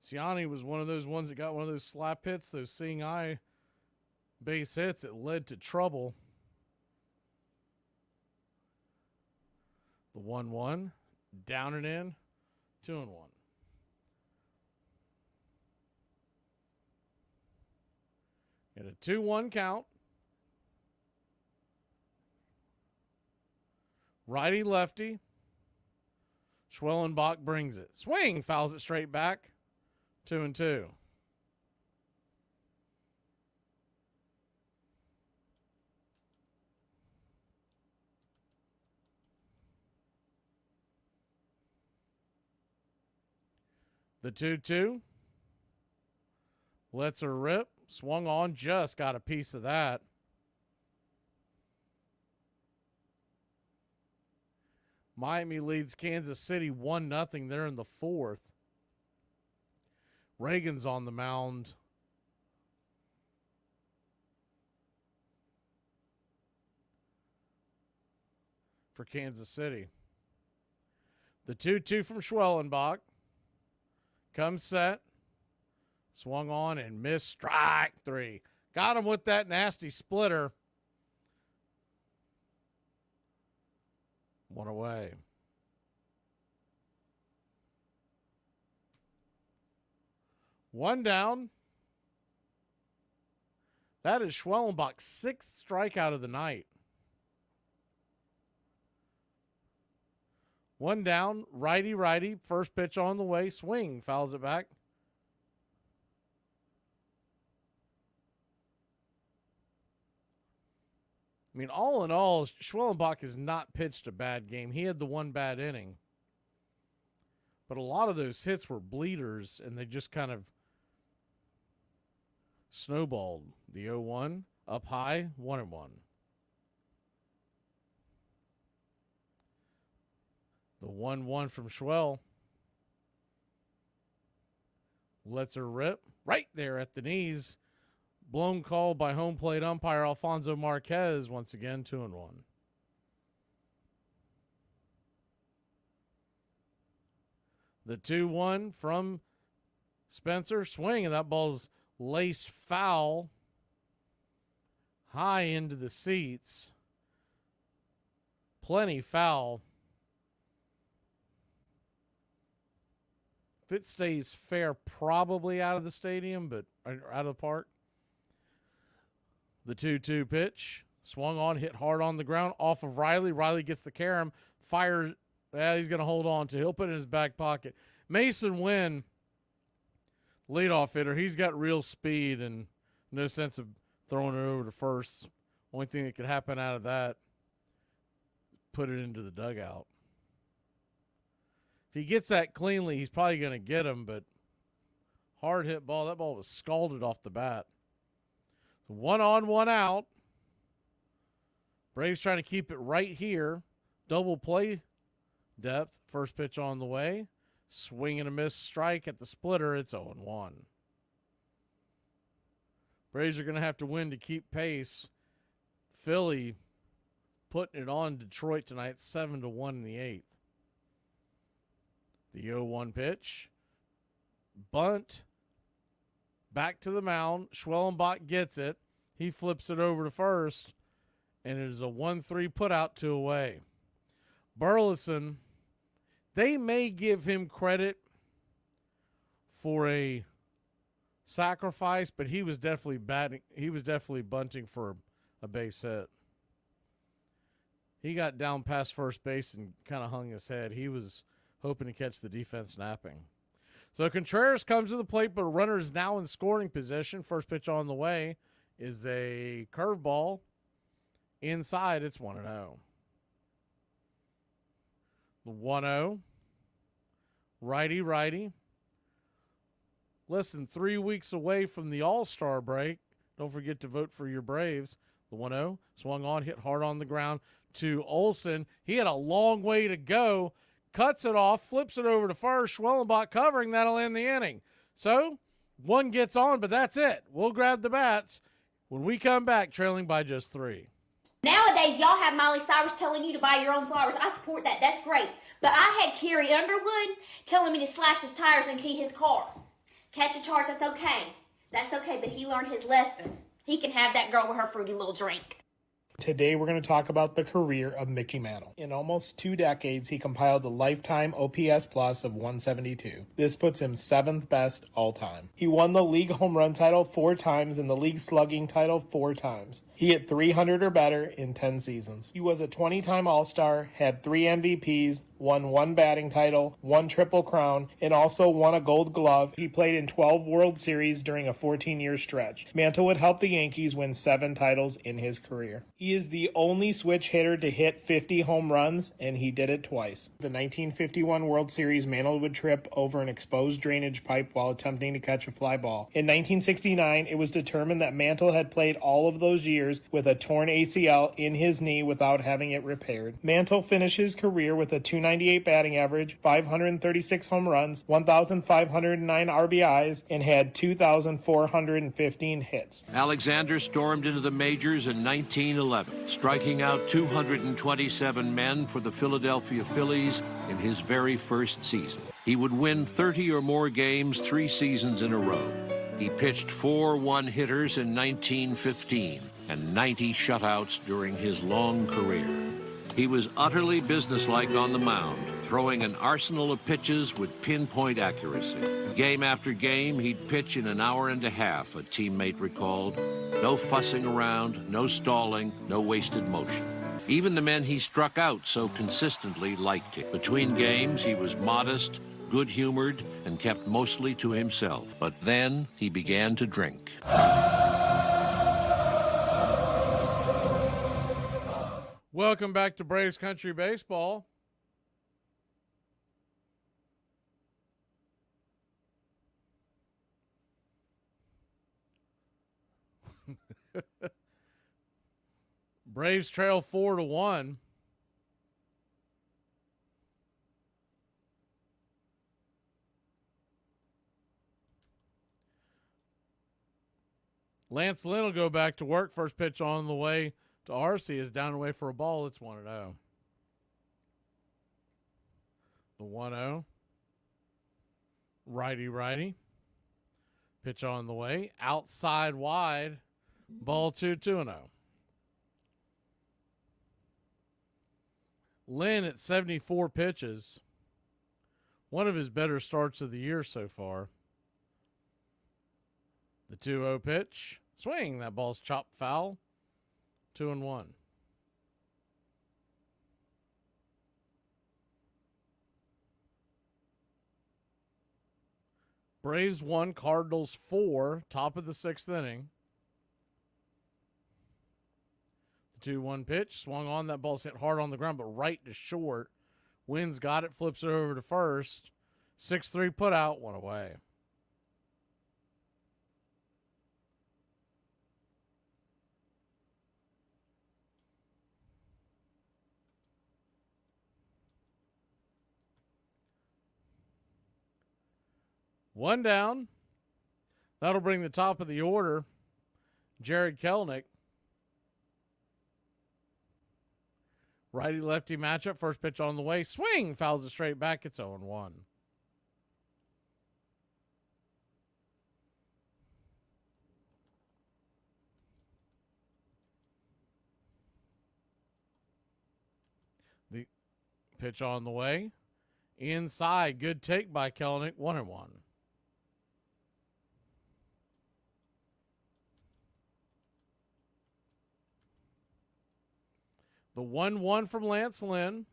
Ciani was one of those ones that got one of those slap hits, those seeing eye base hits that led to trouble. The 1-1, down and in, 2-1. Get a 2-1 count. Righty lefty. Schwellenbach brings it. Swing, fouls it straight back. 2-2. The 2-2. Lets her rip. Swung on, just got a piece of that. Miami leads Kansas City 1-0 there in the 4th. Reagan's on the mound. For Kansas City. The 2-2 from Schwellenbach. Comes set. Swung on and missed. Strike 3. Got him with that nasty splitter. 1 away. One down. That is Schwellenbach's 6th strikeout of the night. One down, righty. First pitch on the way. Swing, fouls it back. I mean, all in all, Schwellenbach has not pitched a bad game. He had the one bad inning. But a lot of those hits were bleeders, and they just kind of snowballed. The 0-1, up high, 1-1. The 1-1 from Schwell. Lets her rip. Right there at the knees. Blown call by home plate umpire Alfonso Marquez. Once again, 2-1. The 2-1 from Spencer. Swing, and that ball's laced foul. High into the seats. Plenty foul. If it stays fair, probably out of the stadium, but out of the park. The 2-2 pitch. Swung on, hit hard on the ground. Off of Riley. Riley gets the carom. Fires. He's going to hold on to. He'll put it in his back pocket. Mason Wynn, leadoff hitter. He's got real speed and no sense of throwing it over to first. Only thing that could happen out of that, put it into the dugout. If he gets that cleanly, he's probably going to get him, but hard hit ball. That ball was scalded off the bat. So 1 on, 1 out. Braves trying to keep it right here. Double play depth. First pitch on the way. Swing and a miss strike at the splitter. It's 0-1. Braves are going to have to win to keep pace. Philly putting it on Detroit tonight, 7-1 in the 8th. The 0-1 pitch. Bunt. Back to the mound. Schwellenbach gets it. He flips it over to first, and it is a 1-3 putout, 2 away. Burleson, they may give him credit for a sacrifice, but he was definitely bunting for a base hit. He got down past first base and kind of hung his head. He was hoping to catch the defense napping. So Contreras comes to the plate, but a runner is now in scoring position. First pitch on the way is a curveball. Inside, it's 1-0. The 1-0. Righty. Less than 3 weeks away from the All-Star break. Don't forget to vote for your Braves. The 1-0 swung on, hit hard on the ground to Olsen. He had a long way to go. Cuts it off, flips it over to first. Schwellenbach covering. That'll end the inning. So, one gets on, but that's it. We'll grab the bats when we come back, trailing by just 3. Nowadays, y'all have Miley Cyrus telling you to buy your own flowers. I support that. That's great. But I had Carrie Underwood telling me to slash his tires and key his car. Catch a charge, that's okay. That's okay, but he learned his lesson. He can have that girl with her fruity little drink. Today we're going to talk about the career of Mickey Mantle. In almost 2 decades, he compiled a lifetime OPS plus of 172. This puts him 7th best all time. He won the league home run title 4 times and the league slugging title 4 times. He hit 300 or better in 10 seasons. He was a 20-time All-Star, had 3 MVPs, won 1 batting title, 1 Triple Crown, and also won a Gold Glove. He played in 12 World Series during a 14-year stretch. Mantle would help the Yankees win 7 titles in his career. He is the only switch hitter to hit 50 home runs, and he did it twice. The 1951 World Series, Mantle would trip over an exposed drainage pipe while attempting to catch a fly ball. In 1969, it was determined that Mantle had played all of those years with a torn ACL in his knee without having it repaired. Mantle finished his career with a .298 batting average, 536 home runs, 1,509 RBIs, and had 2,415 hits. Alexander stormed into the majors in 1911, striking out 227 men for the Philadelphia Phillies in his very first season. He would win 30 or more games 3 seasons in a row. He pitched 4 one-hitters in 1915 and 90 shutouts during his long career. He was utterly businesslike on the mound, throwing an arsenal of pitches with pinpoint accuracy. Game after game, he'd pitch in an hour and a half, a teammate recalled. No fussing around, no stalling, no wasted motion. Even the men he struck out so consistently liked him. Between games, he was modest, good-humored, and kept mostly to himself. But then he began to drink. Welcome back to Braves Country Baseball. Braves trail 4-1. Lance Lynn will go back to work. First pitch on the way to RC is down and away for a ball. It's 1-0. The 1-0. Righty. Pitch on the way. Outside wide. Ball 2-0. Lynn at 74 pitches. One of his better starts of the year so far. The 2-0 pitch. Swing. That ball's chopped foul. 2-1. Braves 1, Cardinals 4, top of the 6th inning. The 2-1 pitch, swung on. That ball's hit hard on the ground, but right to short. Wynn's got it, flips it over to first. 6-3 put out, 1 away. One down. That'll bring the top of the order. Jared Kelenic. Righty-lefty matchup. First pitch on the way. Swing. Fouls it straight back. It's 0-1. Pitch on the way. Inside. Good take by Kelenic. 1-1. The 1-1 from Lance Lynn.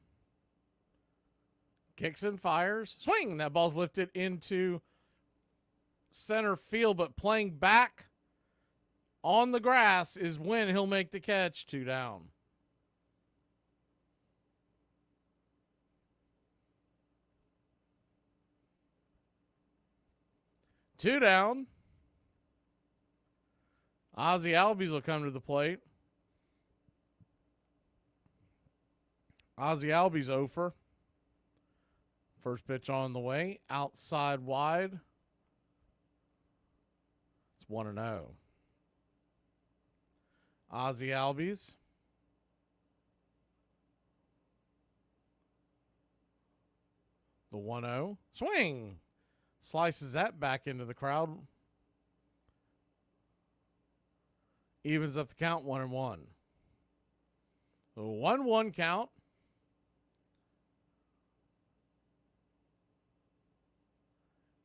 Kicks and fires. Swing! That ball's lifted into center field, but playing back on the grass is when he'll make the catch. 2 down. Two down. Ozzie Albies will come to the plate. Ozzie Albies over. First pitch on the way. Outside wide. It's 1-0. Ozzie Albies. The 1-0. Swing. Slices that back into the crowd. Evens up the count. 1-1. The 1-1 count.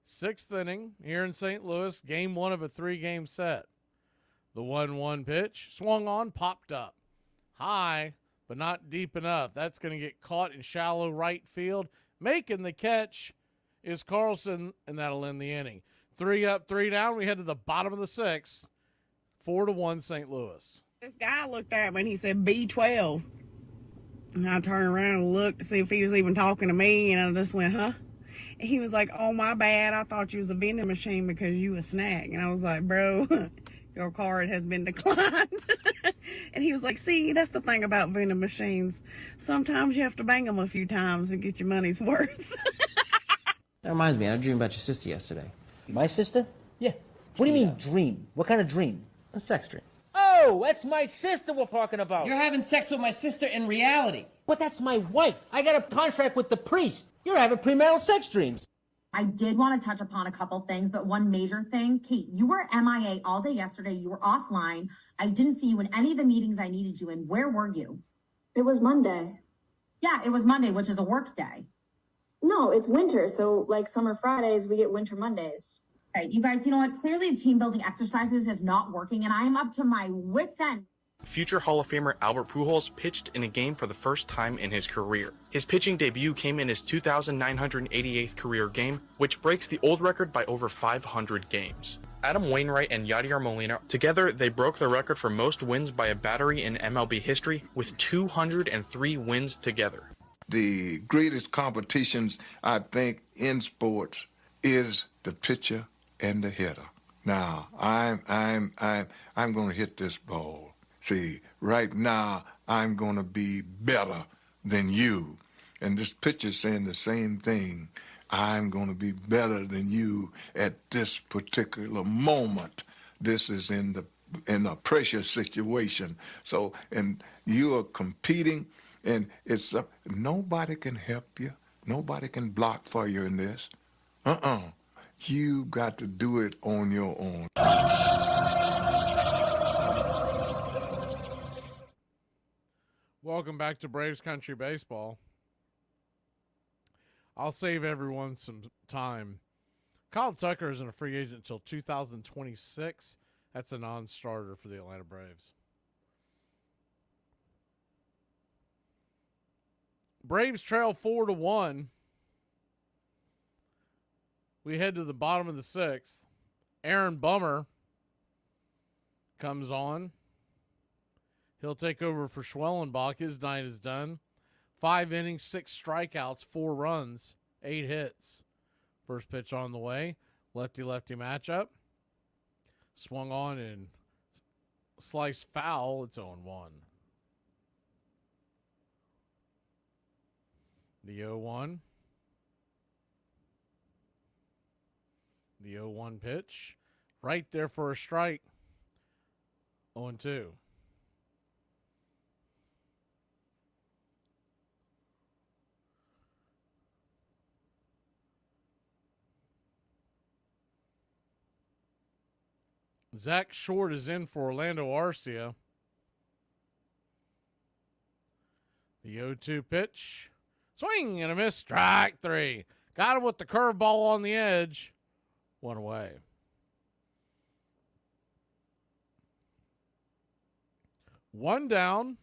Sixth inning here in St. Louis. Game 1 of a 3-game set. The 1-1 pitch. Swung on. Popped up. High, but not deep enough. That's going to get caught in shallow right field. Making the catch is Carlson, and that'll end the inning. 3 up, 3 down. We head to the bottom of the 6th. 4-1 St. Louis. This guy looked at me and he said B12. And I turned around and looked to see if he was even talking to me, and I just went, huh? And he was like, oh, my bad. I thought you was a vending machine because you a snack. And I was like, bro, your card has been declined. And he was like, see, that's the thing about vending machines. Sometimes you have to bang them a few times and get your money's worth. That reminds me, I dreamed about your sister yesterday. My sister? Yeah. What do you mean dream? What kind of dream? A sex dream. Oh, that's my sister we're talking about. You're having sex with my sister in reality. But that's my wife. I got a contract with the priest. You're having premarital sex dreams. I did want to touch upon a couple things, but one major thing, Kate, you were MIA all day yesterday. You were offline. I didn't see you in any of the meetings I needed you in. Where were you? It was Monday. Yeah, it was Monday, which is a work day. No, it's winter. So like summer Fridays, we get winter Mondays. Okay, you guys, you know what? Clearly team building exercises is not working, and I am up to my wits' end. Future Hall of Famer Albert Pujols pitched in a game for the first time in his career. His pitching debut came in his 2,988th career game, which breaks the old record by over 500 games. Adam Wainwright and Yadier Molina, together they broke the record for most wins by a battery in MLB history with 203 wins together. The greatest competitions, I think, in sports is the pitcher and the hitter. Now, I'm going to hit this ball. See, right now, I'm going to be better than you. And this pitcher's saying the same thing. I'm going to be better than you at this particular moment. This is in a pressure situation. So, and you are competing, and it's nobody can help you. Nobody can block for you in this. You got to do it on your own. Welcome back to Braves Country Baseball. I'll save everyone some time. Kyle Tucker isn't a free agent until 2026. That's a non-starter for the Atlanta Braves. Braves trail 4-1. We head to the bottom of the 6th. Aaron Bummer comes on. He'll take over for Schwellenbach. His night is done. 5 innings, 6 strikeouts, 4 runs, 8 hits. First pitch on the way. Lefty-lefty matchup. Swung on and sliced foul. It's 0-1. The 0-1. The 0-1 pitch. Right there for a strike. 0-2. Zach Short is in for Orlando Arcia. The 0-2 pitch. Swing and a miss. Strike 3. Got him with the curveball on the edge. 1 away. One down.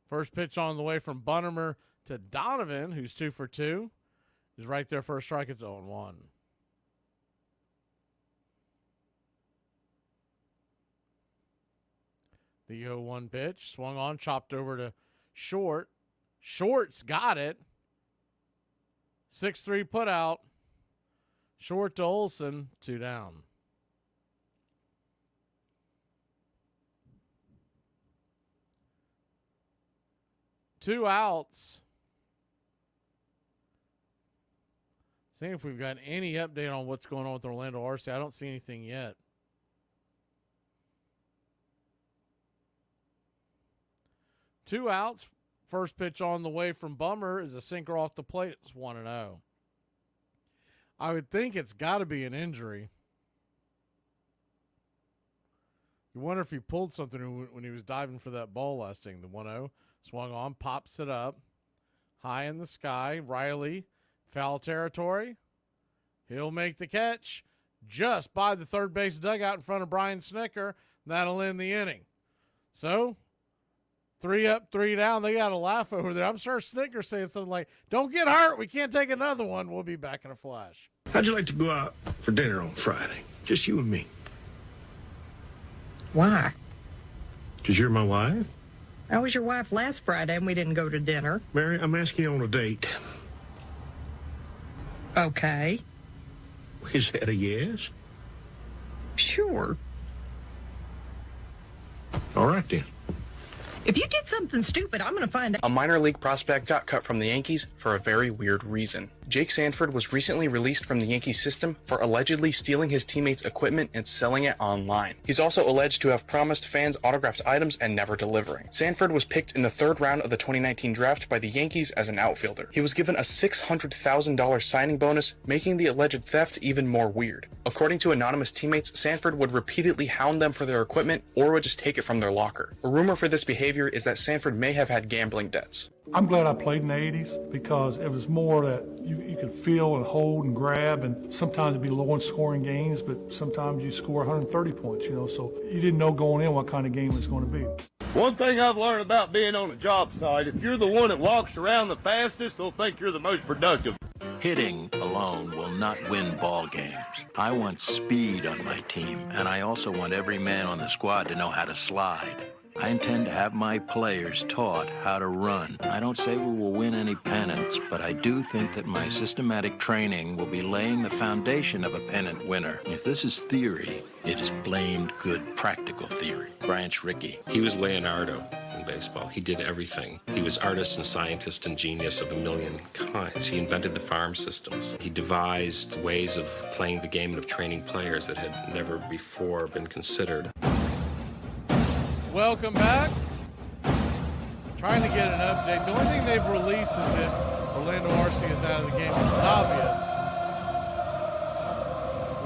First pitch on the way from Bunnemer to Donovan, who's 2 for 2. He's right there for a strike. It's 0-1. The 0-1 pitch swung on, chopped over to Short. Short's got it. 6-3 put out. Short to Olsen, 2 down. Two outs. Seeing if we've got any update on what's going on with Orlando RC. I don't see anything yet. Two outs. First pitch on the way from Bummer is a sinker off the plate. It's 1-0. I would think it's got to be an injury. You wonder if he pulled something when he was diving for that ball last inning. The 1-0 swung on, pops it up. High in the sky. Riley, foul territory. He'll make the catch just by the third base dugout in front of Brian Snicker. That'll end the inning. So, 3 up, 3 down. They got to laugh over there. I'm sure Snicker's saying something like, don't get hurt. We can't take another one. We'll be back in a flash. How'd you like to go out for dinner on Friday? Just you and me. Why? Because you're my wife. I was your wife last Friday and we didn't go to dinner. Mary, I'm asking you on a date. Okay. Is that a yes? Sure. All right, then. If you did something stupid, I'm going to find out. A minor league prospect got cut from the Yankees for a very weird reason. Jake Sanford was recently released from the Yankees system for allegedly stealing his teammates' equipment and selling it online. He's also alleged to have promised fans autographed items and never delivering. Sanford was picked in the 3rd round of the 2019 draft by the Yankees as an outfielder. He was given a $600,000 signing bonus, making the alleged theft even more weird. According to anonymous teammates, Sanford would repeatedly hound them for their equipment or would just take it from their locker. A rumor for this behavior is that Sanford may have had gambling debts. I'm glad I played in the 80s because it was more that you could feel and hold and grab, and sometimes it'd be low in scoring games, but sometimes you score 130 points, so you didn't know going in what kind of game it was going to be. One thing I've learned about being on a job site, if you're the one that walks around the fastest, they'll think you're the most productive. Hitting alone will not win ball games. I want speed on my team, and I also want every man on the squad to know how to slide. I intend to have my players taught how to run. I don't say we will win any pennants, but I do think that my systematic training will be laying the foundation of a pennant winner. If this is theory, it is blamed good practical theory. Branch Rickey. He was Leonardo in baseball. He did everything. He was artist and scientist and genius of a million kinds. He invented the farm systems. He devised ways of playing the game and of training players that had never before been considered. Welcome back. Trying to get an update. The only thing they've released is that Orlando RC is out of the game, which is obvious.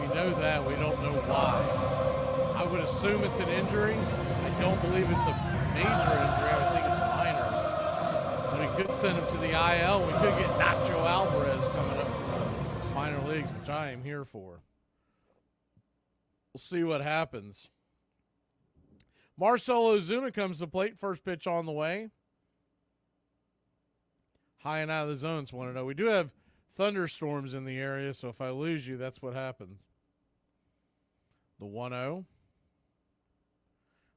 We know that. We don't know why. I would assume it's an injury. I don't believe it's a major injury. I would think it's minor. But we could send him to the IL. We could get Nacho Alvarez coming up from the minor leagues, which I am here for. We'll see what happens. Marcell Ozuna comes to plate. First pitch on the way. High and out of the zone. It's 1-0. We do have thunderstorms in the area, so if I lose you, that's what happens. The 1-0.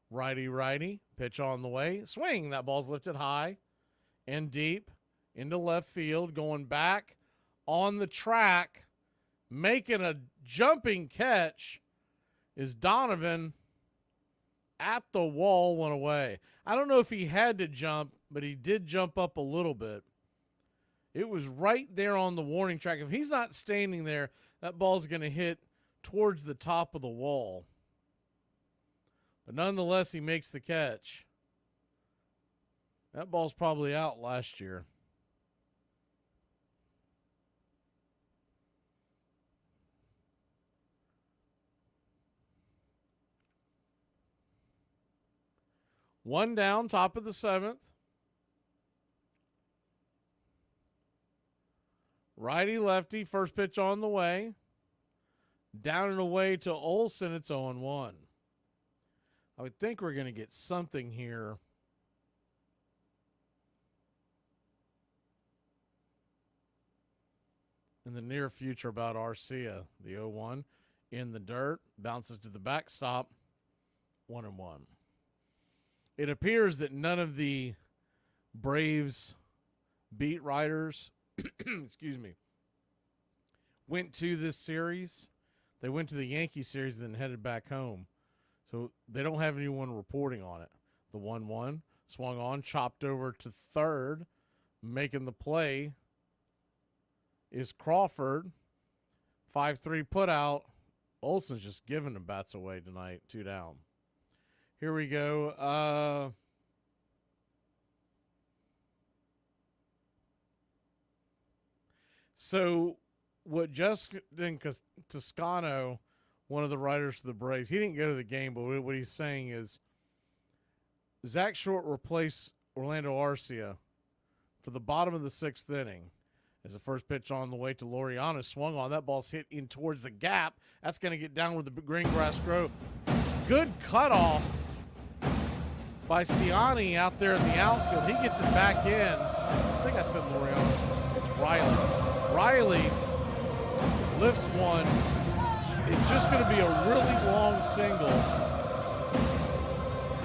Righty. Pitch on the way. Swing. That ball's lifted high and deep into left field. Going back on the track. Making a jumping catch is Donovan. At the wall, 1 away. I don't know if he had to jump, but he did jump up a little bit. It was right there on the warning track. If he's not standing there, that ball's going to hit towards the top of the wall. But nonetheless, he makes the catch. That ball's probably out last year. One down, top of the 7th. Righty-lefty, first pitch on the way. Down and away to Olsen, it's 0-1. I would think we're going to get something here. In the near future about Arcia. The 0-1 in the dirt, bounces to the backstop, 1-1. It appears that none of the Braves beat writers, excuse me, went to this series. They went to the Yankee series and then headed back home. So they don't have anyone reporting on it. The 1-1 swung on, chopped over to third, making the play is Crawford. 5-3 put out. Olsen's just giving the bats away tonight. 2 down. Here we go. So what Justin Toscano, one of the writers for the Braves, he didn't go to the game, but what he's saying is Zach Short replaced Orlando Arcia for the bottom of the 6th inning. As the first pitch on the way to Laureano swung on. That ball's hit in towards the gap. That's going to get down where the green grass grow. Good cutoff by Ciani out there in the outfield. He gets it back in. I think I said Laureano. It's Riley. Riley lifts one. It's just going to be a really long single.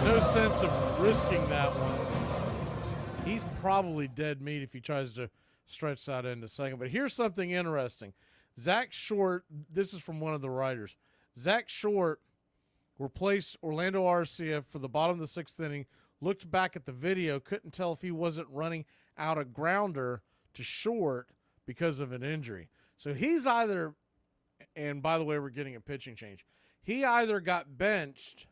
No sense of risking that one. He's probably dead meat if he tries to stretch that into second. But here's something interesting. Zach Short, this is from one of the writers. Zach Short replaced Orlando Arcia for the bottom of the 6th inning, looked back at the video, couldn't tell if he wasn't running out a grounder to Short because of an injury. So he's either, and by the way, we're getting a pitching change. He either got benched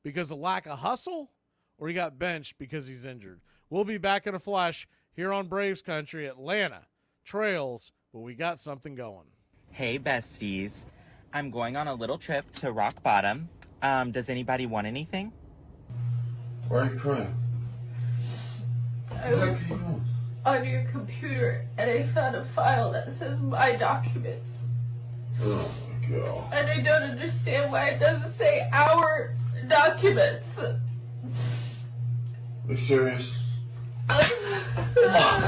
because of lack of hustle or he got benched because he's injured. We'll be back in a flash here on Braves Country. Atlanta trails, but we got something going. Hey, besties. I'm going on a little trip to Rock Bottom. Does anybody want anything? Why are you crying? I was on your computer and I found a file that says My Documents. Oh my God. And I don't understand why it doesn't say Our Documents. Are you serious? Come on.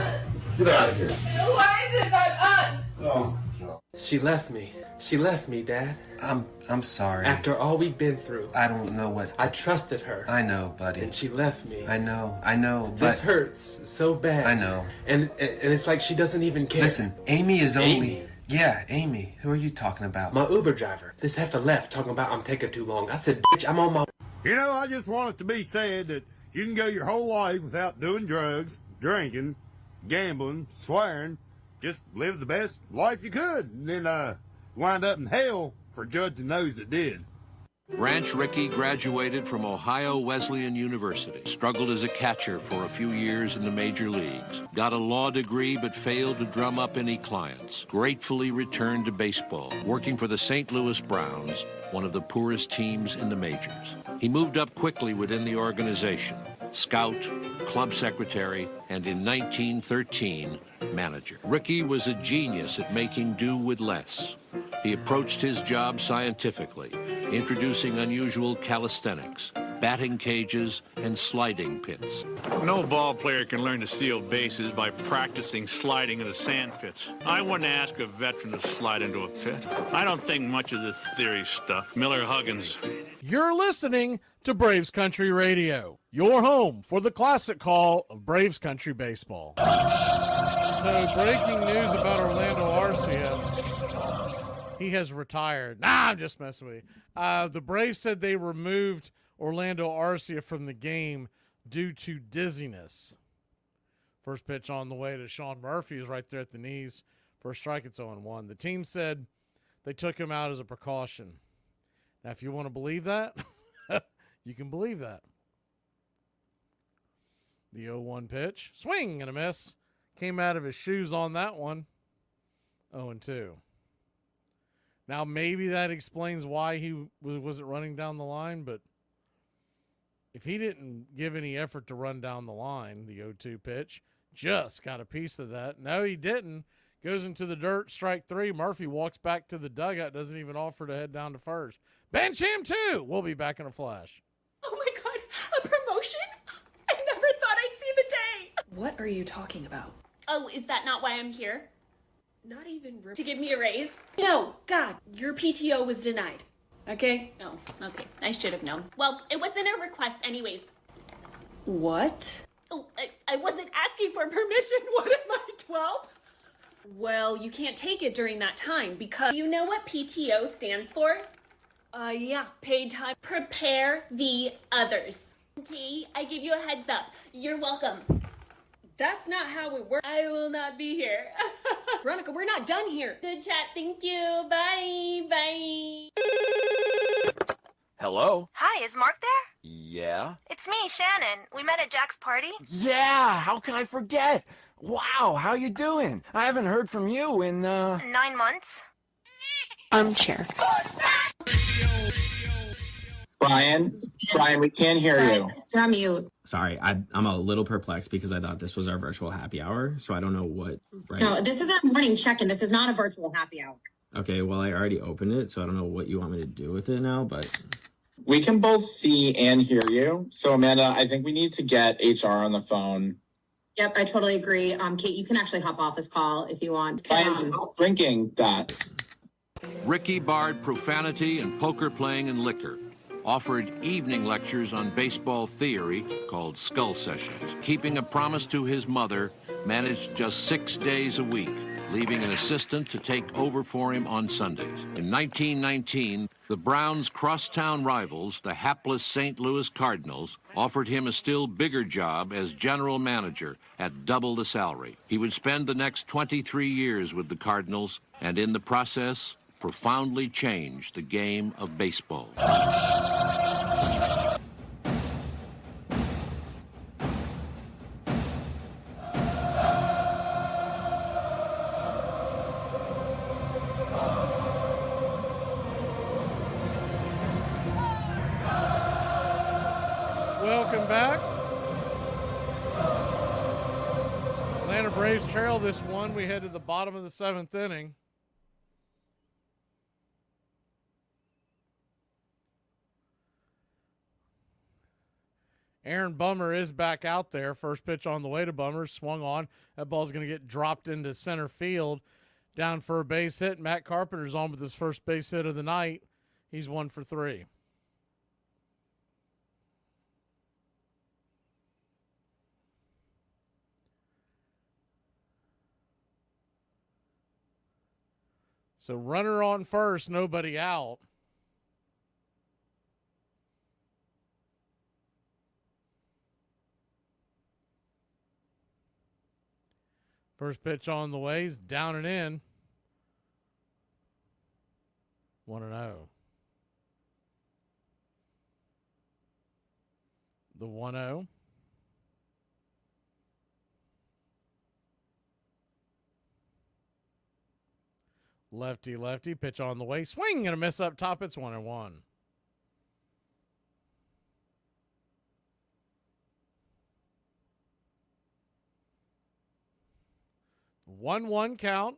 Get out of here. Why is it not us? Oh, God. She left me. She left me, Dad. I'm sorry. After all we've been through. I don't know what I trusted her. I know, buddy. And she left me. I know. This hurts so bad. I know. And it's like she doesn't even care. Listen, Amy is only... Amy? Yeah, Amy. Who are you talking about? My Uber driver. This heifer left talking about I'm taking too long. I said, bitch, I'm on my... You know, I just want it to be said that you can go your whole life without doing drugs, drinking, gambling, swearing, just live the best life you could, and then wind up in hell for judging those that did. Branch Rickey graduated from Ohio Wesleyan University, struggled as a catcher for a few years in the major leagues, got a law degree but failed to drum up any clients, gratefully returned to baseball, working for the St. Louis Browns, one of the poorest teams in the majors. He moved up quickly within the organization, scout, club secretary, and in 1913, manager. Rickey was a genius at making do with less. He approached his job scientifically, introducing unusual calisthenics, batting cages, and sliding pits. No ball player can learn to steal bases by practicing sliding into sand pits. I wouldn't ask a veteran to slide into a pit. I don't think much of this theory stuff. Miller Huggins. You're listening to Braves Country Radio, your home for the classic call of Braves Country Baseball. So, breaking news about Orlando Arcia. He has retired. Nah, I'm just messing with you. The Braves said they removed Orlando Arcia from the game due to dizziness. First pitch on the way to Sean Murphy is right there at the knees. First strike, it's 0-1. The team said they took him out as a precaution. Now, if you want to believe that, you can believe that. The 0-1 pitch. Swing and a miss. Came out of his shoes on that one. 0-2. Now, maybe that explains why he wasn't running down the line, but if he didn't give any effort to run down the line, the 0-2 pitch, just got a piece of that. No, he didn't. Goes into the dirt, strike 3. Murphy walks back to the dugout, doesn't even offer to head down to first. Bench him too. We'll be back in a flash. Oh my God, a promotion? I never thought I'd see the day. What are you talking about? Oh, is that not why I'm here? Not even To give me a raise? No, God, your PTO was denied. Okay? Oh, okay. I should have known. Well, it wasn't a request anyways. What? Oh, I wasn't asking for permission. What am I, 12? Well, you can't take it during that time because... You know what PTO stands for? Yeah, paid time. Prepare the others. Okay, I give you a heads up. You're welcome. That's not how it works. I will not be here. Veronica, we're not done here. Good chat. Thank you. Bye. Bye. Hello? Hi, is Mark there? Yeah? It's me, Shannon. We met at Jack's party. Yeah! How can I forget? Wow, how you doing? I haven't heard from you in, 9 months. Armchair. Brian, we can't hear you. You're on mute. Sorry, I'm a little perplexed because I thought this was our virtual happy hour, so I don't know what. Right? No, this is our morning check-in. This is not a virtual happy hour. Okay, well, I already opened it, so I don't know what you want me to do with it now, but... We can both see and hear you. So, Amanda, I think we need to get HR on the phone. Yep, I totally agree. Kate, you can actually hop off this call if you want. I'm drinking that. Rickey barred profanity and poker playing and liquor. Offered evening lectures on baseball theory called Skull Sessions. Keeping a promise to his mother, managed just 6 days a week, leaving an assistant to take over for him on Sundays. In 1919, the Browns' crosstown rivals, the hapless St. Louis Cardinals, offered him a still bigger job as general manager at double the salary. He would spend the next 23 years with the Cardinals and in the process profoundly change the game of baseball. Welcome back. Atlanta Braves trail this one. We head to the bottom of the 7th inning. Aaron Bummer is back out there. First pitch on the way to Bummer. Swung on. That ball's going to get dropped into center field. Down for a base hit. Matt Carpenter's on with his first base hit of the night. He's 1 for 3. So runner on first, nobody out. First pitch on the way, he's down and in. 1-0. The 1-0. Lefty, pitch on the way. Swing and a miss up top. It's 1-1. 1-1 count.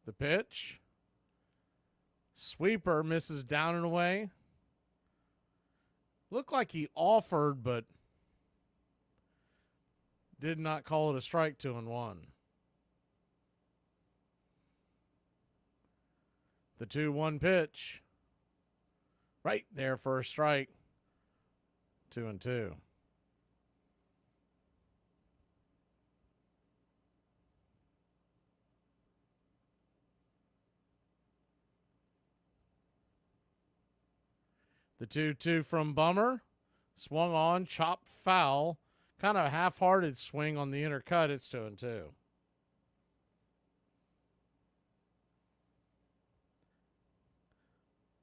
The pitch. Sweeper misses down and away. Looked like he offered, but did not call it a strike. 2-1. The 2-1 pitch. Right there for a strike. 2-2. The 2-2 from Bummer. Swung on, chopped foul. Kind of a half-hearted swing on the inner cut. It's 2-2.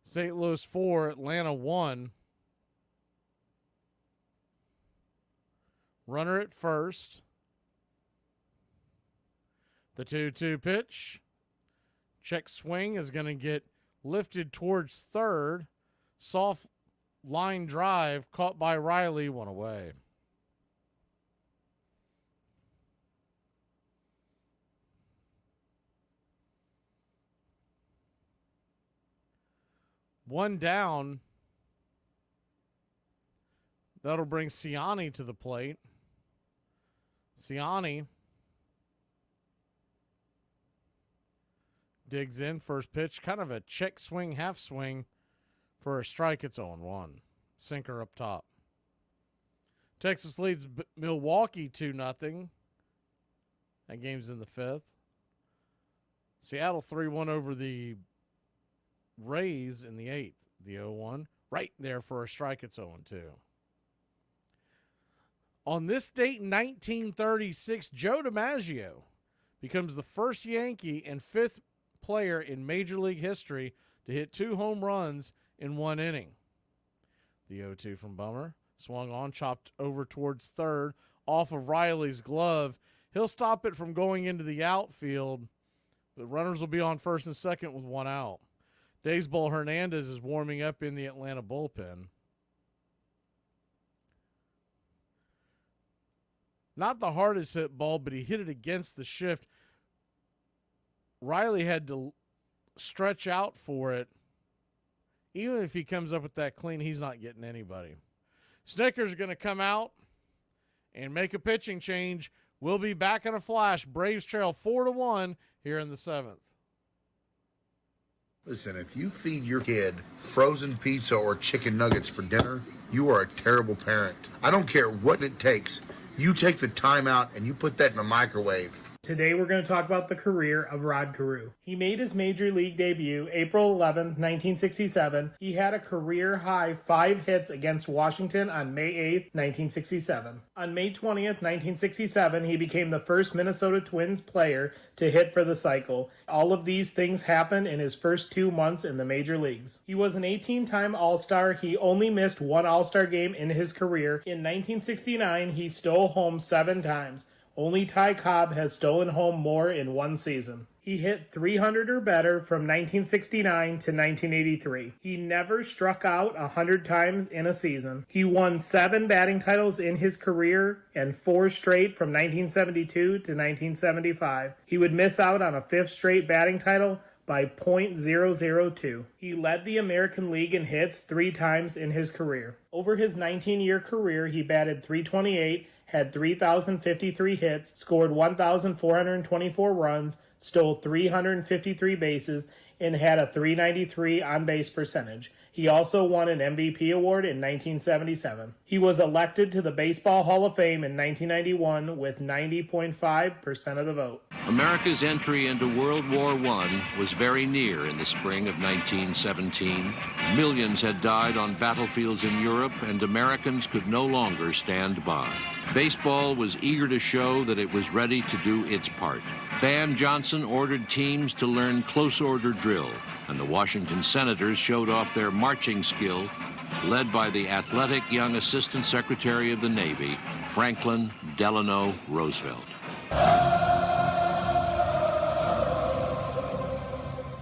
St. Louis 4, Atlanta 1. Runner at first. The 2-2 pitch. Check swing is going to get lifted towards third. Soft line drive caught by Riley, one away. One down. That'll bring Ciani to the plate. Ciani digs in, first pitch, kind of a check swing, half swing for a strike. It's 0-1. Sinker up top. Texas leads Milwaukee 2-0. That game's in the fifth. Seattle 3-1 over the Rays in the eighth. The 0-1. Right there for a strike. It's 0-2. On this date in 1936, Joe DiMaggio becomes the first Yankee and fifth player in Major League history to hit 2 home runs in 1 inning. The 0-2 from Bummer. Swung on, chopped over towards third, off of Riley's glove. He'll stop it from going into the outfield, but runners will be on first and second with 1 out. Daysball Hernandez is warming up in the Atlanta bullpen. Not the hardest hit ball, but he hit it against the shift. Riley had to stretch out for it. Even if he comes up with that clean, he's not getting anybody. Snickers going to come out and make a pitching change. We'll be back in a flash. Braves trail 4-1 here in the 7th. Listen, if you feed your kid frozen pizza or chicken nuggets for dinner, you are a terrible parent. I don't care what it takes. You take the time out and you put that in the microwave. Today we're going to talk about the career of Rod Carew. He made his major league debut April 11, 1967. He had a career-high 5 hits against Washington on May 8, 1967. On May 20th, 1967, he became the first Minnesota Twins player to hit for the cycle. All of these things happened in his first 2 months in the major leagues. He was an 18-time All-Star. He only missed 1 All-Star game in his career. In 1969, he stole home 7 times. Only Ty Cobb has stolen home more in 1 season. He hit 300 or better from 1969 to 1983. He never struck out 100 times in a season. He won 7 batting titles in his career and 4 straight from 1972 to 1975. He would miss out on a 5th straight batting title by .002. He led the American League in hits 3 times in his career. Over his 19-year career, he batted .328, had 3,053 hits, scored 1,424 runs, stole 353 bases, and had a .393 on-base percentage. He also won an MVP award in 1977. He was elected to the Baseball Hall of Fame in 1991 with 90.5% of the vote. America's entry into World War I was very near in the spring of 1917. Millions had died on battlefields in Europe, and Americans could no longer stand by. Baseball was eager to show that it was ready to do its part. Van Johnson ordered teams to learn close order drill, and the Washington Senators showed off their marching skill, led by the athletic young Assistant Secretary of the Navy, Franklin Delano Roosevelt.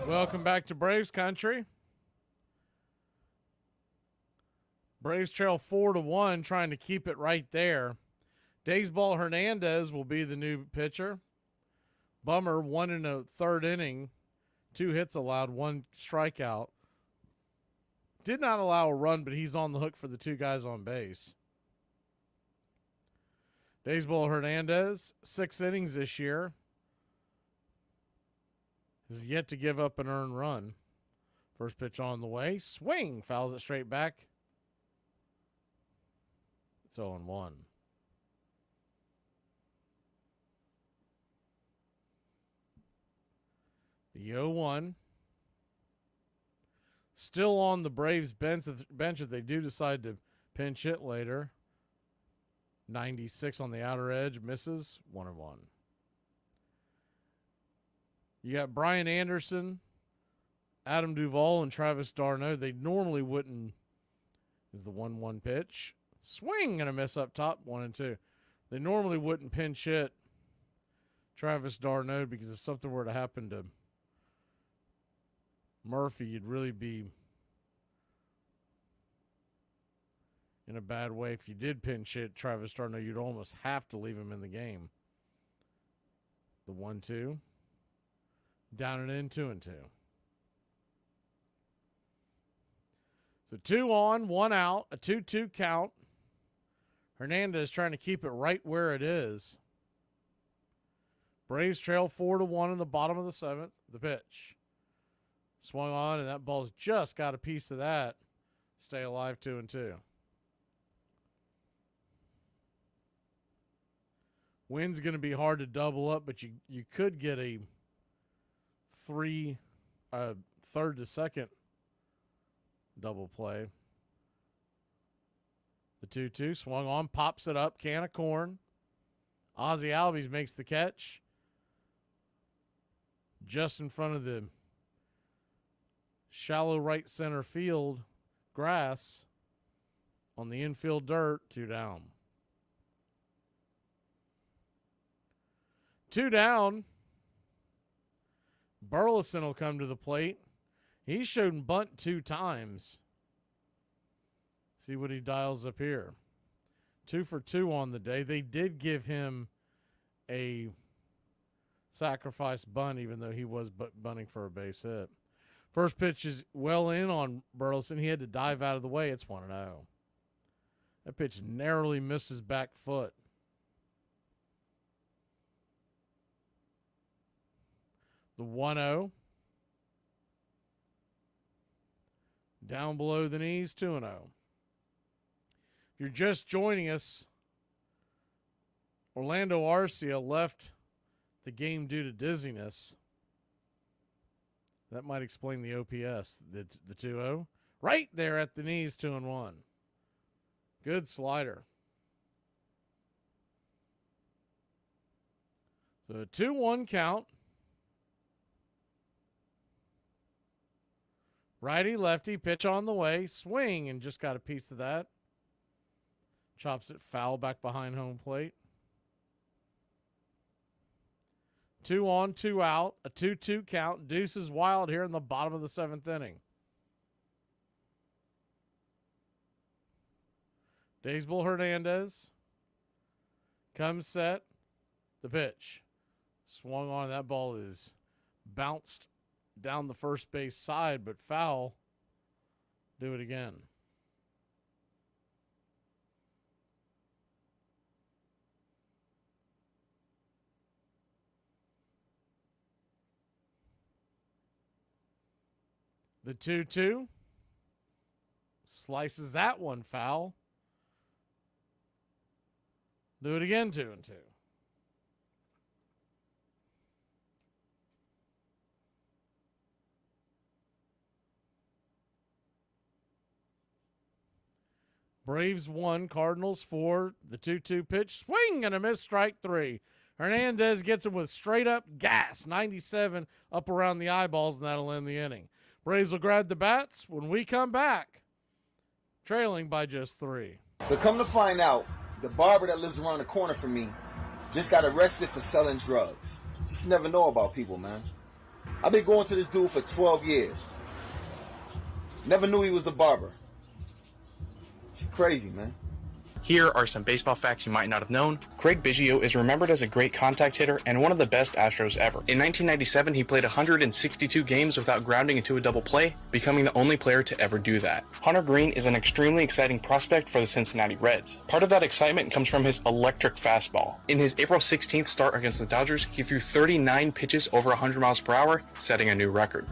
Welcome back to Braves Country. Braves trail 4-1, trying to keep it right there. Daysball Hernandez will be the new pitcher. Bummer, 1 1/3 inning, 2 hits allowed, 1 strikeout. Did not allow a run, but he's on the hook for the 2 guys on base. Daysball Hernandez, 6 innings this year. Has yet to give up an earned run. First pitch on the way. Swing. Fouls it straight back. It's 0-1. The 0-1. Still on the Braves bench if they do decide to pinch hit later. 96 on the outer edge. Misses. 1-1. You got Brian Anderson, Adam Duvall, and Travis d'Arnaud. They normally wouldn't. Is the 1-1 pitch. Swing and a miss up top. 1-2. They normally wouldn't pinch hit Travis d'Arnaud because if something were to happen to Murphy, you'd really be in a bad way. If you did pinch hit Travis d'Arnaud, you'd almost have to leave him in the game. The 1-2. Down and in, 2-2. So 2 on, 1 out, a 2-2 count. Hernandez trying to keep it right where it is. Braves trail 4-1 in the bottom of the 7th. The pitch. Swung on, and that ball's just got a piece of that. Stay alive, 2-2. Wind's going to be hard to double up, but you could get a third to second double play. The 2-2 swung on, pops it up, can of corn. Ozzie Albies makes the catch just in front of the shallow right center field grass on the infield dirt. 2 down. 2 down. Burleson will come to the plate. He's shown bunt 2 times. See what he dials up here. 2 for 2 on the day. They did give him a sacrifice bunt, even though he was bunting for a base hit. First pitch is well in on Burleson. He had to dive out of the way. It's 1-0. That pitch narrowly missed his back foot. The 1-0. Down below the knees, 2-0. If you're just joining us, Orlando Arcia left the game due to dizziness. That might explain the OPS, the 2-0. Right there at the knees, 2-1. Good slider. So a 2-1 count. Righty, lefty, pitch on the way, swing, and just got a piece of that. Chops it foul back behind home plate. 2 on, 2 out, a 2-2 count. Deuce is wild here in the bottom of the 7th inning. Daysbel Hernandez comes set. The pitch. Swung on. That ball is bounced down the first base side, but foul. Do it again. The 2-2 slices that one foul. Do it again, 2-2. Braves 1, Cardinals 4. The 2-2 pitch, swing and a miss, strike 3. Hernandez gets him with straight up gas, 97 up around the eyeballs, and that'll end the inning. Braves will grab the bats when we come back, trailing by just 3. So come to find out, the barber that lives around the corner from me just got arrested for selling drugs. You just never know about people, man. I've been going to this dude for 12 years. Never knew he was a barber. Crazy, man. Here are some baseball facts you might not have known. Craig Biggio is remembered as a great contact hitter and one of the best Astros ever. In 1997, he played 162 games without grounding into a double play, becoming the only player to ever do that. Hunter Green is an extremely exciting prospect for the Cincinnati Reds. Part of that excitement comes from his electric fastball. In his April 16th start against the Dodgers, he threw 39 pitches over 100 miles per hour, setting a new record.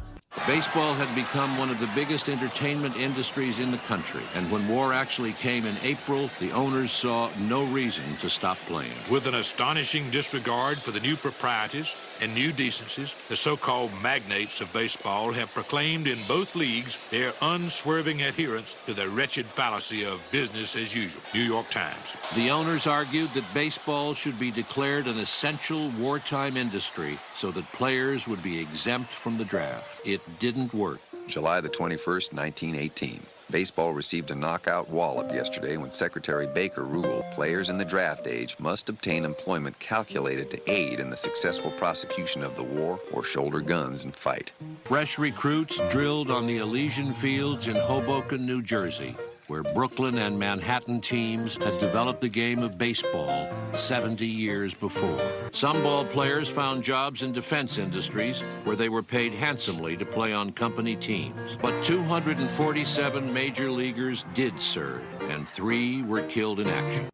Baseball had become one of the biggest entertainment industries in the country, and when war actually came in April, the owners saw no reason to stop playing. With an astonishing disregard for the new proprieties and new decencies, the so-called magnates of baseball have proclaimed in both leagues their unswerving adherence to the wretched fallacy of business as usual. New York Times. The owners argued that baseball should be declared an essential wartime industry so that players would be exempt from the draft. It didn't work. July the 21st, 1918. Baseball received a knockout wallop yesterday when Secretary Baker ruled players in the draft age must obtain employment calculated to aid in the successful prosecution of the war or shoulder guns and fight. Fresh recruits drilled on the Elysian Fields in Hoboken, New Jersey, where Brooklyn and Manhattan teams had developed the game of baseball 70 years before. Some ball players found jobs in defense industries where they were paid handsomely to play on company teams. But 247 major leaguers did serve, and 3 were killed in action.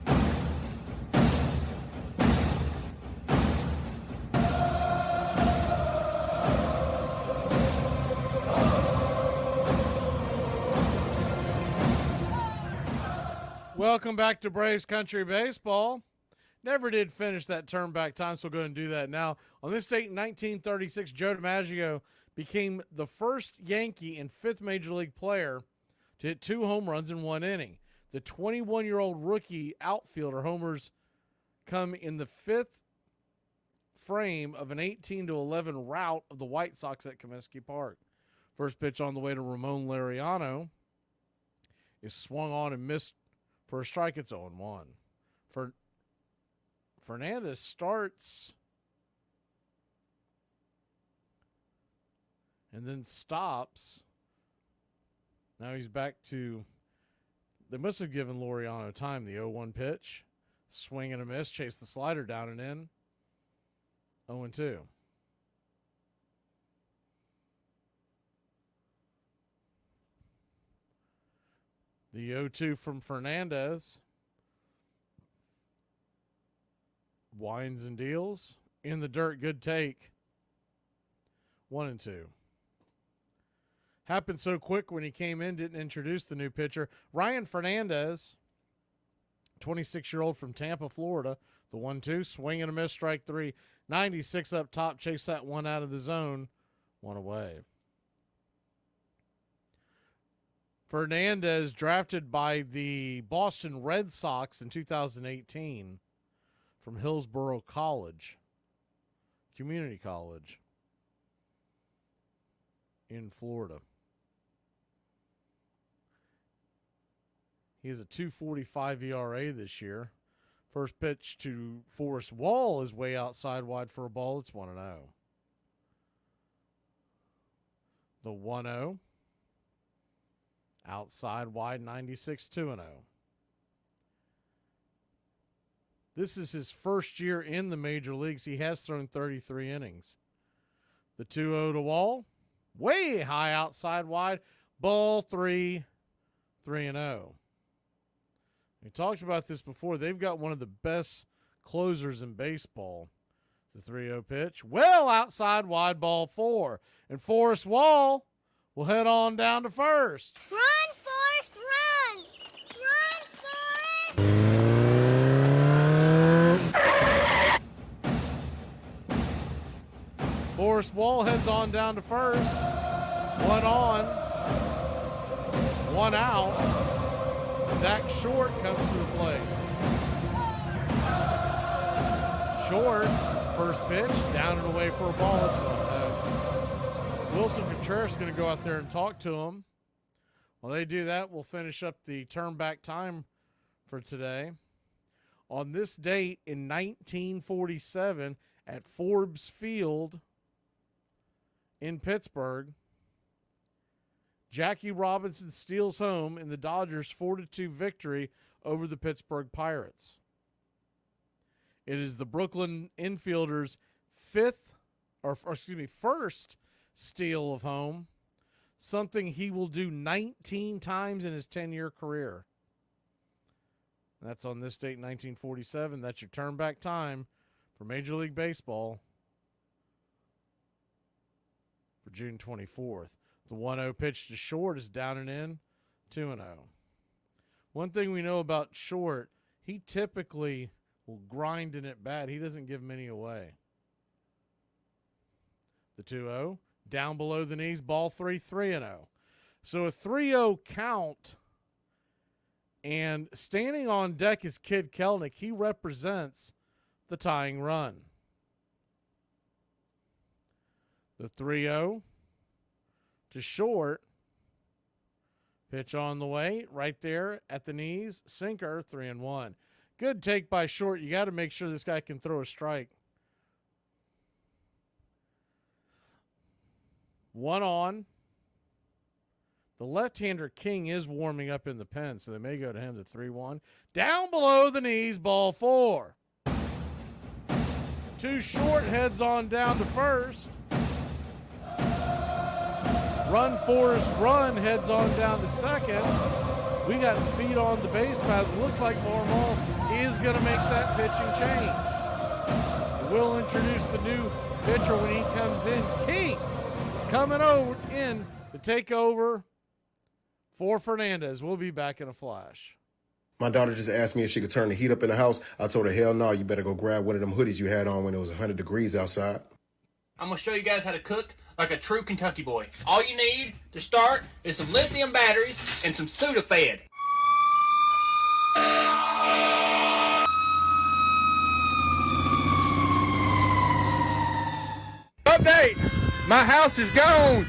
Welcome back to Braves Country Baseball. Never did finish that turn back time, so we'll go ahead and do that now. On this date in 1936, Joe DiMaggio became the first Yankee and 5th Major League player to hit 2 home runs in 1 inning. The 21-year-old rookie outfielder homers come in the 5th frame of an 18-11 rout of the White Sox at Comiskey Park. First pitch on the way to Ramon Laureano is swung on and missed for a strike. It's 0-1. Fernandez starts and then stops. Now he's back to, they must have given Laureano time. The 0-1 pitch, swing and a miss, chase the slider down and in. 0-2. The 0-2 from Fernandez. Winds and deals. In the dirt, good take. 1-2. Happened so quick when he came in, didn't introduce the new pitcher. Ryan Fernandez, 26-year-old from Tampa, Florida. The 1-2, swing and a miss, strike 3. 96 up top, chase that one out of the zone. 1 away. Fernandez, drafted by the Boston Red Sox in 2018 from Hillsborough College, Community College in Florida. He has a 2.45 ERA this year. First pitch to Forrest Wall is way outside wide for a ball. It's 1-0. The 1-0. Outside wide, 96, 2-0. This is his first year in the major leagues. He has thrown 33 innings. The 2-0 to Wall, way high outside wide, ball 3, 3-0. We talked about this before. They've got one of the best closers in baseball. It's a 3-0 pitch, well outside wide, ball 4. And Forrest Wall will head on down to first. Run, Forrest, run! Run, Forrest! Forrest Wall heads on down to first. 1 on, 1 out. Zach Short comes to the plate. Short, first pitch, down and away for a ball. It's 1-0. Wilson Contreras is going to go out there and talk to him. While they do that, we'll finish up the turn back time for today. On this date in 1947 at Forbes Field in Pittsburgh, Jackie Robinson steals home in the Dodgers' 4-2 victory over the Pittsburgh Pirates. It is the Brooklyn infielder's first steal of home, something he will do 19 times in his 10-year career. That's on this date in 1947. That's your turn back time for Major League Baseball for June 24th. The 1-0 pitch to Short is down and in, 2-0. One thing we know about Short, he typically will grind in at bat. He doesn't give many away. The 2-0, down below the knees, ball 3, 3-0. So a 3-0 count, and standing on deck is Kid Kelnick. He represents the tying run. The 3-0 to Short, Pitch on the way, right there at the knees. Sinker, 3-1. Good take by Short. You got to make sure this guy can throw a strike. 1 on. The left-hander King is warming up in the pen, so they may go to him to 3-1. Down below the knees, ball 4. Too Short, heads on down to first. Run, Forrest, run, heads on down to second. We got speed on the base pass. It looks like Marmol is going to make that pitching change. We'll introduce the new pitcher when he comes in. King is coming over in to take over for Fernandez. We'll be back in a flash. My daughter just asked me if she could turn the heat up in the house. I told her, hell no, you better go grab one of them hoodies you had on when it was 100 degrees outside. I'm going to show you guys how to cook like a true Kentucky boy. All you need to start is some lithium batteries and some Sudafed. Update! My house is gone!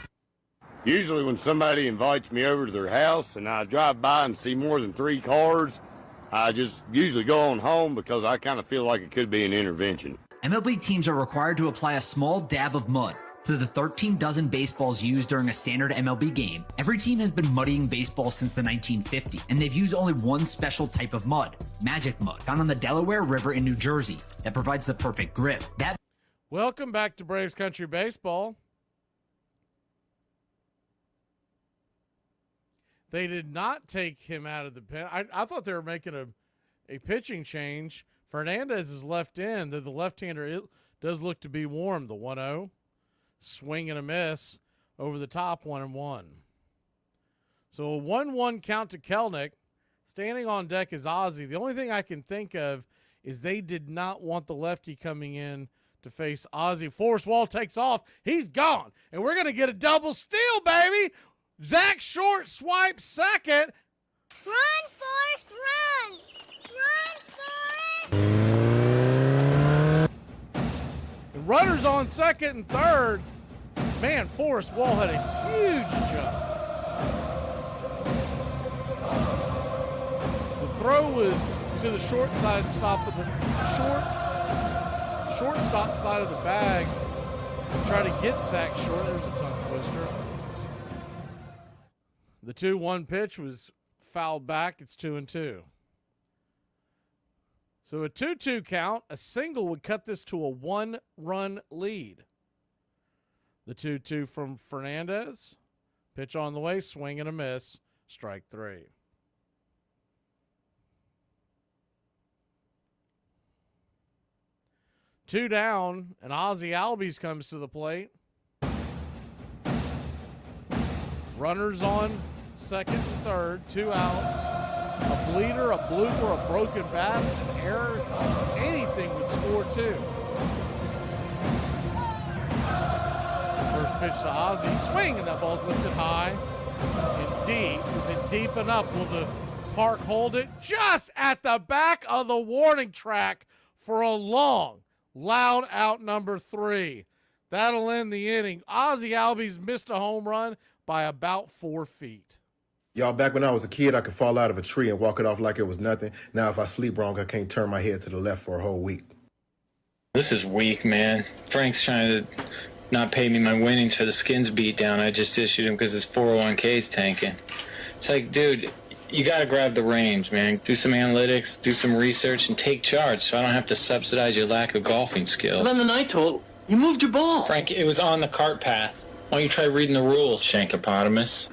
Usually when somebody invites me over to their house and I drive by and see more than 3 cars, I just usually go on home because I kind of feel like it could be an intervention. MLB teams are required to apply a small dab of mud to the 13 dozen baseballs used during a standard MLB game. Every team has been muddying baseball since the 1950s, and they've used only one special type of mud, magic mud, found on the Delaware River in New Jersey, that provides the perfect grip. Welcome back to Braves Country Baseball. They did not take him out of the pen. I thought they were making a pitching change. Fernandez is left in. The left-hander, it does look to be warm. The 1-0. Swing and a miss over the top, 1-1. So a 1-1 count to Kelnick. Standing on deck is Ozzie. The only thing I can think of is they did not want the lefty coming in to face Ozzie. Forrest Wall takes off. He's gone. And we're going to get a double steal, baby. Zach Short swipes second. Run, Forrest, run! Run, Forrest! And runners on second and third. Man, Forrest Wall had a huge jump. The throw was to the short side stop of the shortstop side of the bag. Try to get Zach Short. There's a tongue twister. The 2-1 pitch was fouled back. It's 2-2. So a 2-2 count, a single would cut this to a 1-run lead. The 2-2 from Fernandez. Pitch on the way, swing and a miss. Strike 3. Two down, and Ozzie Albies comes to the plate. Runners on second and third, 2 outs. A bleeder, a blooper, a broken bat, an error, anything would score 2. First pitch to Ozzie, swing, and that ball's lifted high and deep. Is it deep enough? Will the park hold it? Just at the back of the warning track for a long, loud out number 3. That'll end the inning. Ozzie Albies missed a home run by about 4 feet. Y'all, back when I was a kid, I could fall out of a tree and walk it off like it was nothing. Now, if I sleep wrong, I can't turn my head to the left for a whole week. This is weak, man. Frank's trying to not pay me my winnings for the Skins beatdown I just issued him because his 401k's tanking. It's like, dude, you got to grab the reins, man. Do some analytics, do some research, and take charge so I don't have to subsidize your lack of golfing skills. Well, then the night total, you moved your ball. Frank, it was on the cart path. Why don't you try reading the rules, Shankopotamus?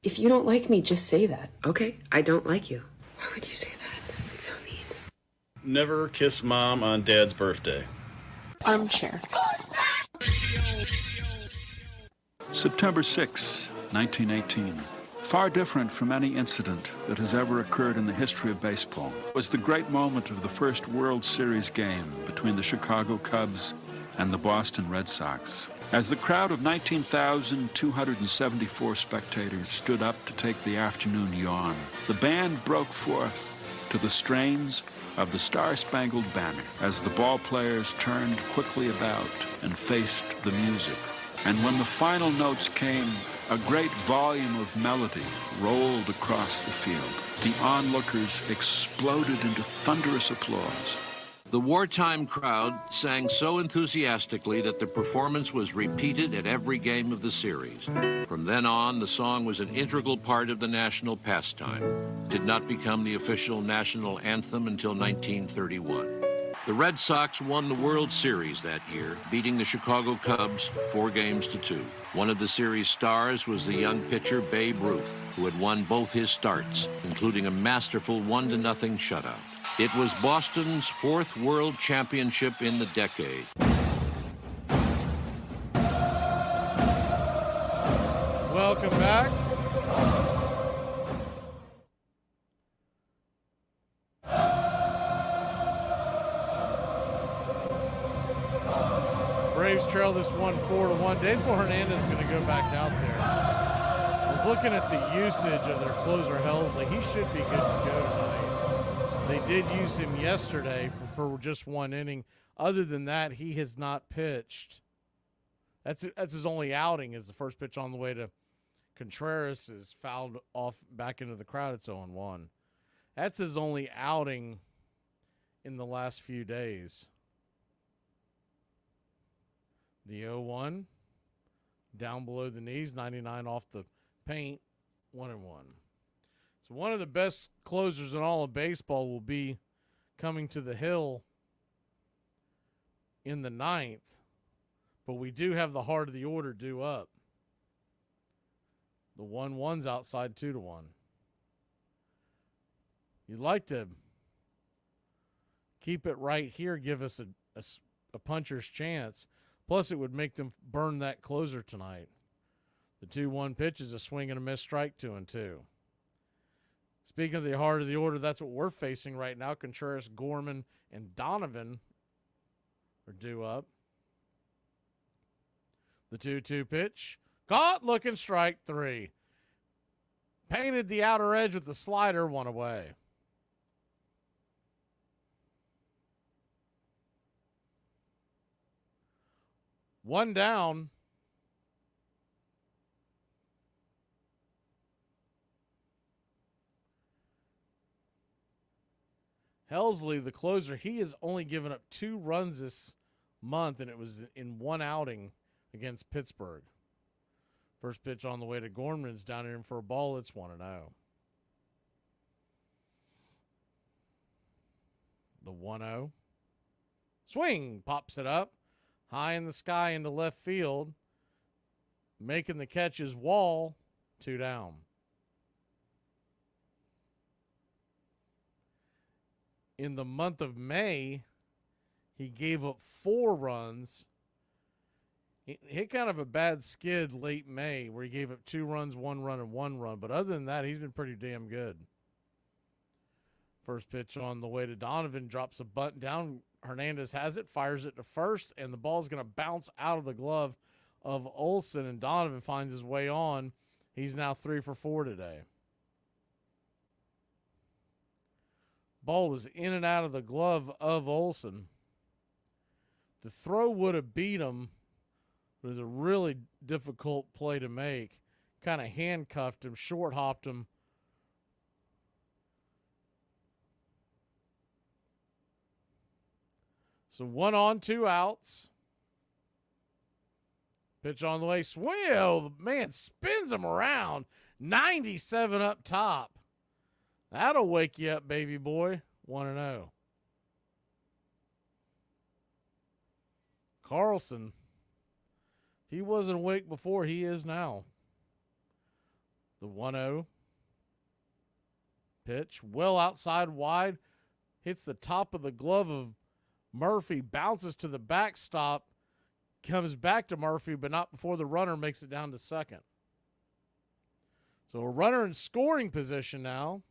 If you don't like me, just say that. Okay, I don't like you. Why would you say that? It's so mean. Never kiss mom on dad's birthday. Armchair. September 6, 1918. Far different from any incident that has ever occurred in the history of baseball. It was the great moment of the first World Series game between the Chicago Cubs and the Boston Red Sox. As the crowd of 19,274 spectators stood up to take the afternoon yawn, the band broke forth to the strains of the Star-Spangled Banner as the ball players turned quickly about and faced the music. And when the final notes came, A great volume of melody rolled across the field. The onlookers exploded into thunderous applause. The wartime crowd sang so enthusiastically that the performance was repeated at every game of the series. From then on, the song was an integral part of the national pastime. It did not become the official national anthem until 1931. The Red Sox won the World Series that year, beating the Chicago Cubs 4-2. One of the series' stars was the young pitcher Babe Ruth, who had won both his starts, including a masterful 1-0 shutout. It was Boston's 4th World Championship in the decade. Welcome back. Braves trail this one 4-1. Daysbel Hernandez is going to go back out there. I was looking at the usage of their closer Helsley. He should be good to go tonight. They did use him yesterday for just one inning. Other than that, he has not pitched. That's his only outing, is the first pitch on the way to Contreras is fouled off back into the crowd. It's 0-1. That's his only outing in the last few days. The 0-1, down below the knees, 99 off the paint, 1-1. So one of the best closers in all of baseball will be coming to the hill in the 9th, but we do have the heart of the order due up. The 1-1's outside 2-1. You'd like to keep it right here, give us a puncher's chance. Plus, it would make them burn that closer tonight. The 2-1 pitch is a swing and a miss, strike 2-2. Speaking of the heart of the order, that's what we're facing right now. Contreras, Gorman, and Donovan are due up. The 2-2 pitch. Caught, looking, strike 3. Painted the outer edge with the slider, 1 away. One down. Helsley, the closer, he has only given up 2 runs this month, and it was in one outing against Pittsburgh. First pitch on the way to Gorman's down in for a ball. It's 1-0. The 1-0. Swing, pops it up. High in the sky into left field. Making the catch is Wall. 2 down. In the month of May, he gave up 4 runs. He hit kind of a bad skid late May where he gave up 2 runs, 1 run, and 1 run. But other than that, he's been pretty damn good. First pitch on the way to Donovan, drops a bunt down. Hernandez has it, fires it to first, and the ball's going to bounce out of the glove of Olson, and Donovan finds his way on. He's now 3 for 4 today. Ball was in and out of the glove of Olson. The throw would have beat him. It was a really difficult play to make. Kind of handcuffed him, short hopped him. So 1 on, 2 outs. Pitch on the way. Swill, the man spins him around. 97 up top. That'll wake you up, baby boy. 1-0. Carlson, if he wasn't awake before, he is now. The 1-0 pitch, well outside wide, hits the top of the glove of Murphy, bounces to the backstop, comes back to Murphy, but not before the runner makes it down to second. So a runner in scoring position now.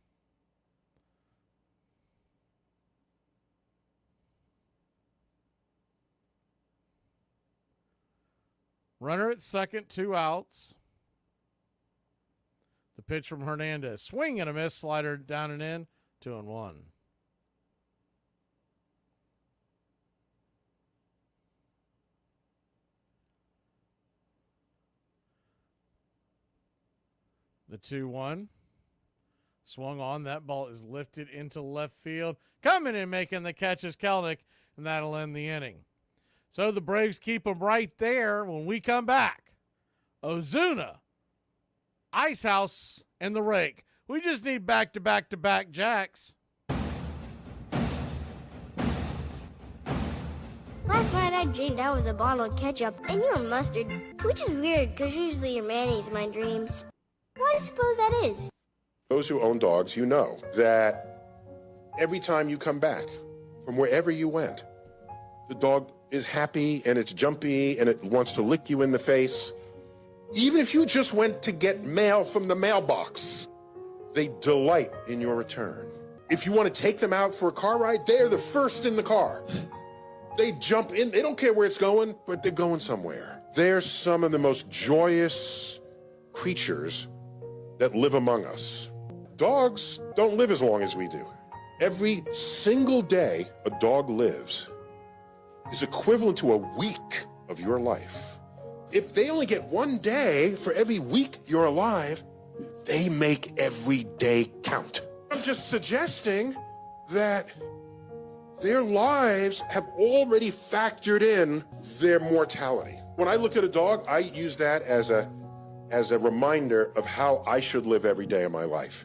Runner at second, 2 outs. The pitch from Hernandez. Swing and a miss, slider down and in, 2-1. The 2-1. Swung on. That ball is lifted into left field. Coming in making the catch is Kelenic, and that'll end the inning. So the Braves keep them right there. When we come back, Ozuna, Icehouse, and the Rake. We just need back-to-back-to-back jacks. Last night I dreamed I was a bottle of ketchup and you were mustard, which is weird because usually you're mayonnaise in my dreams. Why do you suppose that is? Those who own dogs, you know that every time you come back from wherever you went, the dog is happy and it's jumpy and it wants to lick you in the face. Even if you just went to get mail from the mailbox, they delight in your return. If you want to take them out for a car ride, they're the first in the car. They jump in, they don't care where it's going, but they're going somewhere. They're some of the most joyous creatures that live among us. Dogs don't live as long as we do. Every single day a dog lives is equivalent to a week of your life. If they only get 1 day for every week you're alive, they make every day count. I'm just suggesting that their lives have already factored in their mortality. When I look at a dog, I use that as a reminder of how I should live every day of my life.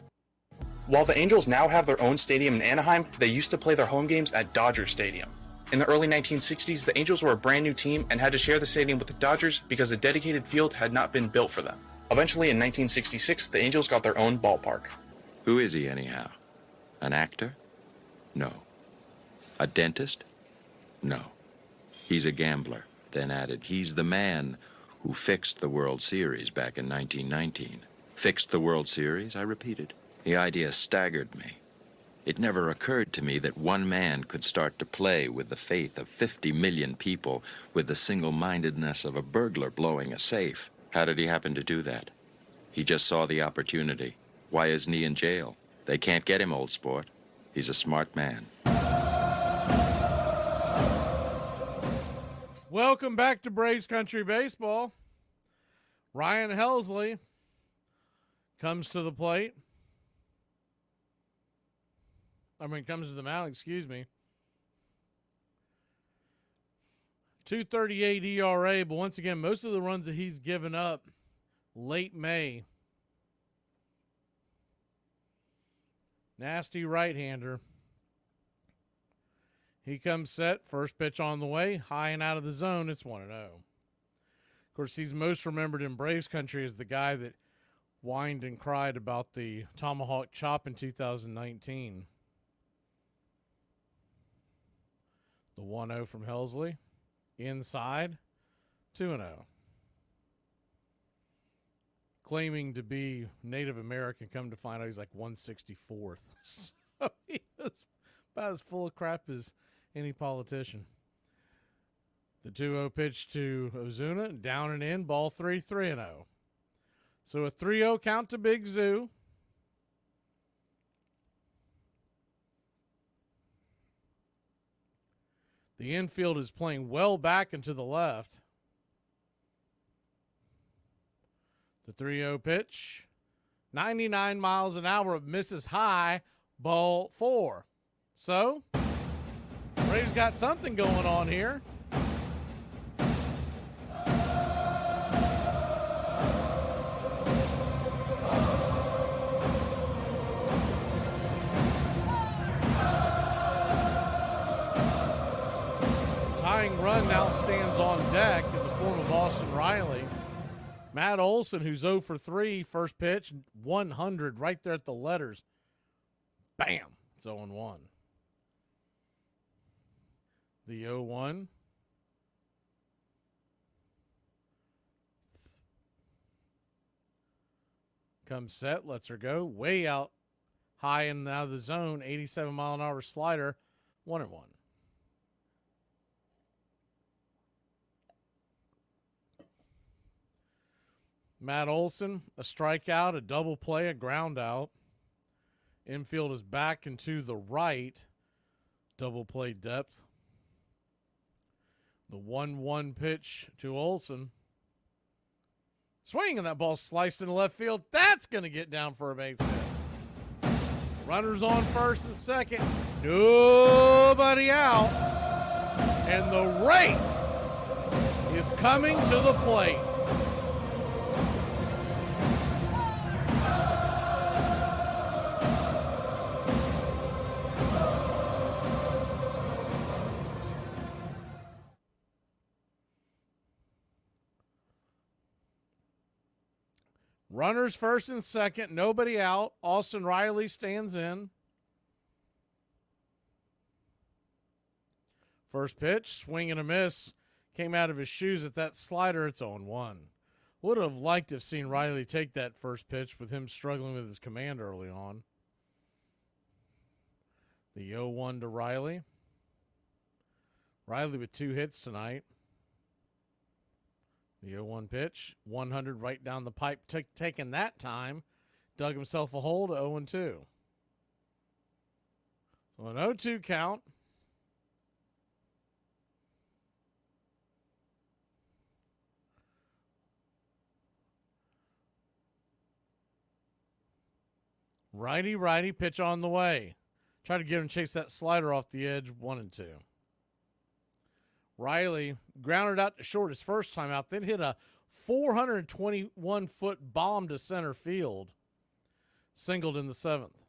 While the Angels now have their own stadium in Anaheim, they used to play their home games at Dodger Stadium. In the early 1960s, the Angels were a brand new team and had to share the stadium with the Dodgers because a dedicated field had not been built for them. Eventually, in 1966, the Angels got their own ballpark. Who is he anyhow? An actor? No. A dentist? No. He's a gambler. Then added, he's the man who fixed the World Series back in 1919. Fixed the World Series, I repeated. The idea staggered me. It never occurred to me that one man could start to play with the faith of 50 million people with the single-mindedness of a burglar blowing a safe. How did he happen to do that? He just saw the opportunity. Why isn't he in jail? They can't get him, old sport. He's a smart man. Welcome back to Braves Country Baseball. Ryan Helsley comes to the plate. Comes to the mound, excuse me. 2.38 ERA, but once again, most of the runs that he's given up late May. Nasty right-hander. He comes set, first pitch on the way, high and out of the zone, it's 1-0. Of course, he's most remembered in Braves country as the guy that whined and cried about the tomahawk chop in 2019. The 1-0 from Helsley. Inside, 2-0. Claiming to be Native American, come to find out he's like 164th. So he was about as full of crap as any politician. The 2-0 pitch to Ozuna, down and in, ball 3, 3-0. So a 3-0 count to Big Zoo. The infield is playing well back and to the left. The 3-0 pitch. 99 miles an hour, misses high, ball 4. So, Braves got something going on here. Tying run now stands on deck in the form of Austin Riley. Matt Olson, who's 0 for 3, first pitch, 100 right there at the letters. Bam, it's 0-1. The 0-1. Comes set, lets her go. Way out high and out of the zone, 87-mile-an-hour slider, 1-1. Matt Olson, a strikeout, a double play, a ground out. Infield is back and to the right. Double play depth. The 1-1 pitch to Olson. Swing, and that ball sliced into left field. That's going to get down for a base hit. Runners on first and second. Nobody out. And the rake is coming to the plate. Runners first and second, nobody out. Austin Riley stands in. First pitch, swing and a miss. Came out of his shoes at that slider. It's 0-1. Would have liked to have seen Riley take that first pitch with him struggling with his command early on. The 0-1 to Riley. Riley with 2 hits tonight. The 0-1 pitch, 100 right down the pipe, taking that time, dug himself a hole to 0-2. So an 0-2 count. Righty pitch on the way. Try to get him to chase that slider off the edge, 1-2. Riley grounded out to short his first time out, then hit a 421-foot bomb to center field. Singled in the 7th.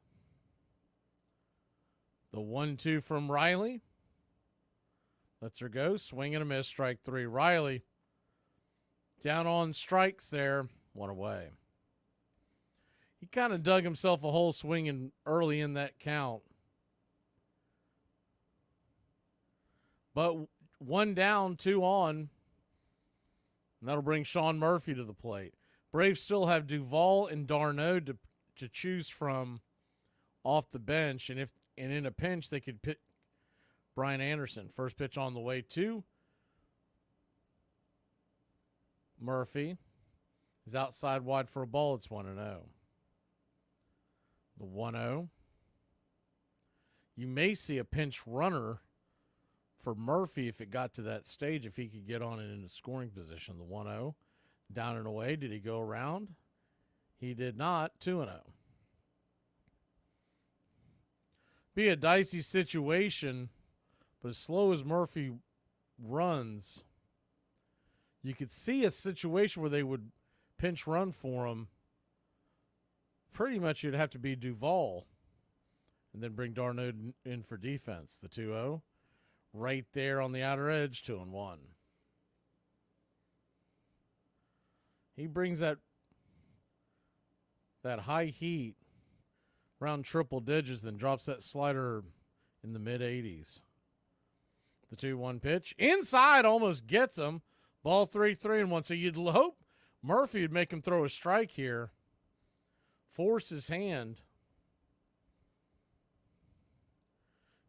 The 1-2 from Riley. Lets her go. Swing and a miss. Strike 3. Riley down on strikes there. 1 away. He kind of dug himself a hole swinging early in that count. But 1 down, 2 on. And that'll bring Sean Murphy to the plate. Braves still have Duvall and d'Arnaud to choose from off the bench. And in a pinch, they could pick Brian Anderson. First pitch on the way to Murphy. He's outside wide for a ball. It's 1-0. The 1-0. You may see a pinch runner for Murphy if it got to that stage, if he could get on it into scoring position. The 1-0. Down and away. Did he go around? He did not. 2-0. Be a dicey situation, but as slow as Murphy runs, you could see a situation where they would pinch run for him. Pretty much you'd have to be Duvall and then bring d'Arnaud in for defense. The 2-0. Right there on the outer edge, 2-1. He brings that high heat around triple digits, then drops that slider in the mid-80s. The 2-1 pitch. Inside, almost gets him. Ball 3-1. So you'd hope Murphy would make him throw a strike here. Force his hand.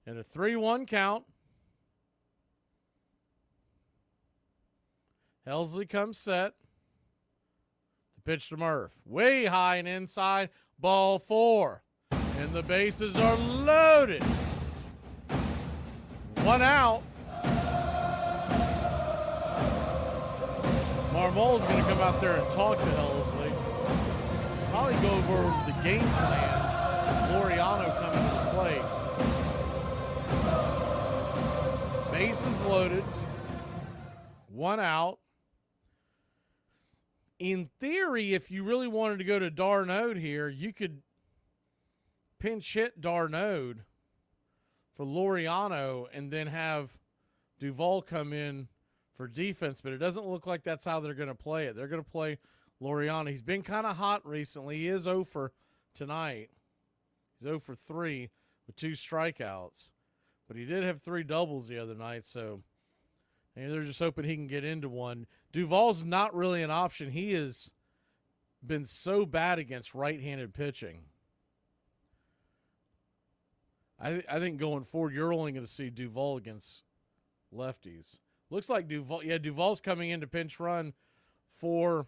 And a 3-1 count. Helsley comes set. The pitch to Murph. Way high and inside. Ball 4. And the bases are loaded. 1 out. Marmol's going to come out there and talk to Helsley. Probably go over the game plan. Laureano coming to the plate. Bases loaded. 1 out. In theory, if you really wanted to go to d'Arnaud here, you could pinch hit d'Arnaud for Laureano and then have Duvall come in for defense, but it doesn't look like that's how they're going to play it. They're going to play Laureano. He's been kind of hot recently. He is 0 for tonight. He's 0 for 3 with 2 strikeouts, but he did have 3 doubles the other night, so maybe they're just hoping he can get into one. Duvall's not really an option. He has been so bad against right-handed pitching. I think going forward, you're only going to see Duvall against lefties. Looks like Duvall. Yeah, Duvall's coming in to pinch run for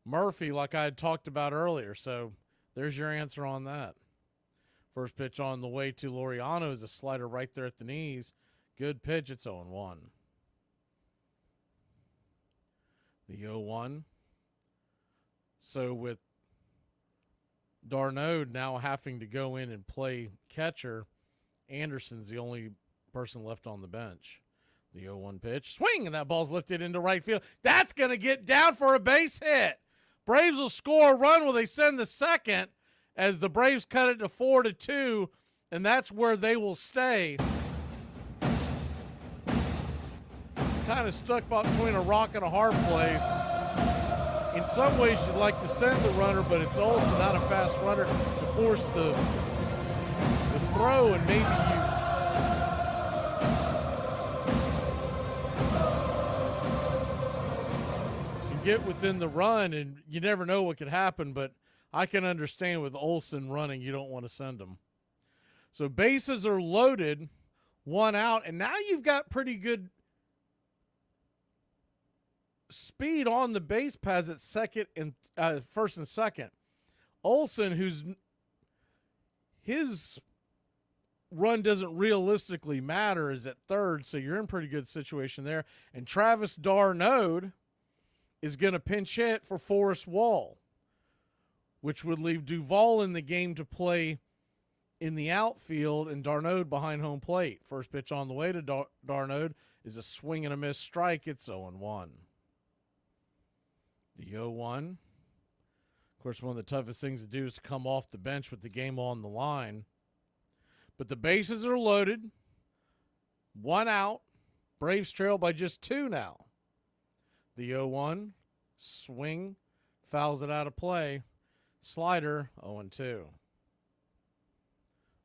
Murphy, like I had talked about earlier. So there's your answer on that. First pitch on the way to Laureano is a slider right there at the knees. Good pitch. It's 0-1. The The 0-1. So with Darno now having to go in and play catcher, Anderson's the only person left on the bench. The 0-1 pitch. Swing, and that ball's lifted into right field. That's going to get down for a base hit. Braves will score a run. Will they send the second as the Braves cut it to 4-2, and that's where they will stay. Kind of stuck between a rock and a hard place. In some ways, you'd like to send the runner, but it's also not a fast runner to force the throw, and maybe you can get within the run, and you never know what could happen, but I can understand with Olsen running, you don't want to send him. So bases are loaded, 1 out, and now you've got pretty good speed on the base paths at first and second. Olsen, his run doesn't realistically matter, is at third, so you're in pretty good situation there. And Travis d'Arnaud is going to pinch hit for Forrest Wall, which would leave Duvall in the game to play in the outfield and D'Arnaud behind home plate. First pitch on the way to D'Arnaud is a swing and a miss strike. It's 0-1. The 0-1. Of course, one of the toughest things to do is to come off the bench with the game on the line. But the bases are loaded. 1 out. Braves trail by just 2 now. The 0-1. Swing. Fouls it out of play. Slider, 0-2.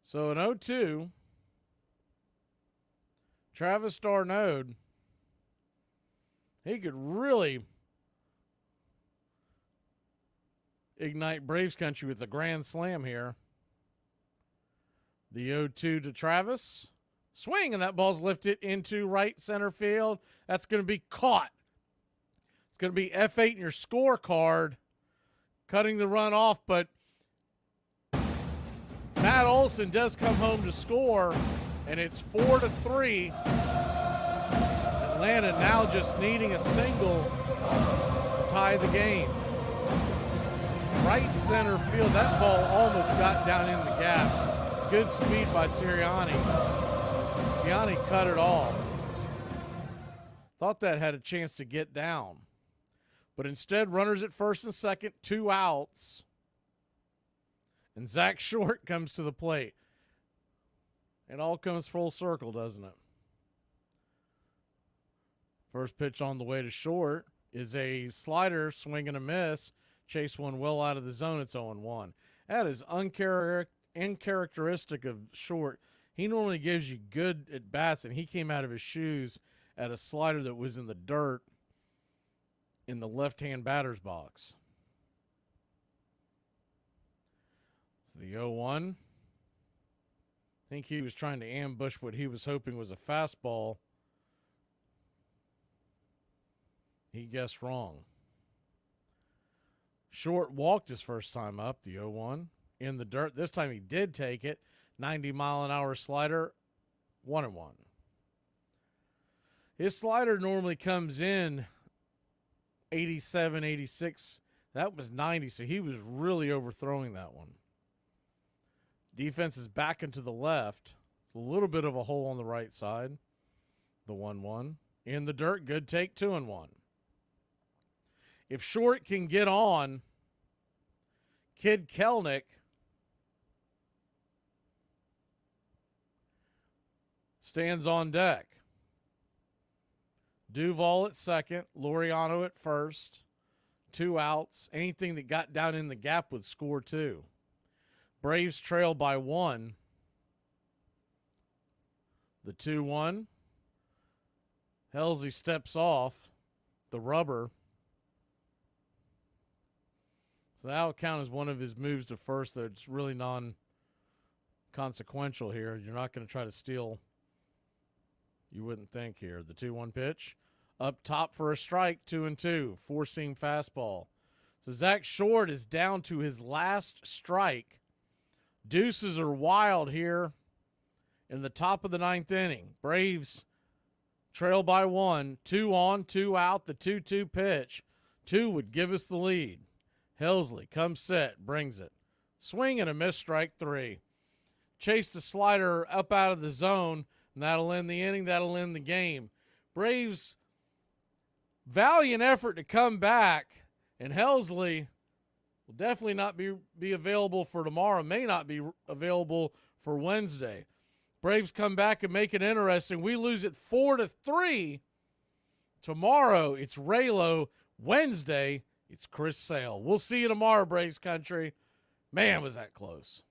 So an 0-2. Travis d'Arnaud, he could really ignite Braves country with a grand slam here. The 0-2 to Travis. Swing, and that ball's lifted into right center field. That's going to be caught. It's going to be F8 in your scorecard, cutting the run off, but Matt Olson does come home to score, and it's 4-3. Atlanta now just needing a single to tie the game. Right center field, that ball almost got down in the gap. Good speed by Sirianni. Sirianni cut it off. Thought that had a chance to get down. But instead, runners at first and second, 2 outs. And Zach Short comes to the plate. It all comes full circle, doesn't it? First pitch on the way to Short is a slider, swing and a miss. Chase one well out of the zone. It's 0-1. That is uncharacteristic of Short. He normally gives you good at-bats, and he came out of his shoes at a slider that was in the dirt in the left-hand batter's box. So the 0-1. I think he was trying to ambush what he was hoping was a fastball. He guessed wrong. Short walked his first time up, the 0-1, in the dirt. This time he did take it. 90-mile-an-hour slider, 1-1. His slider normally comes in 87, 86. That was 90, so he was really overthrowing that one. Defense is back into the left. It's a little bit of a hole on the right side. The 1-1. In the dirt, good take, 2-1. If Short can get on, Kid Kelnick stands on deck. Duvall at second, Laureano at first, 2 outs. Anything that got down in the gap would score 2. Braves trail by 1. The 2-1. Halsey steps off the rubber. So that'll count as one of his moves to first, though it's really non-consequential here. You're not going to try to steal. You wouldn't think here. The 2-1 pitch. Up top for a strike, 2-2. 4-seam fastball. So Zach Short is down to his last strike. Deuces are wild here in the top of the 9th inning. Braves trail by 1. 2 on, 2 out. The 2-2 pitch. 2 would give us the lead. Helsley comes set, brings it. Swing and a miss, strike 3. Chased a slider up out of the zone, and that'll end the inning, that'll end the game. Braves, valiant effort to come back, and Helsley will definitely not be available for tomorrow, may not be available for Wednesday. Braves come back and make it interesting. We lose it 4-3. Tomorrow, it's Raylo. Wednesday, it's Chris Sale. We'll see you tomorrow, Braves country. Man, was that close.